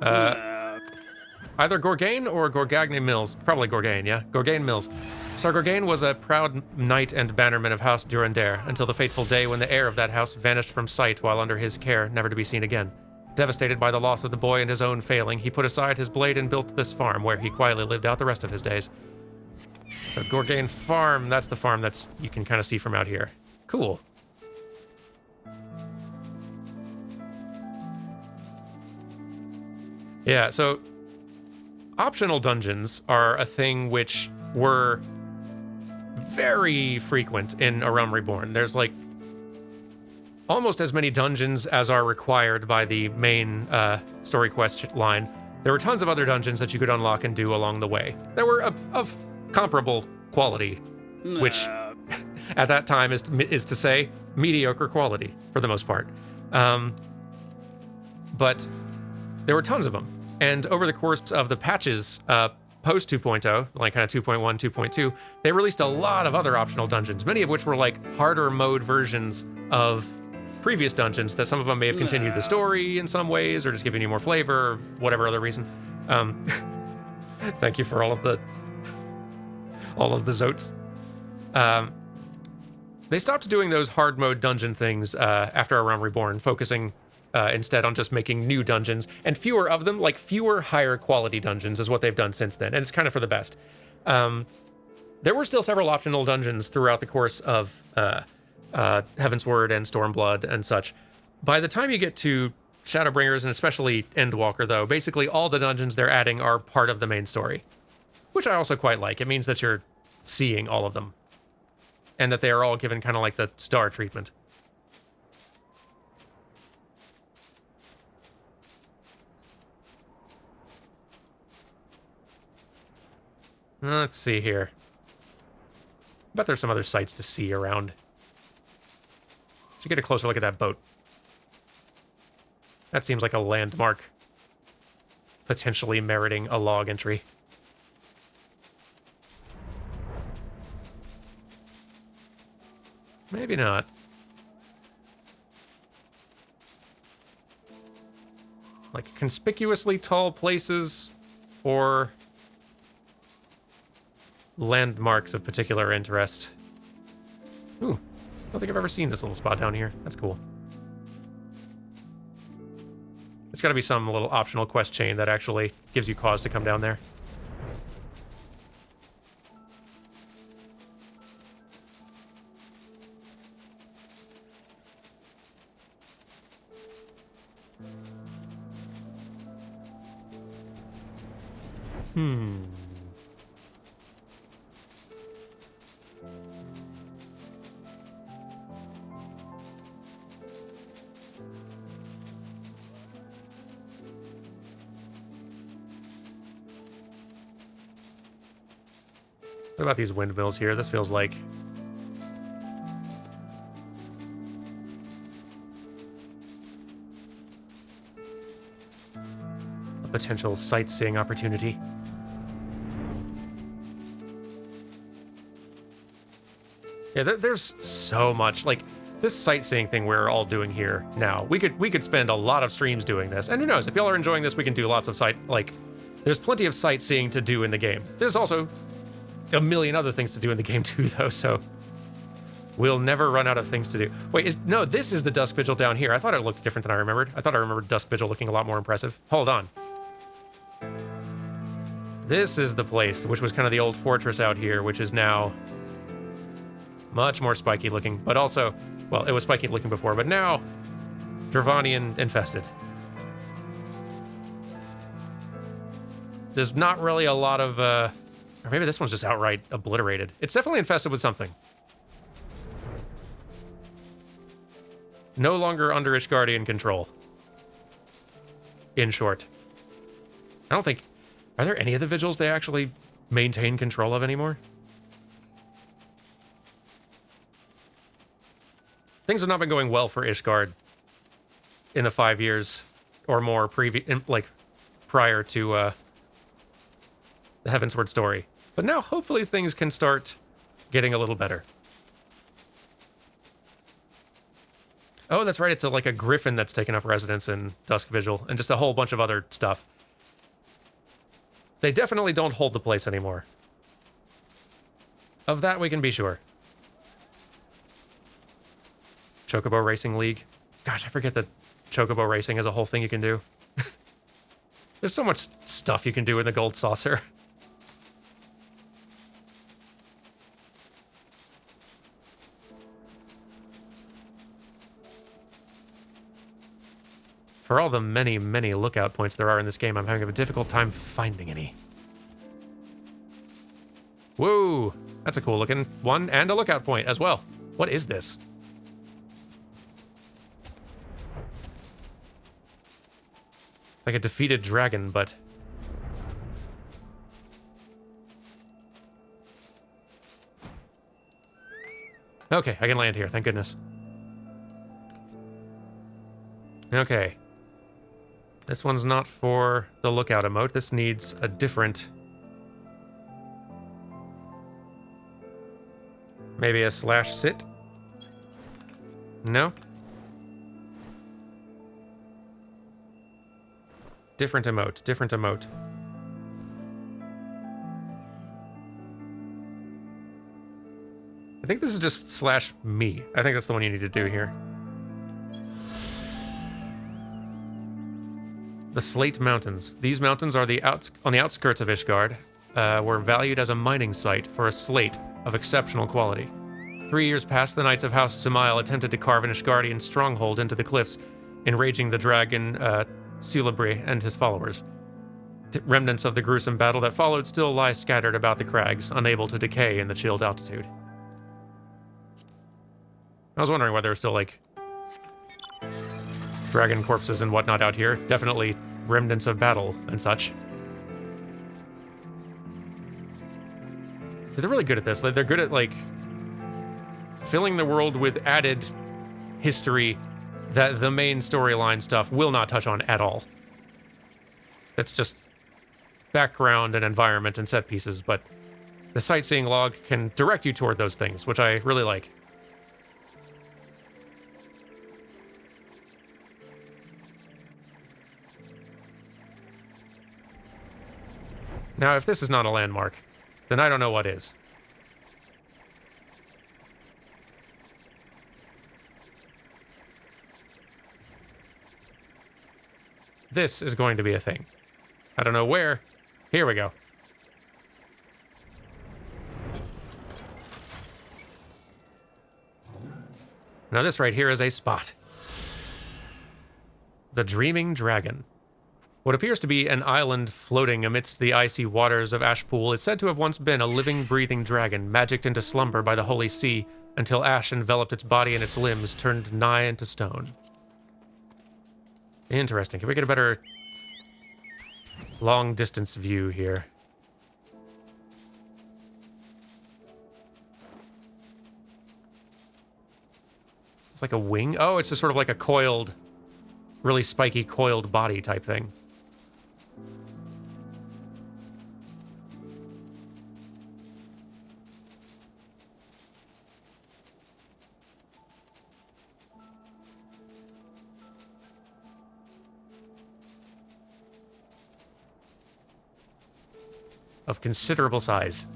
either Gorgain or Gorgagne Mills. Probably Gorgain, yeah? Gorgain Mills. Sir Gorgain was a proud knight and bannerman of House Durandare until the fateful day when the heir of that house vanished from sight while under his care, never to be seen again. Devastated by the loss of the boy and his own failing, he put aside his blade and built this farm, where he quietly lived out the rest of his days. So Gorgain Farm, that's the farm that's you can kind of see from out here. Cool. Yeah, so optional dungeons are a thing which were very frequent in A Realm Reborn. There's like almost as many dungeons as are required by the main story quest line. There were tons of other dungeons that you could unlock and do along the way that were of comparable quality, which at that time is to say mediocre quality for the most part. But there were tons of them. And over the course of the patches post 2.0, like kind of 2.1, 2.2, they released a lot of other optional dungeons, many of which were like harder mode versions of previous dungeons that some of them may have continued the story in some ways or just giving you more flavor or whatever other reason. Thank you for all of the zotes. They stopped doing those hard mode dungeon things after A Realm Reborn, focusing instead on just making new dungeons, and fewer of them, like fewer higher quality dungeons is what they've done since then, and it's kind of for the best. There were still several optional dungeons throughout the course of Heavensward and Stormblood and such. By the time you get to Shadowbringers and especially Endwalker, though, basically all the dungeons they're adding are part of the main story, which I also quite like. It means that you're seeing all of them, and that they are all given kind of like the star treatment. Let's see here. I bet there's some other sights to see around. Should get a closer look at that boat. That seems like a landmark, potentially meriting a log entry. Maybe not. Like conspicuously tall places or landmarks of particular interest. Ooh, I don't think I've ever seen this little spot down here. That's cool. It's got to be some little optional quest chain that actually gives you cause to come down there. What about these windmills here? This feels like a potential sightseeing opportunity. Yeah, there's so much. Like, this sightseeing thing we're all doing here now. We could spend a lot of streams doing this. And who knows, if y'all are enjoying this, we can do lots of there's plenty of sightseeing to do in the game. There's also a million other things to do in the game too, though, so we'll never run out of things to do. Wait, no, this is the Dusk Vigil down here. I thought it looked different than I remembered. I thought I remembered Dusk Vigil looking a lot more impressive. Hold on. This is the place, which was kind of the old fortress out here, which is now much more spiky looking, but also, well, it was spiky looking before, but now Dravanian infested. There's not really a lot of, or maybe this one's just outright obliterated. It's definitely infested with something. No longer under Ishgardian control. In short. I don't think... Are there any of the vigils they actually maintain control of anymore? Things have not been going well for Ishgard in the 5 years or more prior to the Heavensward story. But now hopefully things can start getting a little better. Oh, that's right. It's like a griffin that's taken up residence in Dusk Vigil and just a whole bunch of other stuff. They definitely don't hold the place anymore. Of that we can be sure. Chocobo Racing League. Gosh, I forget that Chocobo Racing is a whole thing you can do. There's so much stuff you can do in the Gold Saucer. For all the many, many lookout points there are in this game, I'm having a difficult time finding any. Whoa, that's a cool looking one, and a lookout point as well. What is this? It's like a defeated dragon, but... Okay, I can land here, thank goodness. Okay. This one's not for the lookout emote. This needs a different... Maybe a /sit? No? Different emote, different emote. I think this is just /me. I think that's the one you need to do here. The Slate Mountains. These mountains are on the outskirts of Ishgard, were valued as a mining site for a slate of exceptional quality. 3 years past, the Knights of House Samael attempted to carve an Ishgardian stronghold into the cliffs, enraging the dragon Celebre and his followers. Remnants of the gruesome battle that followed still lie scattered about the crags, unable to decay in the chilled altitude. I was wondering why there were still, like, dragon corpses and whatnot out here. Definitely remnants of battle and such. So they're really good at this. They're good at, like, filling the world with added history that the main storyline stuff will not touch on at all. It's just background and environment and set pieces, but the sightseeing log can direct you toward those things, which I really like. Now, if this is not a landmark, then I don't know what is. This is going to be a thing. I don't know where. Here we go. Now this right here is a spot. The Dreaming Dragon. What appears to be an island floating amidst the icy waters of Ashpool is said to have once been a living, breathing dragon, magicked into slumber by the Holy Sea, until ash enveloped its body and its limbs turned nigh into stone. Interesting. Can we get a better long-distance view here? It's like a wing? Oh, it's just sort of like a coiled, really spiky coiled body type thing. Of considerable size.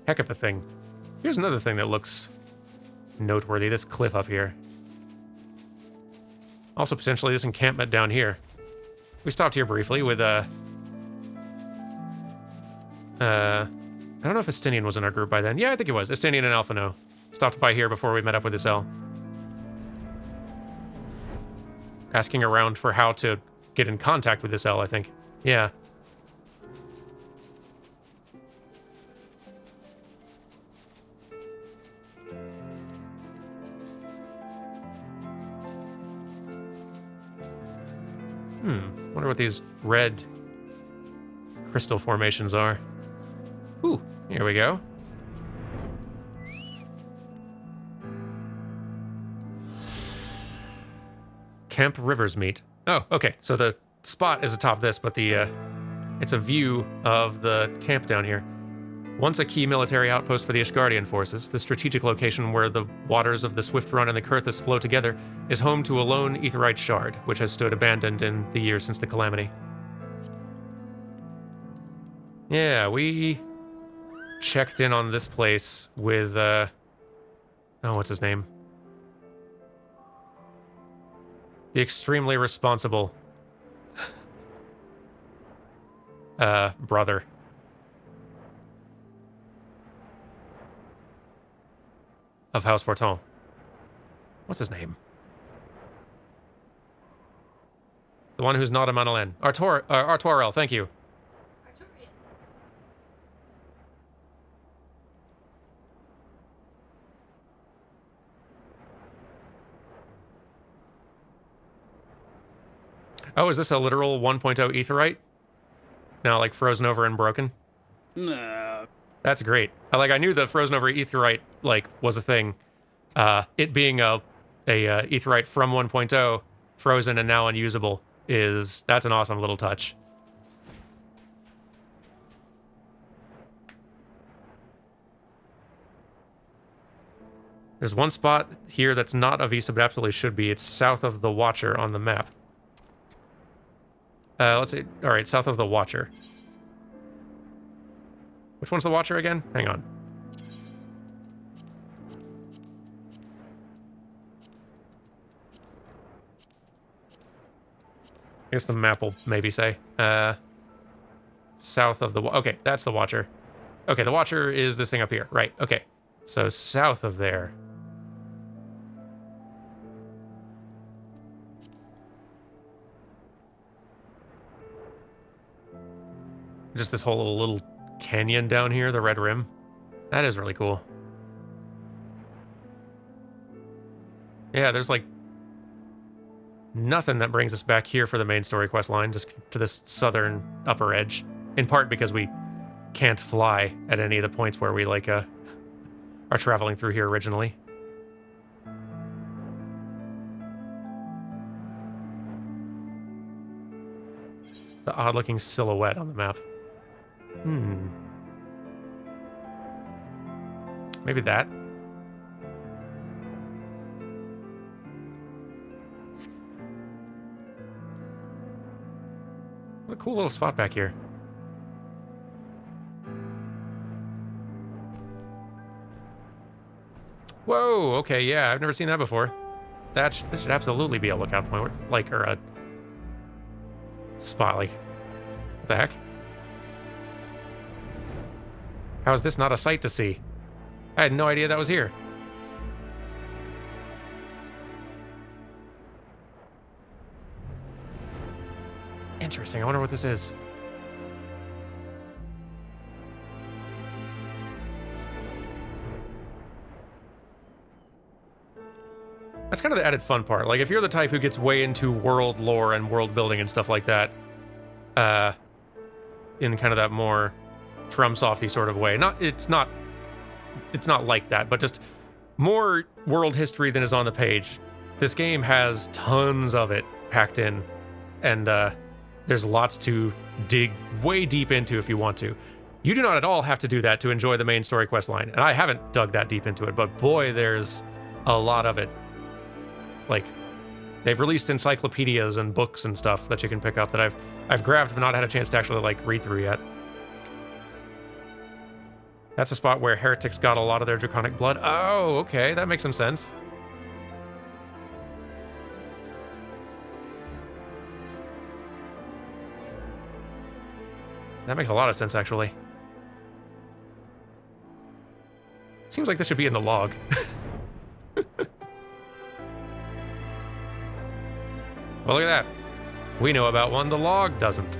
Heck of a thing. Here's another thing that looks noteworthy, this cliff up here. Also potentially this encampment down here. We stopped here briefly with I don't know if Estinian was in our group by then. Yeah, I think it was. Estinian and Alphino stopped by here before we met up with this L. Asking around for how to get in contact with this L, I think. Yeah. Wonder what these red crystal formations are. Ooh, here we go. Camp Rivers Meet. Oh, okay. So the spot is atop this, but the it's a view of the camp down here. Once a key military outpost for the Ishgardian forces, the strategic location where the waters of the Swift Run and the Kurthus flow together is home to a lone aetheryte shard, which has stood abandoned in the years since the Calamity. Yeah, we checked in on this place with, oh, what's his name? The extremely responsible brother. Of House Forton. What's his name? The one who's not a Manolin. Artuarel, thank you. Oh, is this a literal 1.0 aetheryte? Now, like, frozen over and broken? Nah. That's great. I knew the frozen over aetheryte, like, was a thing. It being a aetheryte from 1.0, frozen and now unusable, that's an awesome little touch. There's one spot here that's not a Visa, but absolutely should be. It's south of the Watcher on the map. Let's see. All right, south of the Watcher. Which one's the Watcher again? Hang on. I guess the map will maybe say. South of the... Okay, that's the Watcher. Okay, the Watcher is this thing up here. Right, okay. So south of there. Just this whole little canyon down here, the Red Rim. That is really cool. Yeah, there's like nothing that brings us back here for the main story quest line, just to this southern upper edge. In part because we can't fly at any of the points where we are traveling through here originally. The odd-looking silhouette on the map. Maybe that? What a cool little spot back here. Whoa, okay, yeah, I've never seen that before. This should absolutely be a lookout point, or a spot, what the heck? How is this not a sight to see? I had no idea that was here. Interesting, I wonder what this is. That's kind of the added fun part. Like, if you're the type who gets way into world lore and world building and stuff like that, in kind of that more FromSofty sort of way. It's not like that, but just more world history than is on the page. This game has tons of it packed in, and there's lots to dig way deep into if you want to. You do not at all have to do that to enjoy the main story quest line, and I haven't dug that deep into it, but boy, there's a lot of it. Like, they've released encyclopedias and books and stuff that you can pick up that I've grabbed but not had a chance to actually read through yet. That's a spot where heretics got a lot of their draconic blood. Oh, okay, that makes some sense. That makes a lot of sense, actually. Seems like this should be in the log. Well, look at that. We know about one, the log doesn't.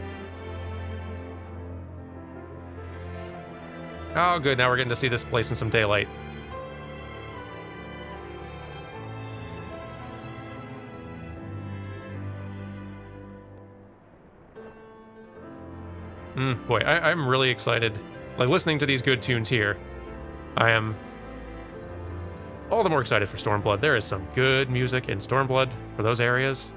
Oh, good, now we're getting to see this place in some daylight. Boy, I'm really excited. Like, listening to these good tunes here, I am all the more excited for Stormblood. There is some good music in Stormblood for those areas.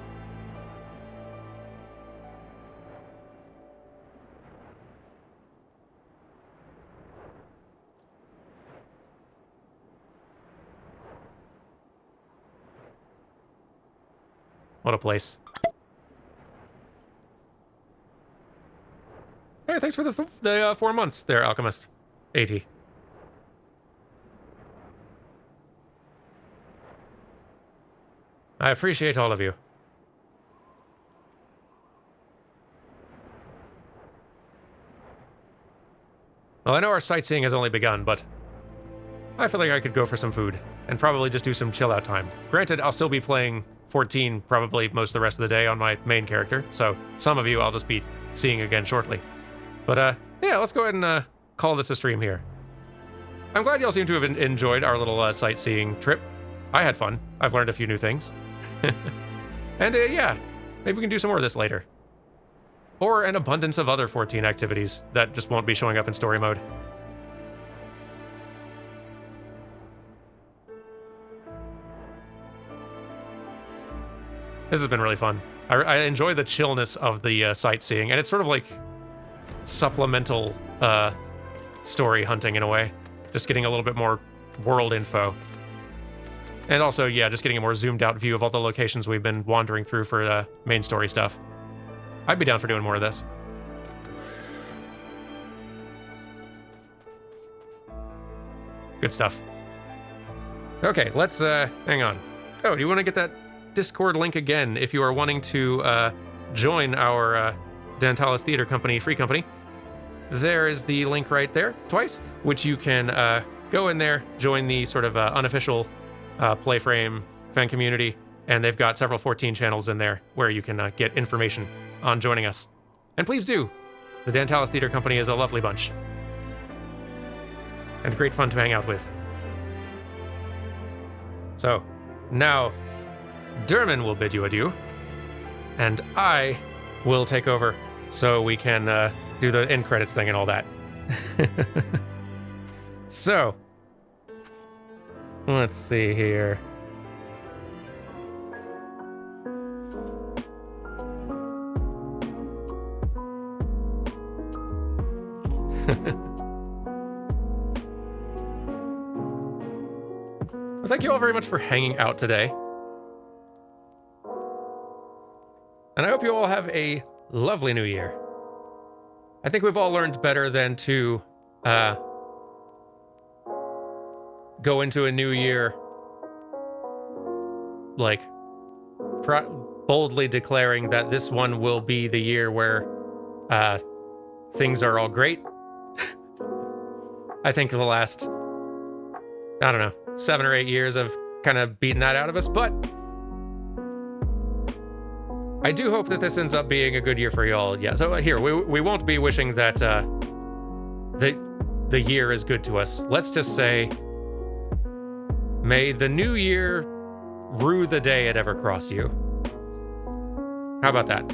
What a place. Hey, thanks for the 4 months there, Alchemist. 80. I appreciate all of you. Well, I know our sightseeing has only begun, but I feel like I could go for some food. and probably just do some chill out time. Granted, I'll still be playing 14 probably most of the rest of the day on my main character, so some of you I'll just be seeing again shortly. But yeah, let's go ahead and call this a stream here. I'm glad y'all seem to have enjoyed our little sightseeing trip. I had fun. I've learned a few new things. And yeah, maybe we can do some more of this later. Or an abundance of other 14 activities that just won't be showing up in story mode. This has been really fun. I enjoy the chillness of the sightseeing, and it's sort of like supplemental story hunting in a way. Just getting a little bit more world info. And also, yeah, just getting a more zoomed out view of all the locations we've been wandering through for the main story stuff. I'd be down for doing more of this. Good stuff. Okay, let's hang on. Oh, do you want to get that Discord link again if you are wanting to join our Dantalis Theater Company free company? There is the link right there, twice, which you can go in there, join the sort of unofficial Playframe fan community, and they've got several 14 channels in there where you can get information on joining us. And please do. The Dantalis Theater Company is a lovely bunch. And great fun to hang out with. So, now, Durmin will bid you adieu, and I will take over so we can do the end credits thing and all that. So, let's see here. Well, thank you all very much for hanging out today. And I hope you all have a lovely new year. I think we've all learned better than to go into a new year like boldly declaring that this one will be the year where things are all great. I think the last, I don't know, 7 or 8 years have kind of beaten that out of us, but I do hope that this ends up being a good year for y'all. Yeah, so here, we won't be wishing that the year is good to us. Let's just say, may the new year rue the day it ever crossed you. How about that?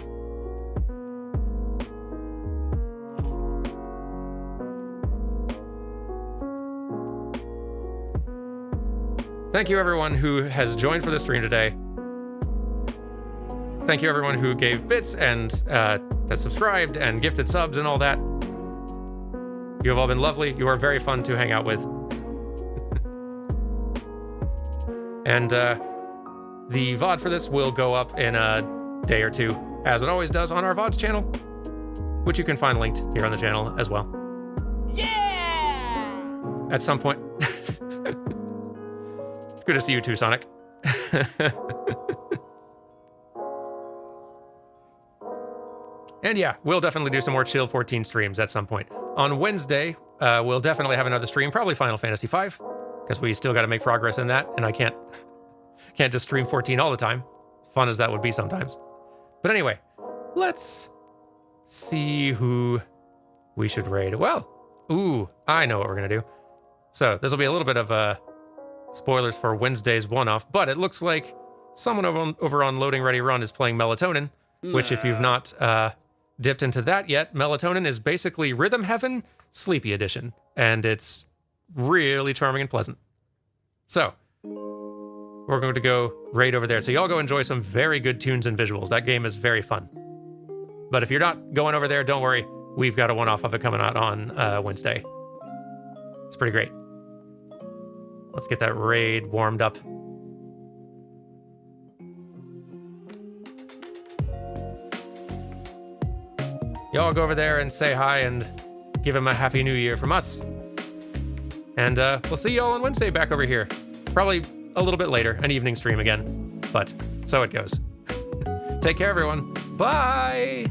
Thank you everyone who has joined for the stream today. Thank you everyone who gave bits and has subscribed and gifted subs and all that. You have all been lovely. You are very fun to hang out with. And the VOD for this will go up in a day or two, as it always does on our VODs channel, which you can find linked here on the channel as well. Yeah! At some point. It's good to see you too, Sonic. And yeah, we'll definitely do some more Chill 14 streams at some point. On Wednesday, we'll definitely have another stream, probably Final Fantasy V, because we still got to make progress in that, and I can't just stream 14 all the time, as fun as that would be sometimes. But anyway, let's see who we should raid. Well, ooh, I know what we're going to do. So this will be a little bit of spoilers for Wednesday's one-off, but it looks like someone over on Loading Ready Run is playing Melatonin, which if you've not dipped into that yet, Melatonin is basically Rhythm Heaven Sleepy Edition, and it's really charming and pleasant. So, we're going to go raid over there. So y'all go enjoy some very good tunes and visuals. That game is very fun. But if you're not going over there, don't worry. We've got a one-off of it coming out on Wednesday. It's pretty great. Let's get that raid warmed up. Y'all go over there and say hi and give him a happy new year from us. And we'll see y'all on Wednesday back over here. Probably a little bit later, an evening stream again. But so it goes. Take care, everyone. Bye!